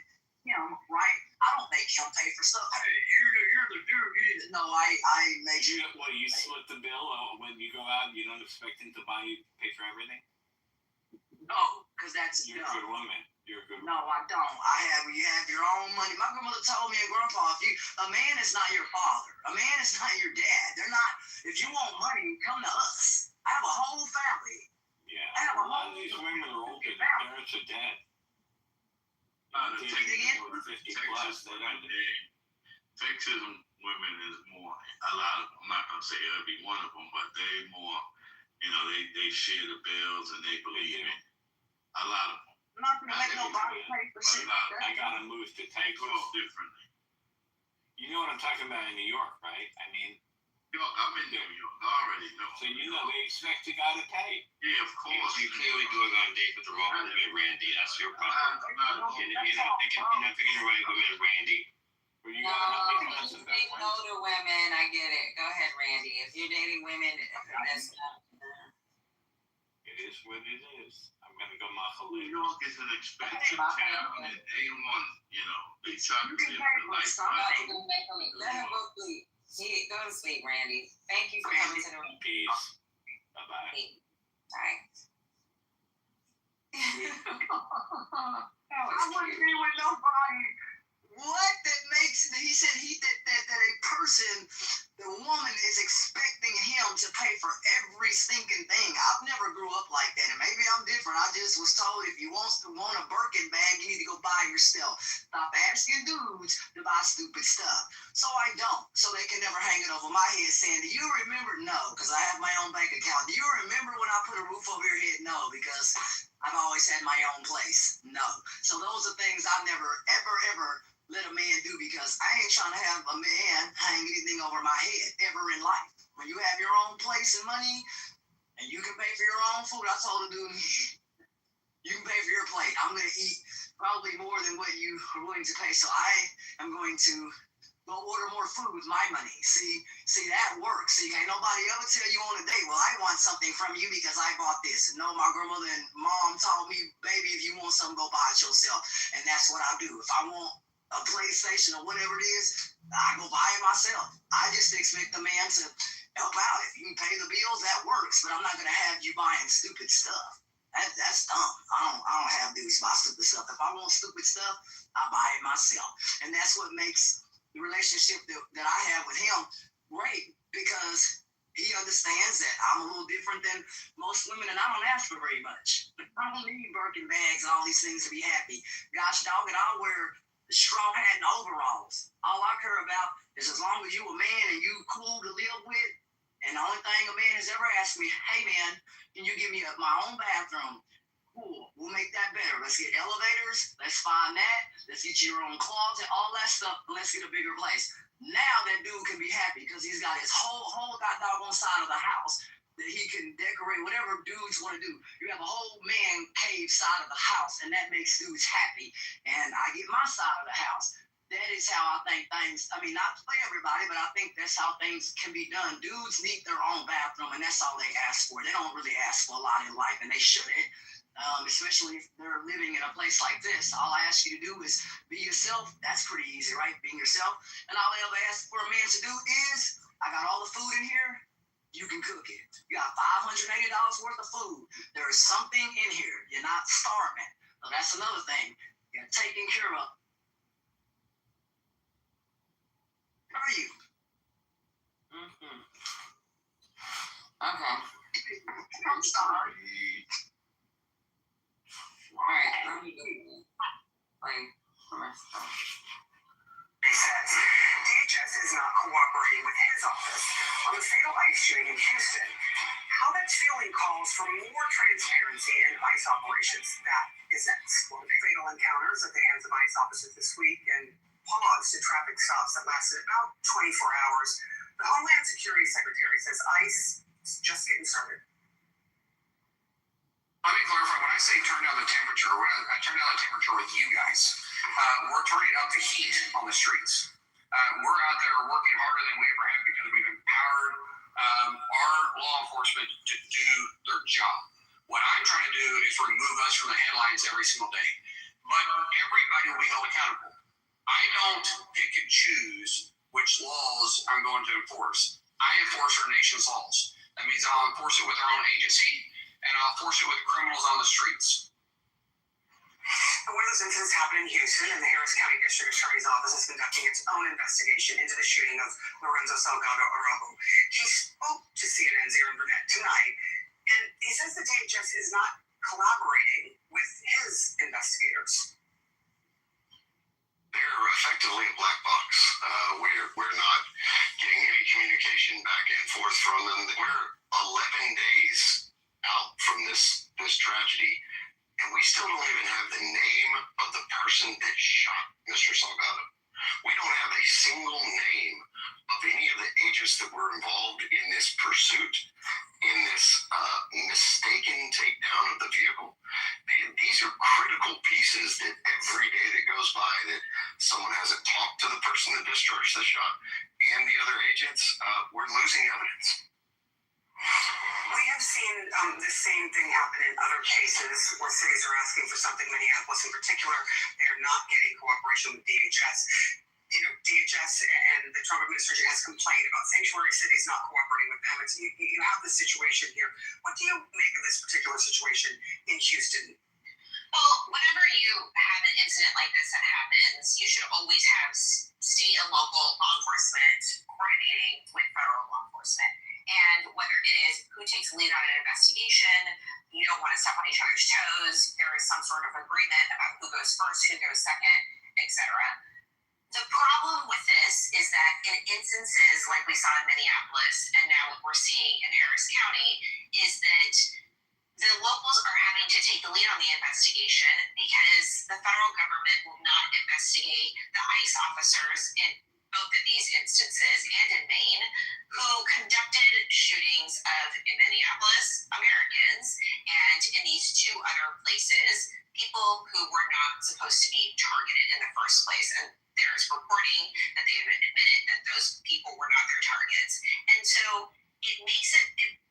him, right? I don't make him pay for stuff. Hey, you're the dude. No, I make you. What, you split the bill when you go out and you don't expect him to pay for everything? No, because that's You're a good woman. You're a good woman. No, I don't. You have your own money. My grandmother told me and grandpa, a man is not your father. A man is not your dad. They're not, if you want money, come to us. I have a whole family. Yeah. A lot of these women are older. Their parents are dead. Texas women is more, a lot of, I'm not going to say every one of them, but they more, you know, they share the bills and they believe in a lot of them. I'm not going to make nobody pay for shit. I got to move to Texas. Differently. You know what I'm talking about in New York, right? I mean, I'm in New York. I already know. So you know they expect the guy to pay. Yeah, of course. You clearly going on a date with the wrong woman, Randy. That's your problem. You're not picking the right woman, Randy. No, you say no to women. I get it. Go ahead, Randy. If you're dating women, that's not. It is what it is. I'm gonna go machaleben. New York is an expensive town, and they want, you know, they try to live the life. Let him go sleep. Go to sleep, Randy. Thank you for coming to the room. Peace. Bye-bye. Bye. I wouldn't be with nobody. What that makes, he said that a person, the woman is expecting him to pay for every stinking thing. I've never grew up like that, and maybe I'm different. I just was told if you want a Birkin bag, you need to go buy yourself. Stop asking dudes to buy stupid stuff. So I don't. So they can never hang it over my head saying, do you remember? No, because I have my own bank account. Do you remember when I put a roof over your head? No, because I've always had my own place. No. So those are things I've never, ever let a man do, because I ain't trying to have a man hang anything over my head ever in life. When you have your own place and money and you can pay for your own food, I told him, dude, you can pay for your plate. I'm going to eat probably more than what you are willing to pay. So I am going to go order more food with my money. See, that works. See, can't nobody ever tell you on a date, well, I want something from you because I bought this. No, my grandmother and mom told me, baby, if you want something, go buy it yourself. And that's what I do. If I want a PlayStation or whatever it is, I go buy it myself. I just expect the man to help out. If you can pay the bills, that works. But I'm not going to have you buying stupid stuff. That's dumb. I don't have dudes buy stupid stuff. If I want stupid stuff, I buy it myself. And that's what makes the relationship that I have with him great, because he understands that I'm a little different than most women, and I don't ask for very much. I don't need Birkin bags and all these things to be happy. Gosh dog it, I'll wear straw hat and overalls. All I care about is as long as you a man and you cool to live with, and the only thing a man has ever asked me, hey man, can you give me my own bathroom? Cool. We'll make that better. Let's get elevators. Let's find that. Let's get your own closet, all that stuff. Let's get a bigger place. Now that dude can be happy because he's got his whole doggone side of the house that he can decorate whatever dudes want to do. You have a whole man cave side of the house, and that makes dudes happy. And I get my side of the house. That is how I think things, I mean, not for everybody, but I think that's how things can be done. Dudes need their own bathroom, and that's all they ask for. They don't really ask for a lot in life, and they shouldn't, especially if they're living in a place like this. All I ask you to do is be yourself. That's pretty easy, right? Being yourself. And all I ever ask for a man to do is, I got all the food in here. You can cook it. You got $580 worth of food. There is something in here. You're not starving. So that's another thing. You're taken care of. How are you? Okay. I'm sorry. Alright, let me play the rest of it. He says DHS is not cooperating with his office on the fatal ICE shooting in Houston. How that's fueling calls for more transparency in ICE operations. That is next. One of the fatal encounters at the hands of ICE officers this week and pause to traffic stops that lasted about 24 hours. The Homeland Security Secretary says ICE is just getting started. Let me clarify, when I say turn down the temperature, when I turn down the temperature with you guys, we're turning up the heat on the streets. We're out there working harder than we ever have because we've empowered our law enforcement to do their job. What I'm trying to do is remove us from the headlines every single day. But everybody will be held accountable. I don't pick and choose which laws I'm going to enforce. I enforce our nation's laws. That means I'll enforce it with our own agency, and I'll enforce it with the criminals on the streets. One of those incidents happened in Houston, and the Harris County District Attorney's Office is conducting its own investigation into the shooting of Lorenzo Salgado Araujo. He spoke to CNN's Aaron Burnett tonight, and he says the DHS is not collaborating with his investigators. They're effectively a black box. We're not getting any communication back and forth from them. We're 11 days out from this tragedy, and we still don't even have the name of the person that shot Mr. Salgado. We don't have a single name of any of the agents that were involved in this pursuit, in this mistaken takedown of the vehicle. These are critical pieces that every day that goes by that someone hasn't talked to the person that discharged the shot and the other agents, we're losing evidence. We have seen the same thing happen in other cases where cities are asking for something. Minneapolis in particular, they are not getting cooperation with DHS. You know, DHS and the Trump administration has complained about sanctuary cities not cooperating with them. You have this situation here. What do you make of this particular situation in Houston? Well, whenever you have an incident like this that happens, you should always have state and local law enforcement coordinating with federal law enforcement. And whether it is who takes the lead on an investigation, you don't want to step on each other's toes, there is some sort of agreement about who goes first, who goes second, etc. The problem with this is that in instances like we saw in Minneapolis and now what we're seeing in Harris County is that the locals are having to take the lead on the investigation because the federal government will not investigate the ICE officers in both of these instances and in Maine who conducted shootings of, in Minneapolis, Americans, and in these two other places, people who were not supposed to be targeted in the first place. And there's reporting that they have admitted that those people were not their targets. And so it makes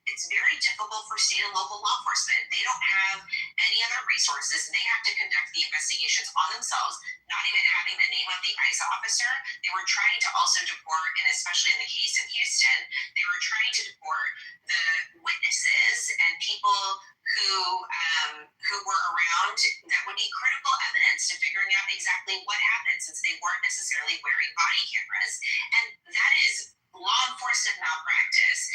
it's very difficult for state and local law enforcement. They don't have any other resources, and they have to conduct the investigations on themselves, not even having the name of the ICE officer. They were trying to also deport, and especially in the case in Houston, they were trying to deport the witnesses and people who were around that would be critical evidence to figuring out exactly what happened, since they weren't necessarily wearing body cameras. And that is law enforcement malpractice.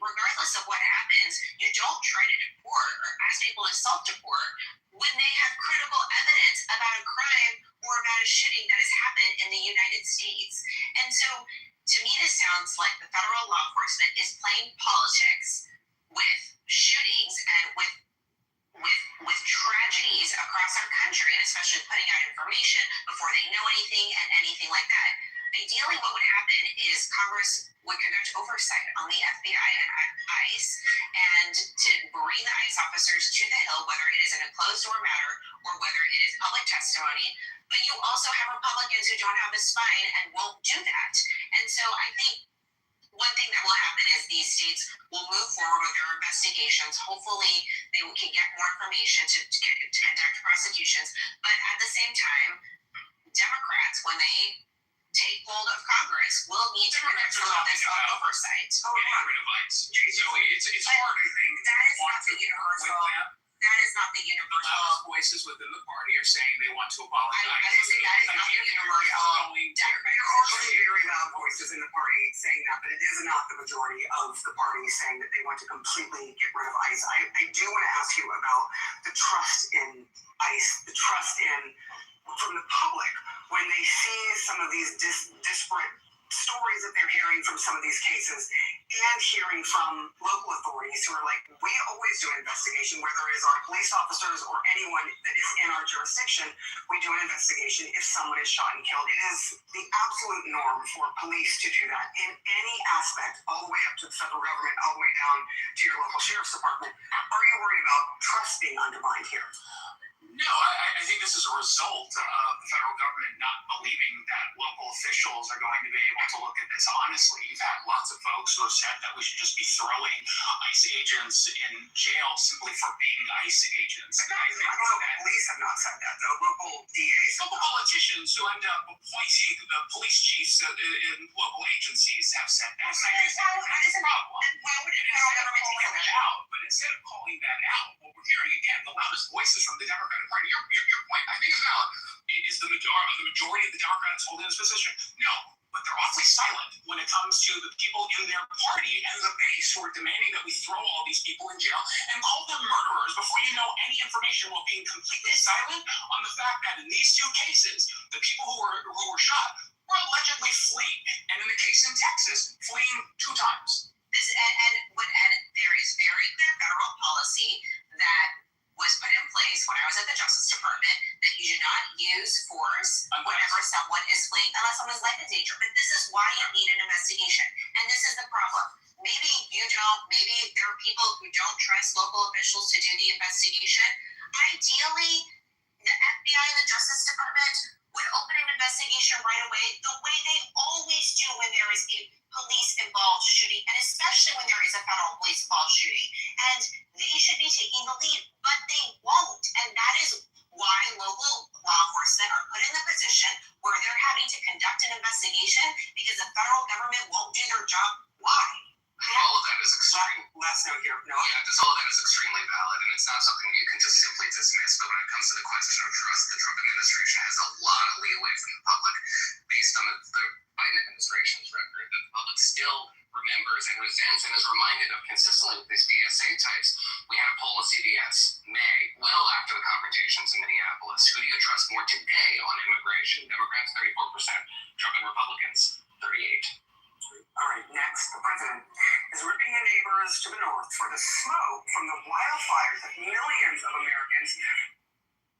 Regardless of what happens, you don't try to deport or ask people to self-deport when they have critical evidence about a crime or about a shooting that has happened in the United States. And so, to me, this sounds like the federal law enforcement is playing politics with shootings and with tragedies across our country, and especially putting out information before they know anything and anything like that. Ideally, what would happen is Congress would conduct oversight on the FBI and ICE and to bring the ICE officers to the Hill, whether it is in a closed-door matter or whether it is public testimony. But you also have Republicans who don't have the spine and won't do that. And so I think one thing that will happen is these states will move forward with their investigations. Hopefully, they can get more information to conduct prosecutions. But at the same time, Democrats, when they take hold of Congress, will need to conduct some of this oversight. Getting rid of ICE. So it's hard, I think. That is not the universal. That is not the The universal. loudest voices within the party are saying they want to abolish I ICE. would say that is not the universal. There are some very loud voices in the party saying that, but it is not the majority of the party saying that they want to completely get rid of ICE. I do want to ask you about the trust in ICE, the trust in from the public when they see some of these disparate stories that they're hearing from some of these cases and hearing from local authorities who are like, we always do an investigation, whether it is our police officers or anyone that is in our jurisdiction, we do an investigation if someone is shot and killed. It is the absolute norm for police to do that in any aspect, all the way up to the federal government, all the way down to your local sheriff's department. Are you worried about trust being undermined here? No, I think this is a result of the federal government not believing that local officials are going to be able to look at this honestly. You've had lots of folks who have said that we should just be throwing ICE agents in jail simply for being ICE agents. Police have not said that, though. Local DAs. Local politicians who end up appointing the police chiefs in local agencies have said that. So that's a problem. Why would the federal government take that out? But instead of calling that out, what we're hearing again, the loudest voices from the Democratic Party. Your point, I think, is valid. Is the majority of the Democrats holding this position? No, but they're awfully silent when it comes to the people in their party and the base who are demanding that we throw all these people in jail and call them murderers before you know any information, while being completely silent on the fact that in these two cases, the people who were shot were allegedly fleeing, and in the case in Texas, fleeing 2 times. And there is very clear federal policy that was put in place when I was at the Justice Department that you do not use force whenever someone is fleeing unless someone's life in danger. But this is why you need an investigation. And this is the problem. Maybe you don't, maybe there are people who don't trust local officials to do the investigation. Ideally, the FBI and the Justice Department would open an investigation right away, the way they always do when there is a police-involved shooting, and especially when there is a federal police-involved shooting. And they should be taking the lead, but they won't. And that is why local law enforcement are put in the position where they're having to conduct an investigation because the federal government won't do their job. Why? All of that is extreme. Last note here. No. Yeah, just all of that is extremely valid, and it's not something you can just simply dismiss. But when it comes to the question of trust, the Trump administration has a lot of leeway from the public based on the Biden administration's record that the public still remembers and resents and is reminded of consistently with these DSA types. We had a poll of CBS May, well after the confrontations in Minneapolis. Who do you trust more today on immigration? Democrats 34%, Trump and Republicans 38%. All right, next, the president is ripping in neighbors to the north for the smoke from the wildfires that millions of Americans.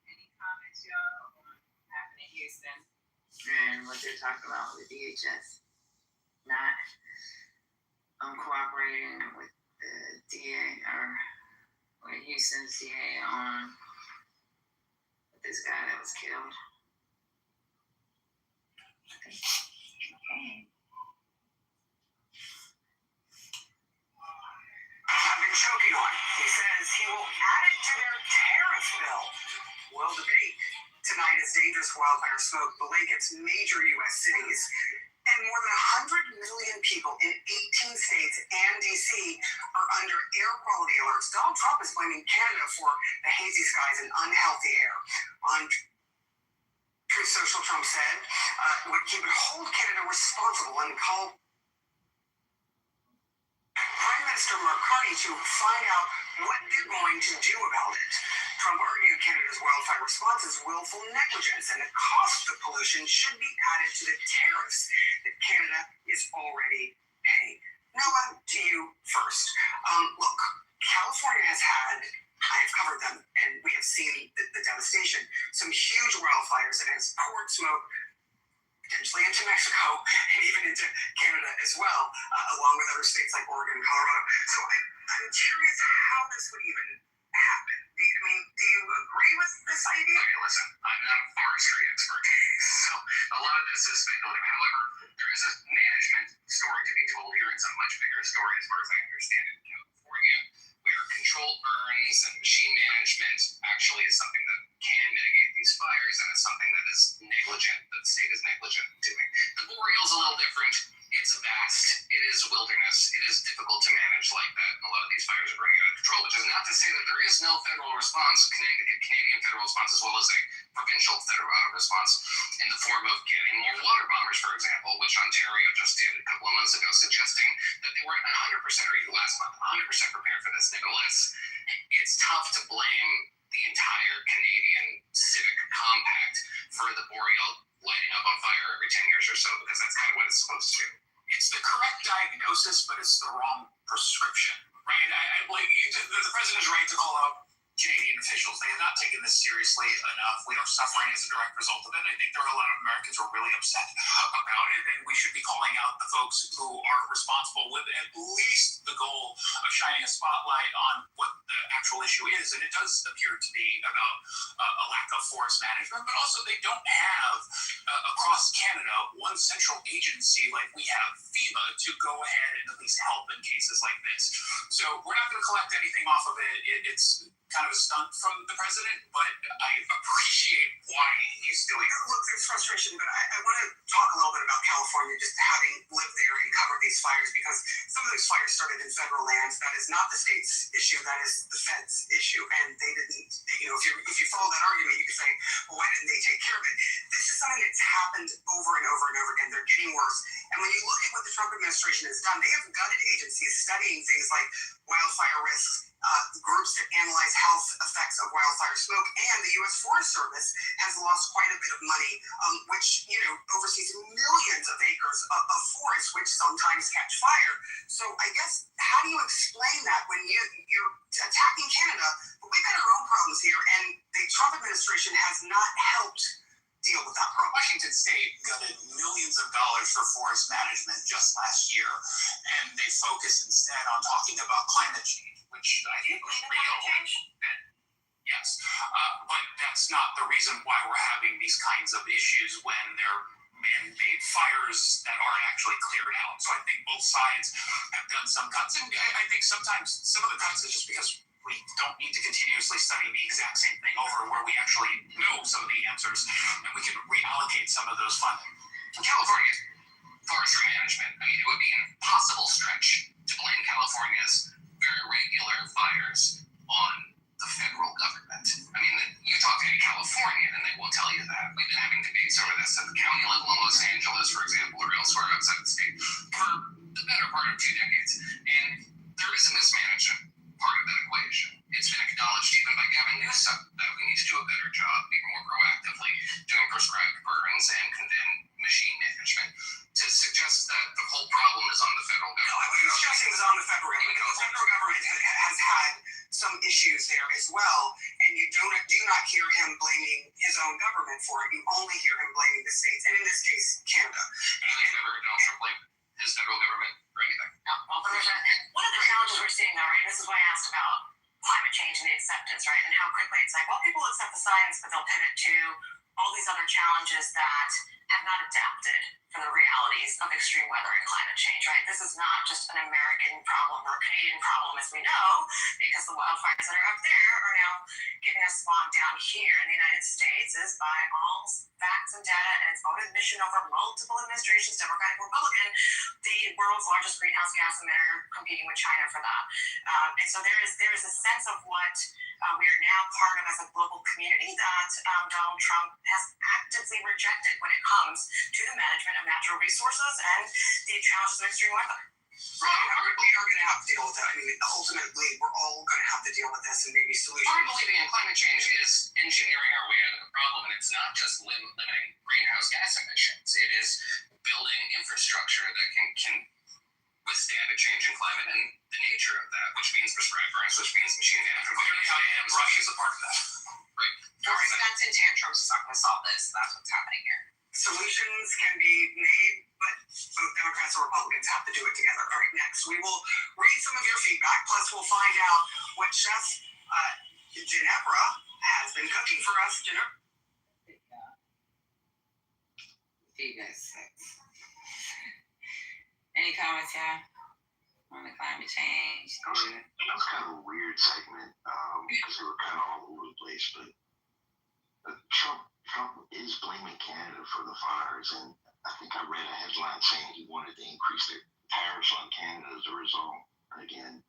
Any comments, y'all, on what happened in Houston and what they're talking about with DHS not cooperating with the DA or with Houston's DA on with this guy that was killed? I've been choking on it. He says he will add it to their tariff bill. We'll debate. Tonight as dangerous wildfire smoke blankets major U.S. cities. And more than 100 million people in 18 states and D.C. are under air quality alerts. Donald Trump is blaming Canada for the hazy skies and unhealthy air. On Truth Social, Trump said he would hold Canada responsible and call Prime Minister Mark Carney to find out what they're going to do about it. Trump argued Canada's wildfire response is willful negligence, and the cost of pollution should be added to the tariffs that Canada is already paying. Noah, to you first. Look, California has had, I have covered them, and we have seen potentially into Mexico and even into Canada as well, along with other states like Oregon and Colorado. So I'm curious how this would even happen. Do you agree with this idea? Okay, listen, I'm not a forestry expert, so a lot of this is speculative. However, there is a management story to be told here. It's a much bigger story as far as I understand it in California, where controlled burns and machine management actually is something that can mitigate these fires, and it's something that is negligent, that the state is negligent in doing. The boreal is a little different. It's vast. It is wilderness. It is difficult to manage like that. And a lot of these fires are running out of control, which is not to say that there is no federal response, Canadian federal response, as well as a provincial federal response in the form of getting more water bombers, for example, which Ontario just did a couple of months ago, suggesting that they weren't 100%, or even last month, 100% prepared for this. Nevertheless, it's tough to blame the entire Canadian civic compact for the boreal lighting up on fire every 10 years or so, because that's kind of what it's supposed to do. It's the correct diagnosis, but it's the wrong prescription, right? The president is right to call out Canadian officials. They have not taken this seriously enough. We are suffering as a direct result of it. And I think there are a lot of Americans who are really upset about it, and we should be calling out the folks who are responsible with at least the goal of shining a spotlight on what the actual issue is. And it does appear to be about a lack of forest management, but also they don't have across Canada one central agency like we have FEMA to go ahead and at least help in cases like this. So we're not going to collect anything off of it. It's kind of a stunt from the president, but I appreciate why he's doing it. Look, there's frustration, but I want to talk a little bit about California, just having lived there and covered these fires, because some of these fires started in federal lands. That is not the state's issue, that is the feds' issue, and they didn't, if you follow that argument, you could say, well, why didn't they take care of it? This is something that's happened over and over and over again. They're getting worse. And when you look at what the Trump administration has done, they have gutted agencies studying things like wildfire risks, groups that analyze health effects of wildfire smoke, and the U.S. Forest Service has lost quite a bit of money, which oversees millions of acres of forest, which sometimes catch fire. So I guess, how do you explain that when you're attacking Canada, but we've got our own problems here, and the Trump administration has not helped deal with that problem? Washington State gutted millions of dollars for forest management just last year, and they focused instead on talking about climate change, which I think was real. Yes, but that's not the reason why we're having these kinds of issues when they're man-made fires that aren't actually cleared out. So I think both sides have done some cuts, and I think sometimes some of the cuts is just because we don't need to continuously study the exact same thing over, where we actually know some of the answers, and we can reallocate some of those funding. In California, forestry management, it would be an impossible stretch to blame California's very regular fires on the federal government. You talk to any Californian and they will tell you that. We've been having debates over this at the county level in Los Angeles, for example, or elsewhere outside the state for the better part of 2 decades. And there is a mismanagement part of that equation. It's been acknowledged even by Gavin Newsom that we need to do a better job, be more proactively doing prescribed burns and machine management. To suggest that the whole problem is on the federal government. I wasn't suggesting it was on the federal government. The federal government has had some issues there as well, and you do not hear him blaming his own government for it. You only hear him blaming the states, and in this case, Canada. And they've never heard Donald Trump blame his federal government for anything. No, one of the challenges we're seeing though, right, this is why I asked about climate change and the acceptance, right, and how quickly it's like, well, people accept the science, but they'll pivot to all these other challenges that have not adapted for the realities of extreme weather and climate change, right? This is not just an American problem or a Canadian problem, as we know, because the wildfires that are up there are now giving us smog down here in the United States is, by all facts and data and its own admission over multiple administrations, Democratic, Republican, the world's largest greenhouse gas emitter, competing with China for that. And so there is a sense of what we are now part of as a global community that Donald Trump has actively rejected when it comes to the management of natural resources and the challenges of extreme weather. We are going to have to deal with that. Ultimately, we're all going to have to deal with this and maybe solutions. Our believing in climate change is engineering our way out of the problem, and it's not just limiting greenhouse gas emissions. It is building infrastructure that can withstand a change in climate and the nature of that, which means prescribed burns, which means machine management. Russia is a part of that. Right. Presidents and tantrums is not going to solve this. That's what's happening here. Solution decisions can be made, but both Democrats and Republicans have to do it together. All right, next we will read some of your feedback, plus we'll find out what Chef Ginevra has been cooking for us. Ginevra? Feedback sucks. Any comments, y'all, on the climate change? That was kind of a weird segment because they were kind of all over the place. But Trump is blaming Canada for the fires, and I think I read a headline saying he wanted to increase the tariffs on Canada as a result. Again,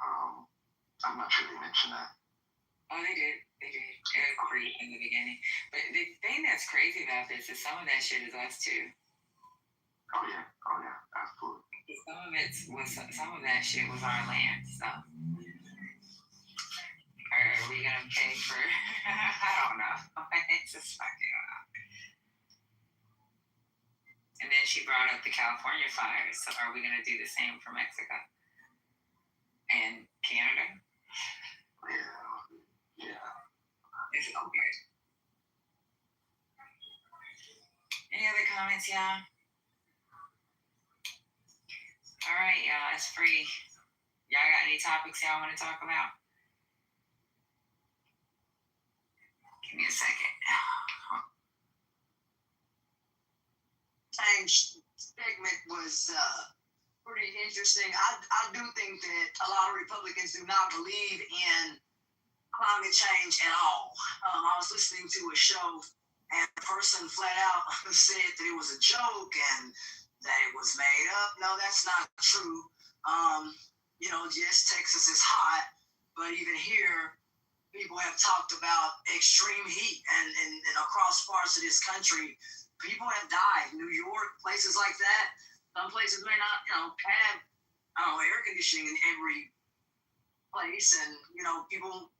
I'm not sure they mentioned that. Oh, they did. It was great in the beginning. But the thing that's crazy about this is some of that shit is us too. Oh yeah, absolutely. Some of that shit was our land. So, are we gonna pay for? I don't know. It's just fucking wild. And then she brought up the California fires. So, are we gonna do the same for Mexico and Canada? Yeah. It's okay. Any other comments, y'all? All right, y'all, it's free. Y'all got any topics y'all want to talk about? Give me a second. Segment was pretty interesting. I do think that a lot of Republicans do not believe in climate change at all. I was listening to a show, and the person flat out said that it was a joke and that it was made up. No, that's not true. Yes, Texas is hot, but even here, people have talked about extreme heat, and across parts of this country, people have died. New York, places like that. Some places may not, have, air conditioning in every place, and people,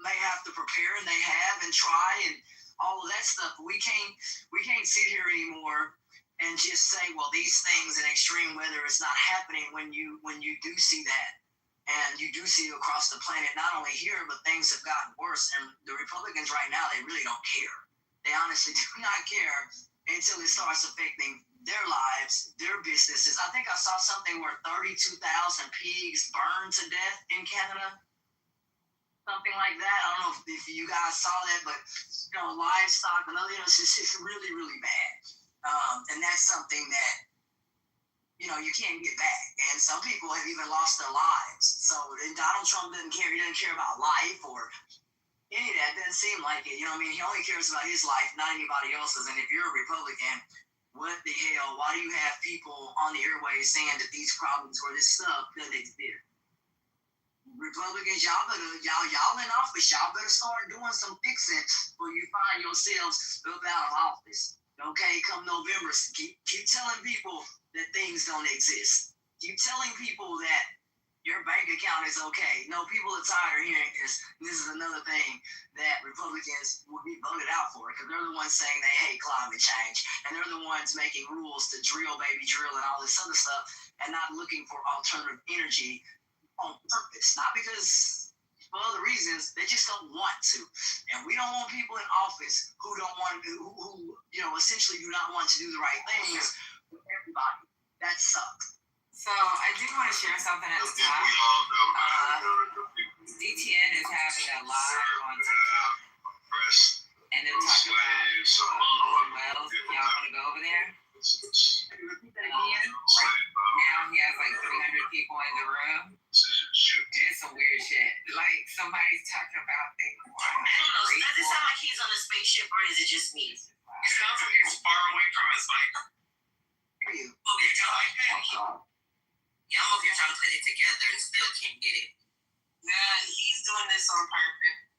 may have to prepare, and they have, and try, and all of that stuff. We can't sit here anymore and just say, well, these things in extreme weather is not happening when you do see that. And you do see it across the planet, not only here, but things have gotten worse. And the Republicans right now, they really don't care. They honestly do not care until it starts affecting their lives, their businesses. I think I saw something where 32,000 pigs burned to death in Canada. Something like that. I don't know if you guys saw that, but, livestock and other, it's really, really bad. And that's something that, you can't get back. And some people have even lost their lives. So Donald Trump doesn't care. He doesn't care about life or any of that. Doesn't seem like it. He only cares about his life, not anybody else's. And if you're a Republican, what the hell? Why do you have people on the airways saying that these problems or this stuff doesn't exist? Republicans, y'all in office, y'all better start doing some fixing before you find yourselves up out of office. Okay, come November, keep telling people that things don't exist. Keep telling people that your bank account is okay. No, people are tired of hearing this. This is another thing that Republicans will be voted out for, because they're the ones saying they hate climate change, and they're the ones making rules to drill, baby, drill, and all this other stuff, and not looking for alternative energy on purpose, not because for other reasons. They just don't want to, and we don't want people in office who don't want to, who essentially do not want to do the right things for everybody. That sucks. So I do want to share something at the top. DTN is having a live on TikTok, and they're talking about wells. Y'all want to go over there? Now he has like 300 people in the room. It's some weird shit. Like somebody's talking about things. I don't know. Does it sound like he's on a spaceship, or is it just me? It sounds like he's far away from his mic. Oh, you're trying. Yeah, I'm over here trying to put it together and still can't get it. Yeah, he's doing this on purpose.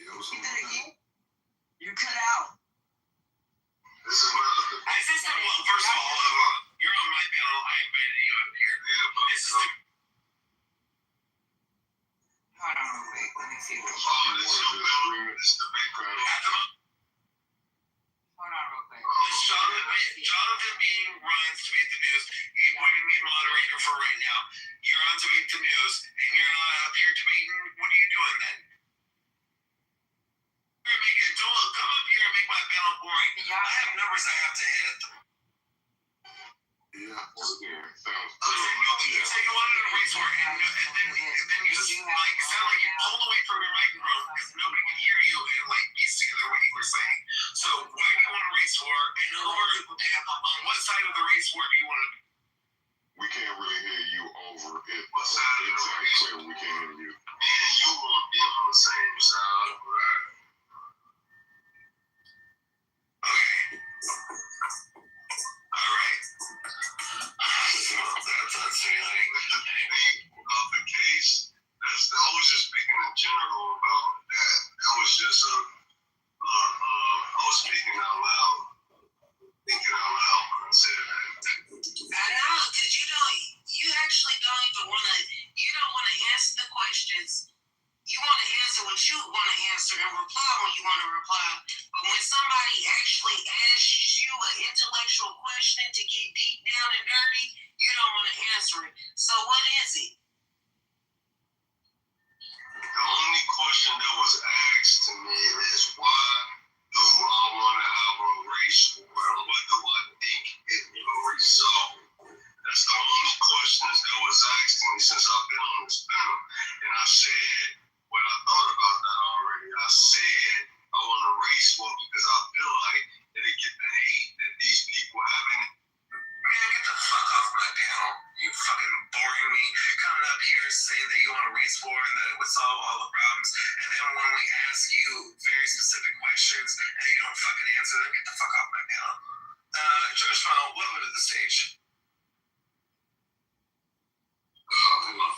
You did it again? You cut out. This is one of the. This is the one. First of all, you're on my panel. I invited you up here. Yeah, but This is the. Hold on, wait. Let me see. This is the big crowd. Hold on, real quick. Jonathan being runs to Beat the News. He appointed me moderator for right now. You're on to Beat the News, and you're not up here debating. What are you doing then? So, I was speaking out loud, thinking out loud when I said that. I know, because you actually don't even want to, you don't want to answer the questions. You want to answer what you want to answer and reply when you want to reply. But when somebody actually asks you an intellectual question to get deep down and dirty, you don't want to answer it. So what is it? The only question that was asked to me is, why do I want to have a race war? What do I think it will result? That's the only questions that was asked to me since I've been on this panel. And I said what I thought about that already. I said I want a race war because I feel like that it get the hate that these people having. Man, get the fuck off my panel. You fucking boring me. Coming up here saying that you want a race war and that it would solve all the problems. And then when we ask you very specific questions and you don't fucking answer them, get the fuck off my panel. George Smile, welcome to the stage. Hello.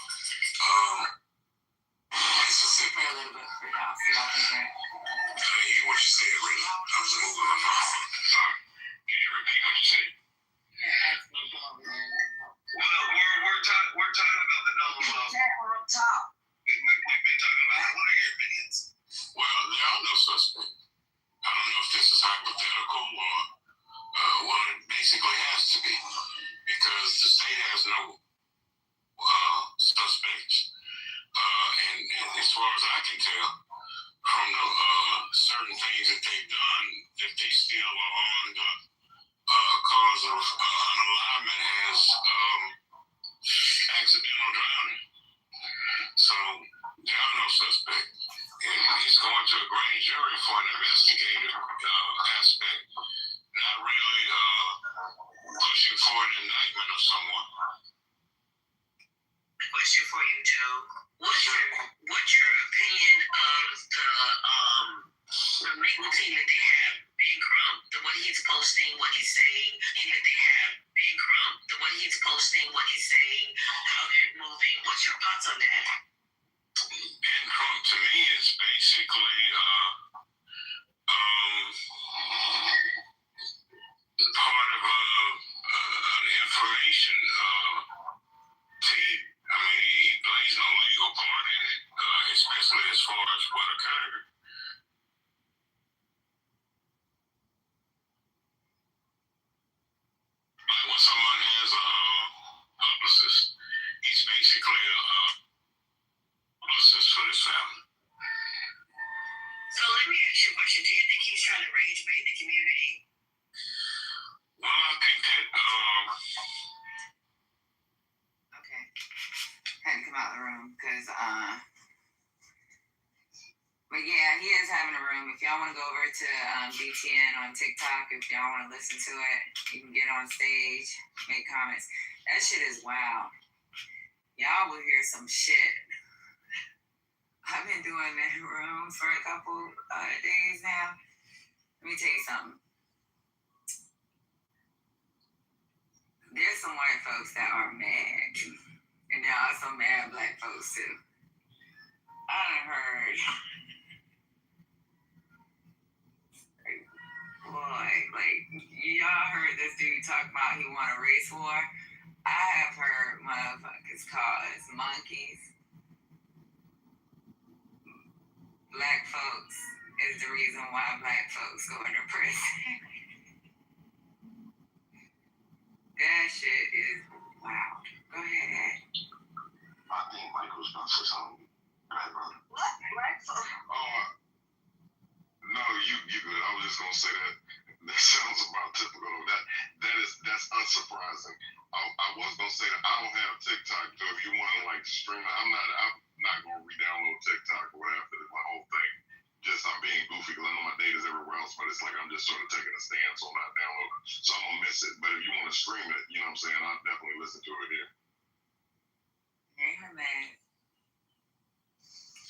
Sit there a little bit for y'all so y'all can hear it. I didn't hear what you said, really. I was moving my phone. Sorry. Can you repeat what you said? Yeah, ask me to come over there and help. Well, we're talking about the number of. We're up top. We've been talking about that. What are your opinions? Well, there are no suspects. I don't know if this is hypothetical or what it basically has to be, because the state has no suspects. And as far as I can tell, from the certain things that they've done, that they still are on the cause of unalignment as accidental drowning. So there are no suspects. And he's going to a grand jury for an investigative aspect, not really pushing for an indictment of someone. Question for you, Joe. What's your opinion of the frequency that they have Ben Crump, the way he's posting what he's saying, and that they have Ben Crump, the way he's posting what he's saying, how they're moving? What's your thoughts on that? Ben Crump to me is basically part of an information team. I mean, he plays no legal part in it, especially as far as what occurred. Like when someone has a publicist, he's basically a publicist for this family. So let me ask you a question. Do you think he's trying to rage bait the community? Well, I think that Okay. Had to come out of the room because, but yeah, he is having a room. If y'all want to go over to BTN on TikTok, if y'all want to listen to it, you can get on stage, make comments. That shit is wild. Y'all will hear some shit. I've been doing that room for a couple days now. Let me tell you something. There's some white folks that are mad. And there are some mad black folks too. I done heard. Boy, like, y'all heard this dude talk about he want a race war. I have heard motherfuckers call us monkeys. Black folks is the reason why black folks go into prison. That shit is wild. Go ahead, Ed. I think Michael's gonna say something. Go ahead, brother. What? Black folks? no, you good. I was just gonna say that. That sounds about typical. That's unsurprising. I was gonna say that I don't have TikTok, so if you want to like stream it, I'm not gonna re-download TikTok or whatever. It's my whole thing. Just I'm being goofy because I know my data's everywhere else, but it's like I'm just sort of taking a stance on not downloading. So I'm gonna miss it. But if you want to stream it, you know what I'm saying, I'll definitely listen to it here. Hey, her man.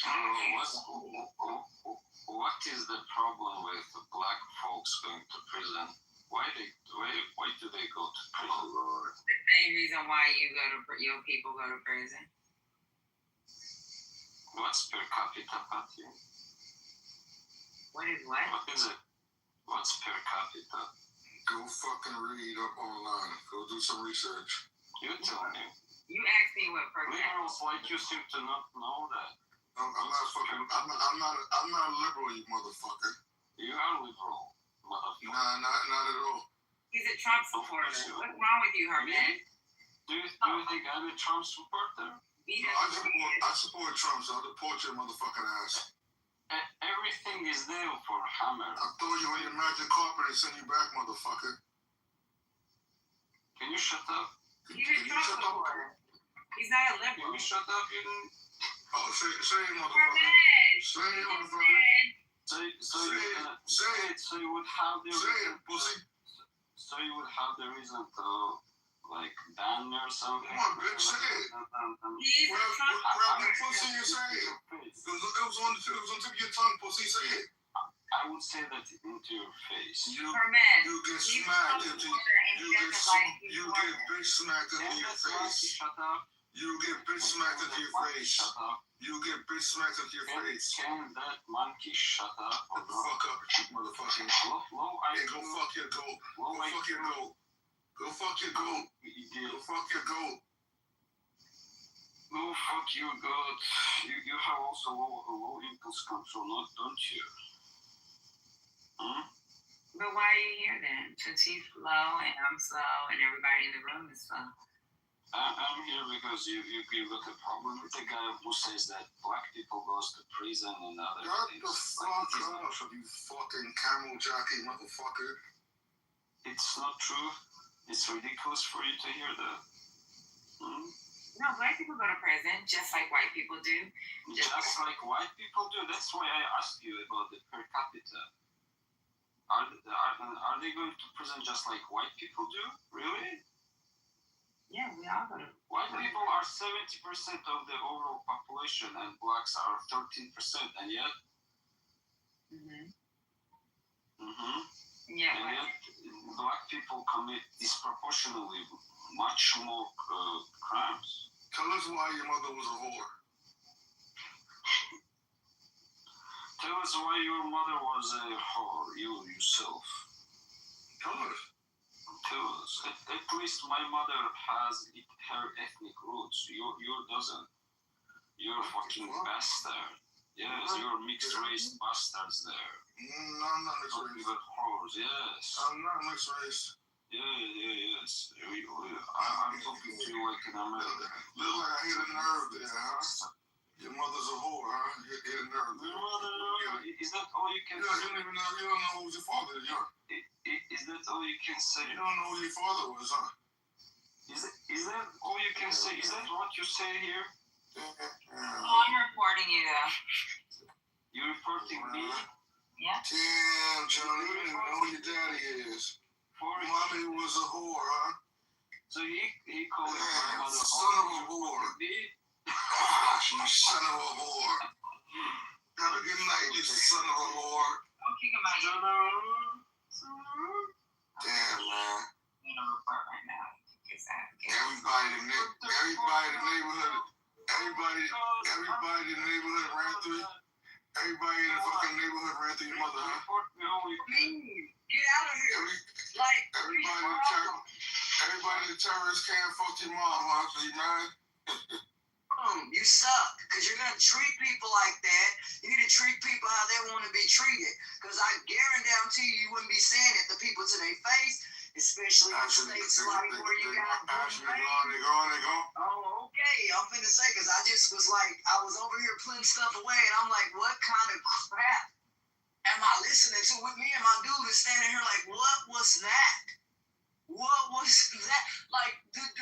What is the problem with black folks going to prison? Why do they go to prison? The same reason why your people go to prison. What's per capita, Patty? What is what? What is it? What's per capita? Go fucking read up online. Go do some research. You tell me. You asked me what per capita. Liberals like you seem to not know that. I'm not a liberal, you motherfucker. You are liberal, motherfucker. Nah, not at all. He's a Trump supporter. What's wrong with you, Herman? Do you think I'm a Trump supporter? I support Trump, so I'll deport your motherfucking ass. Everything is there for Hammer. I'll throw you on your magic carpet and send you back, motherfucker. Can you shut up? He's a Trump supporter. He's not a liberal. Can you shut up? You didn't... Oh, say it, motherfucker. Say it, motherfucker. Say it, so you would have the reason. Say it, pussy. So you would have the reason to, like, ban me or something. Come on, bitch, say it. He's a Trump grab your pussy and say it. It was on the tip of your tongue, pussy. Say it. I would say that into your face. You get smacked into you get bitch smacked into your face. Shut up. You get bitch smacked into your face. Shut up. You get bitch smacked into your face. Can that monkey shut up? Shut the fuck up, you motherfucking. Hey, go fuck your goat. Go fuck your goat. Go fuck your goat. Go fuck your goat. Go fuck your goat. You have also low impulse control, don't you? Hmm? But why are you here then? Since he's slow and I'm slow and everybody in the room is slow. I'm here because you got a problem with the guy who says that black people goes to prison and other things. Shut the fuck up, you fucking camel jockey motherfucker. It's not true. It's ridiculous for you to hear that. Hmm? No, black people go to prison just like white people do. Just like white people do. That's why I asked you about the per capita. Are they going to prison just like white people do? Really? Yeah, we all go to prison. White people are 70% of the overall population, and blacks are 13%, and yet. Yeah. And yet, black people commit disproportionately much more crimes. Tell us why your mother was a whore. Tell us why your mother was a whore, you yourself. Tell us. Tell us. At least my mother has her ethnic roots. Your doesn't. You're a fucking bastard. Yes, you're mixed race bastards there. No, I'm not mixed race. You're whores, yes. I'm not mixed race. Yes. I'm talking to you like an American. Look like I hit a nerve there, huh? Your mother's a whore, huh? You hit a nerve there. Your mother, is that all you can say? You don't know who your father is, huh? Is that all you can say? You don't know who your father was, huh? Is that all you can say? Is that what you say here? I'm reporting you though. You're reporting me? Yeah. Damn, Johnny, you don't even know who your daddy is. Mommy was a whore, huh? So he called my mother son of a whore. You son of a whore. Have a good night, you son of a whore. Don't kick him out yet. Damn, man. You know, report right now. Everybody in the neighborhood ran through you. Everybody in the fucking neighborhood ran through your mother, huh? Please, get out of here. Everybody in the terrorist camp fucked your mom, huh? So you mad? You suck, because you're going to treat people like that. You need to treat people how they want to be treated. Because I guarantee you wouldn't be saying it to people to their face, especially in states like where you got Oh, okay. I'm finna say, because I just was like, I was over here putting stuff away, and I'm like, what kind of crap am I listening to? With me and my dude is standing here like, what was that? What was that? Like,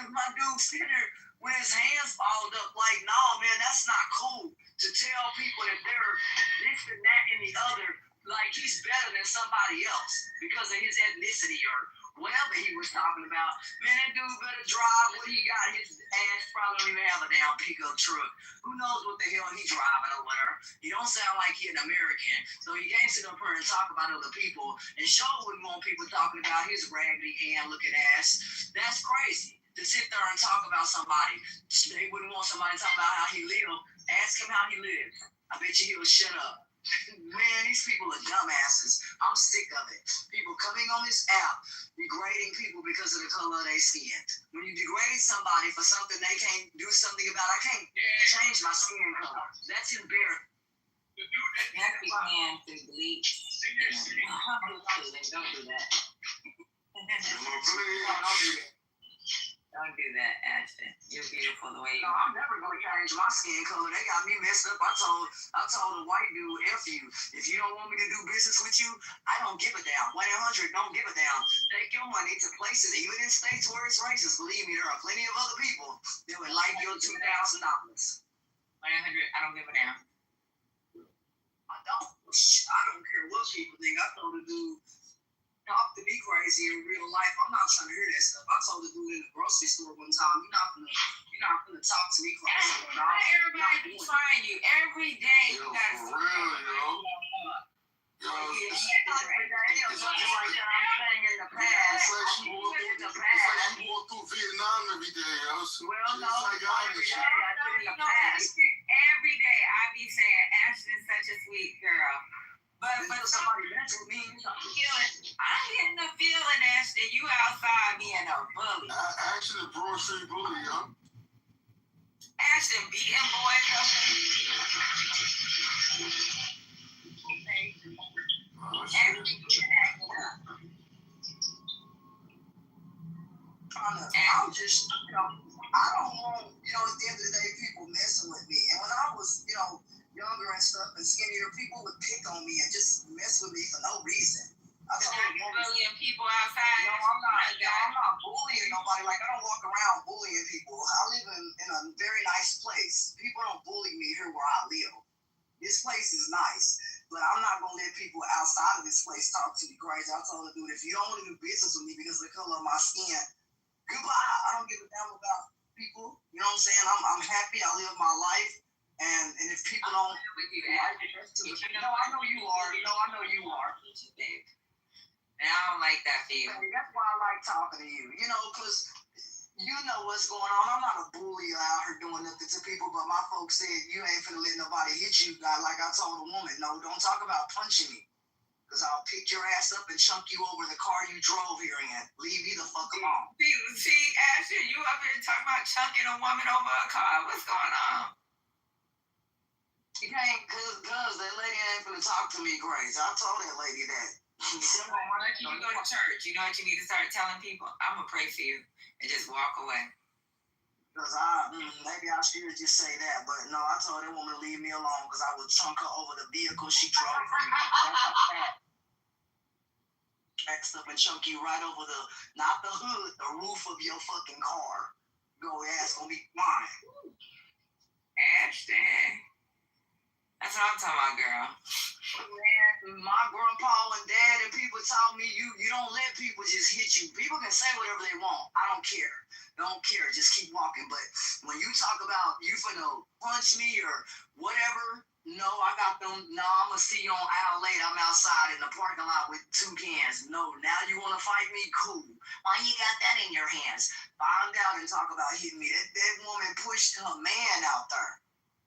my dude sitting there with his hands balled up, like, no, man, that's not cool to tell people that they're this and that and the other, like he's better than somebody else because of his ethnicity or whatever he was talking about. Man, that dude better drive what he got. His ass probably don't even have a damn pickup truck. Who knows what the hell he's driving over there? He don't sound like he an American, so he can't sit up here and talk about other people and sure wouldn't want people talking about his raggedy hand looking ass. That's crazy. To sit there and talk about somebody. They wouldn't want somebody to talk about how he lived. Ask him how he lived. I bet you he would shut up. Man, these people are dumbasses. I'm sick of it. People coming on this app degrading people because of the color of their skin. When you degrade somebody for something they can't do something about, I can't change my skin color. That's embarrassing. Yes, we can through bleach. Don't do that. Don't do that, Ashton. You're beautiful the way you No, are. I'm never gonna change my skin color. They got me messed up. I told the white dude, F you. If you don't want me to do business with you, I don't give a damn. 1-800, don't give a damn. Take your money to places, even in states where it's racist. Believe me, there are plenty of other people that would like your $2,000. 100, I don't give a damn. I don't care what people think. I told the dude, talk to me crazy in real life. I'm not trying to hear that stuff. I told the dude in the grocery store one time, you're not gonna talk to me crazy. Why everybody be trying you every day? You gotta for real, yo. It's like I'm saying in the past. It's like you walk through Vietnam every day, yo. Well, no, every day I be saying Ashton's such a sweet girl. But somebody mess with me, I'm getting the feeling, Ashton, you outside being a bully. Ashton, a Broad Street bully, yo. Ashton beating boys up. I'm just, I don't want, at the end of the day, people messing with me. And when I was, younger and stuff and skinnier, people would pick on me and just mess with me for no reason. I told bullying people outside. No, I'm not bullying nobody. Like, I don't walk around bullying people. I live in a very nice place. People don't bully me here where I live. This place is nice, but I'm not gonna let people outside of this place talk to me crazy. I told the dude, if you don't want to do business with me because of the color of my skin, goodbye. I don't give a damn about people. You know what I'm saying? I'm happy. I live my life. And if people don't with you, I know you are. I know you are. And I don't like that for you. That's why I like talking to you. Because you know what's going on. I'm not a bully out here doing nothing to people, but my folks said you ain't finna let nobody hit you, guy. Like I told a woman, no, don't talk about punching me. Because I'll pick your ass up and chunk you over the car you drove here in. Leave me the fuck alone. See, Ashton, you up here talking about chunking a woman over a car. What's going on? You can't, cause that lady ain't finna talk to me crazy. I told that lady that. You go to church. You know what you need to start telling people? I'm going to pray for you and just walk away. Because maybe I should just say that. But no, I told that woman to leave me alone because I would chunk her over the vehicle she drove for me. Next up and chunk you right over not the hood, the roof of your fucking car. Your ass gonna be mine. Ashton. That's what I'm talking about, girl. Man, my grandpa and dad and people taught me you don't let people just hit you. People can say whatever they want. I don't care. Don't care. Just keep walking. But when you talk about you finna punch me or whatever, no, I got them. No, I'm gonna see you on aisle 8. I'm outside in the parking lot with 2 cans. No, now you wanna fight me? Cool. Why you got that in your hands? Find out and talk about hitting me. That woman pushed her man out there.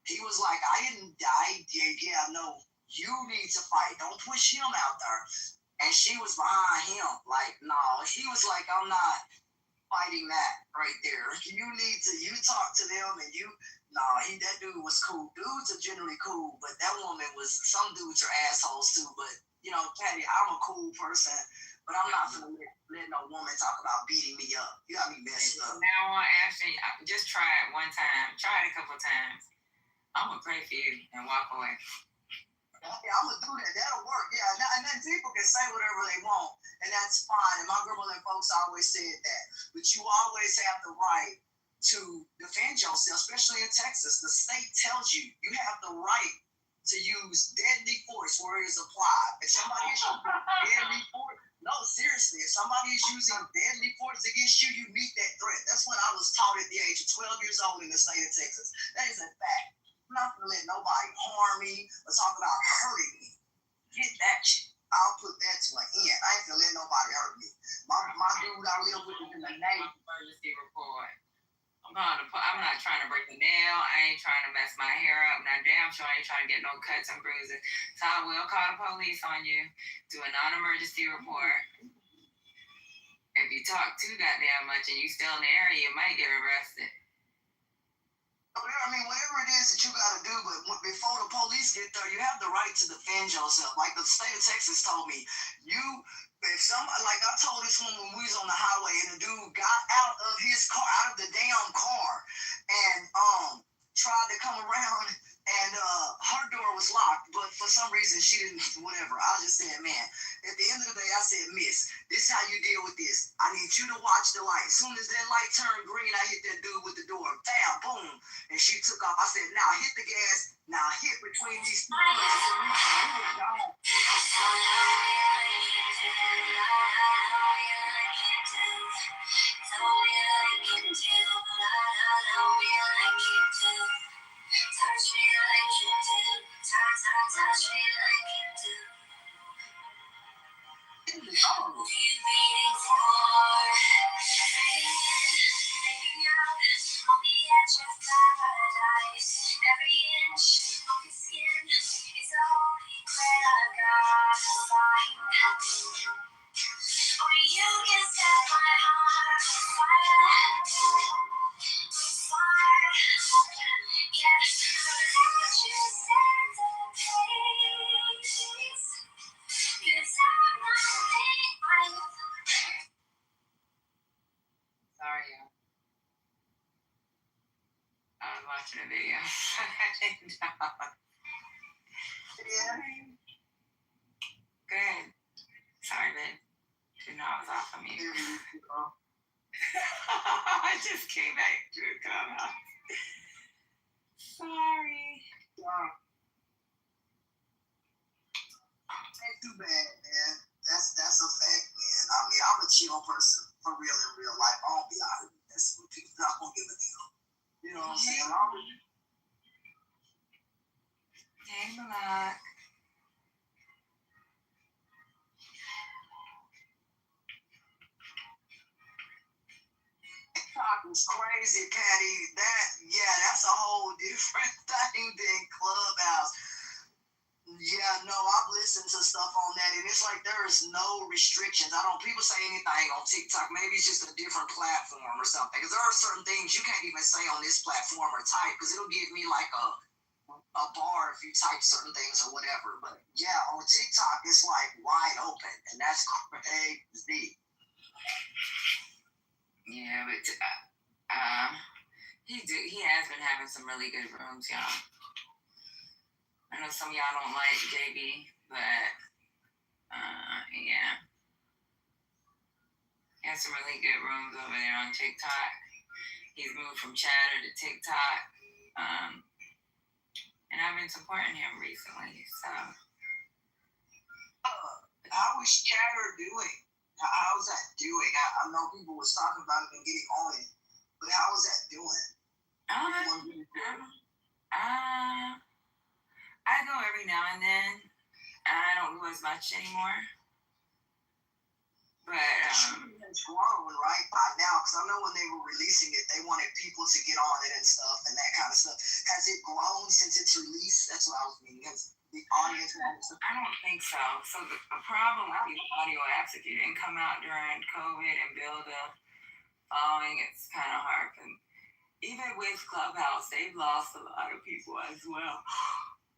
He was like, I didn't die. Yeah, no, you need to fight. Don't push him out there. And she was behind him. Like, no, he was like, I'm not fighting that right there. You talk to them and that dude was cool. Dudes are generally cool, but that woman some dudes are assholes too. But, Patty, I'm a cool person, but I'm not gonna let no woman talk about beating me up. You got me messed up. Now on, Ashley, just try it one time. Try it a couple times. I'm going to pray for you and walk away. Yeah, I'm going to do that. That'll work. Yeah, and then people can say whatever they want, and that's fine. And my grandmother and folks always said that. But you always have the right to defend yourself, especially in Texas. The state tells you have the right to use deadly force where it is applied. If somebody is using deadly force, no, seriously, if somebody is using deadly force against you, you meet that threat. That's what I was taught at the age of 12 years old in the state of Texas. That is a fact. I'm not going to let nobody harm me or talk about hurting me. Get that shit. I'll put that to an end. I ain't going to let nobody hurt me. My dude I live with is in the Navy. Emergency report. I'm I'm not trying to break a nail. I ain't trying to mess my hair up. Now, damn sure I ain't trying to get no cuts and bruises. So I will call the police on you. Do a non-emergency report. If you talk too goddamn much and you still in the area, you might get arrested. I mean, whatever it is that you got to do, but before the police get there, you have the right to defend yourself. Like the state of Texas told me, if somebody, like I told this woman when we was on the highway and the dude got out of his car, out of the damn car, and tried to come around, and her door was locked, but for some reason she didn't, whatever. I just said, man, at the end of the day, I said, miss, this is how you deal with this. I need you to watch the light. As soon as that light turned green, I hit that dude with the door. Bam, boom. And she took off. I said, now hit the gas. Now hit between these two places. Touch me like you do. Touch me like you do. What are you waiting for? Hanging out on the edge of paradise. Every inch of your skin is the only thread I've got to find. Or you can set my heart on fire. Yes, I'll let you set the pace. Sorry, y'all. I was watching a video. Yeah. Good. Sorry, babe. Didn't know I was off of mute. I just came back to the clubhouse. Sorry. Ain't too bad, man. That's a fact, man. I mean, I'm a chill person for real in real life. I don't be out of this with people. I don't give a damn. You know what I'm saying? Hey, Malak. TikTok was crazy, Patty. That's a whole different thing than Clubhouse. Yeah, no, I've listened to stuff on that, and it's like there is no restrictions. People say anything on TikTok. Maybe it's just a different platform or something. Because there are certain things you can't even say on this platform or type, because it'll give me like a bar if you type certain things or whatever. But yeah, on TikTok, it's like wide open, and that's crazy. Yeah, but he has been having some really good rooms, y'all. I know some of y'all don't like JB, but yeah. He has some really good rooms over there on TikTok. He's moved from Chatter to TikTok. And I've been supporting him recently, so. How is Chatter doing? How's that doing? I know people was talking about it and getting on it, but how is that doing? I go every now and then. I don't go as much anymore. But it's grown right by now, because I know when they were releasing it, they wanted people to get on it and stuff and that kind of stuff. Has it grown since its release? That's what I was meaning. Has the audience grown? I don't think so. So the problem with these audio apps, if you didn't come out during COVID and build a following, it's kind of hard. And even with Clubhouse, they've lost a lot of people as well.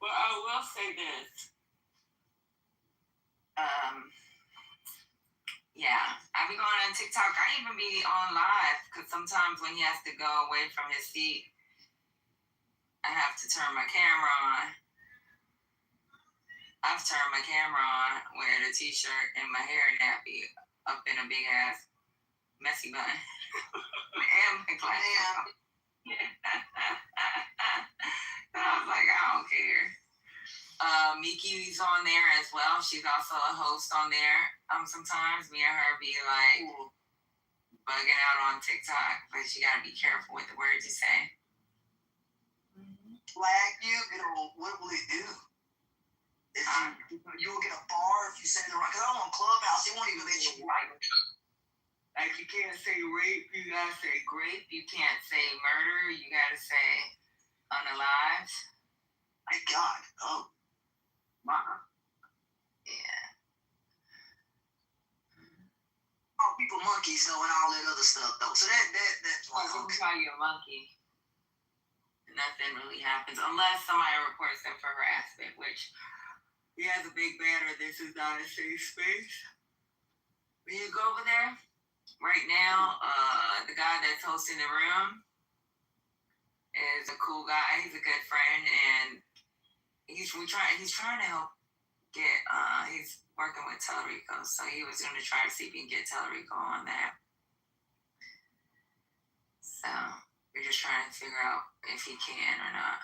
But I will say this. Yeah, I be going on TikTok. I even be on live because sometimes when he has to go away from his seat, I have to turn my camera on. I've turned my camera on, wear the t-shirt and my hair nappy up in a big ass messy bun. And my glasses. I was like, I don't care. Miki's on there as well. She's also a host on there. Sometimes me and her be like bugging out on TikTok, but you gotta be careful with the words you say. Flag you, what will it do? You will get a bar if you say the right. Because I'm on Clubhouse, they won't even let you write. Like, you can't say rape, you gotta say grape. You can't say murder, you gotta say unalived. My God. Oh. Wow. Yeah. All people monkeys though and all that other stuff though. So that's why people call you a monkey. Nothing really happens unless somebody reports them for harassment, which he has a big banner. This is not a safe space. When you go over there, right now, the guy that's hosting the room is a cool guy. He's a good friend, and he's trying to help get. He's working with Telerico, so he was going to try to see if he can get Telerico on that. So we're just trying to figure out if he can or not.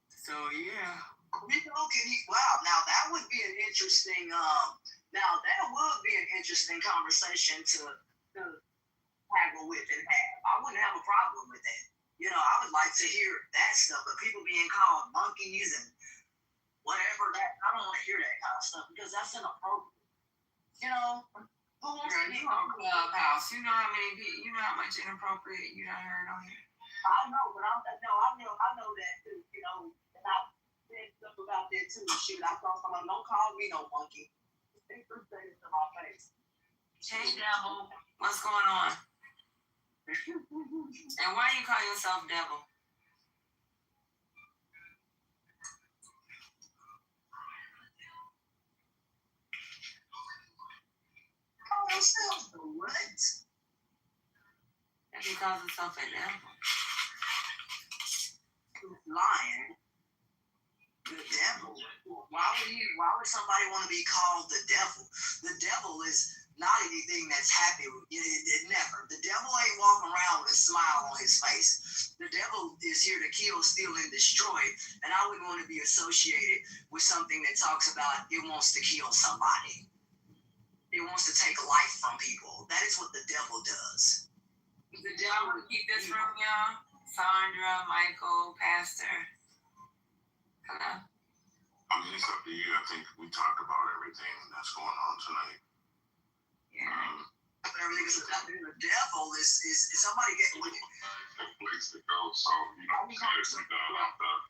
So yeah. Wow, now that would be an interesting conversation to haggle with and have. I wouldn't have a problem with that. You know, I would like to hear that stuff, but people being called monkeys and whatever, that I don't want to hear that kind of stuff because that's inappropriate. You know, who wants to be on Clubhouse? You know how much inappropriate you done heard on here. I know, but I know that too. You know, and I said stuff about that too. Shit, I thought someone don't call me no monkey. They threw things in my face. Hey, devil, what's going on? And why you call yourself devil? Call yourself the what? If he calls himself a devil. Lying. The devil. Why would somebody want to be called the devil? The devil is not anything that's happy. It never. The devil ain't walking around with a smile on his face. The devil is here to kill, steal, and destroy. And I wouldn't want to be associated with something that talks about it wants to kill somebody. It wants to take life from people. That is what the devil does. The devil will keep this room, y'all. Sandra, Michael, Pastor. Hello? I mean, it's up to you. I think we talk about everything that's going on tonight. Yeah. Everything is about the devil is somebody getting with it. A place to go, so you know, seriously done out there.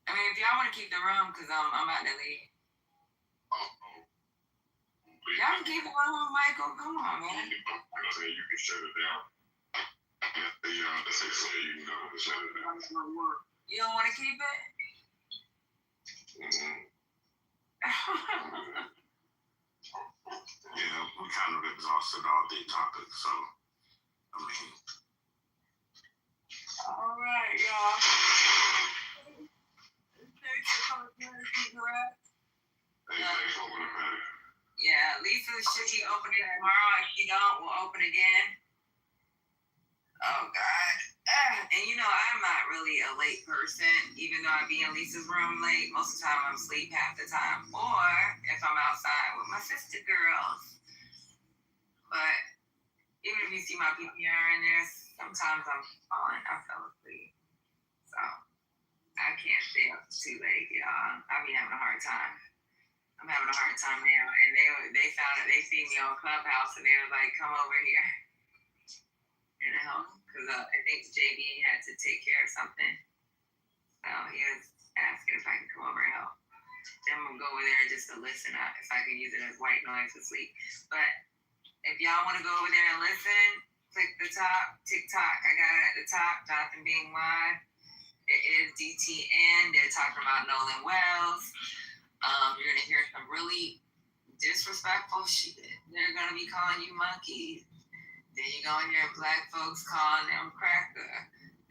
I mean, if y'all want to keep the room, because I'm about to leave. Y'all can keep the room, Michael. Come on, man. You can shut it down. They say you can go to shut it down. You don't want to keep it? Yeah, we kind of exhausted all the topics, so I mean. All right, y'all. Thanks for coming to the cigarette. Yeah, Lisa should be opening tomorrow. If you don't, we'll open again. Oh, God. And you know, I'm not really a late person, even though I be in Lisa's room late. Most of the time, I'm asleep half the time. Or if I'm outside with my sister girls. But even if you see my PPR in there, sometimes I fell asleep. So I can't stay up too late, y'all. I be having a hard time. I'm having a hard time now. And they found it. They seen me on Clubhouse, and they were like, come over here. And help. Because I think JB had to take care of something. So he was asking if I could come over and help. Then I'm going to go over there just to listen if I can use it as white noise to sleep. But if y'all want to go over there and listen, click the top, TikTok. I got it at the top, Jonathan Being Live. It is DTN. They're talking about Nolan Wells. You're going to hear some really disrespectful shit. They're going to be calling you monkeys. Then you're going to hear black folks calling them cracker.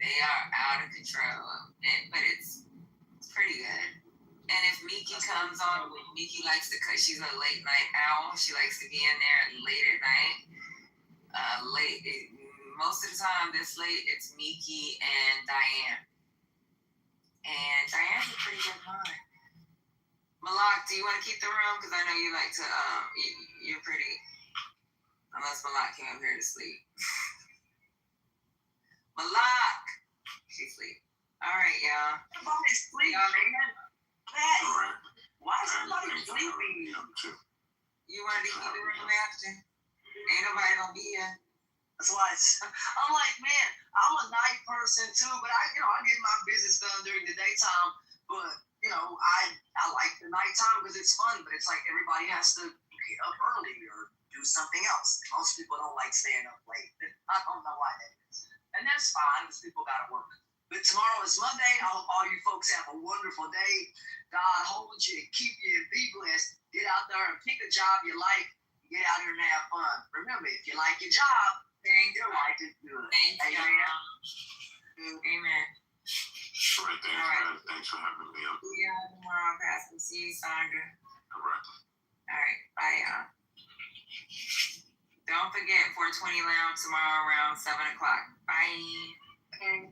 They are out of control. But it's pretty good. And if Miki comes on, Miki likes to, because she's a late night owl, she likes to be in there late at night. Most of the time this late, it's Miki and Diane. And Diane's a pretty good mind. Malak, do you want to keep the room? Because I know you like to, you're pretty, unless Malak came up here to sleep. Malak! She's asleep. All right, y'all. Everybody's sleeping. Why is everybody doing sleepy. Too. You want to keep the room after? Ain't nobody gonna be here. That's why I'm like, man, I'm a night person too, but I get my business done during the daytime. But I like the nighttime because it's fun. But it's like everybody has to get up early or do something else. Most people don't like staying up late. I don't know why that is, and that's fine because people gotta work. But tomorrow is Monday. I hope all you folks have a wonderful day. God hold you, keep you, and be blessed. Get out there and pick a job you like. Get out here and have fun. Remember, if you like your job, your life is good. Thank you. Amen. Right, thanks, man. Thanks for having me up. See y'all tomorrow, Pastor. See you, Sandra. Correct. All right. Bye, y'all. Don't forget 420 Lounge tomorrow around 7 o'clock. Bye.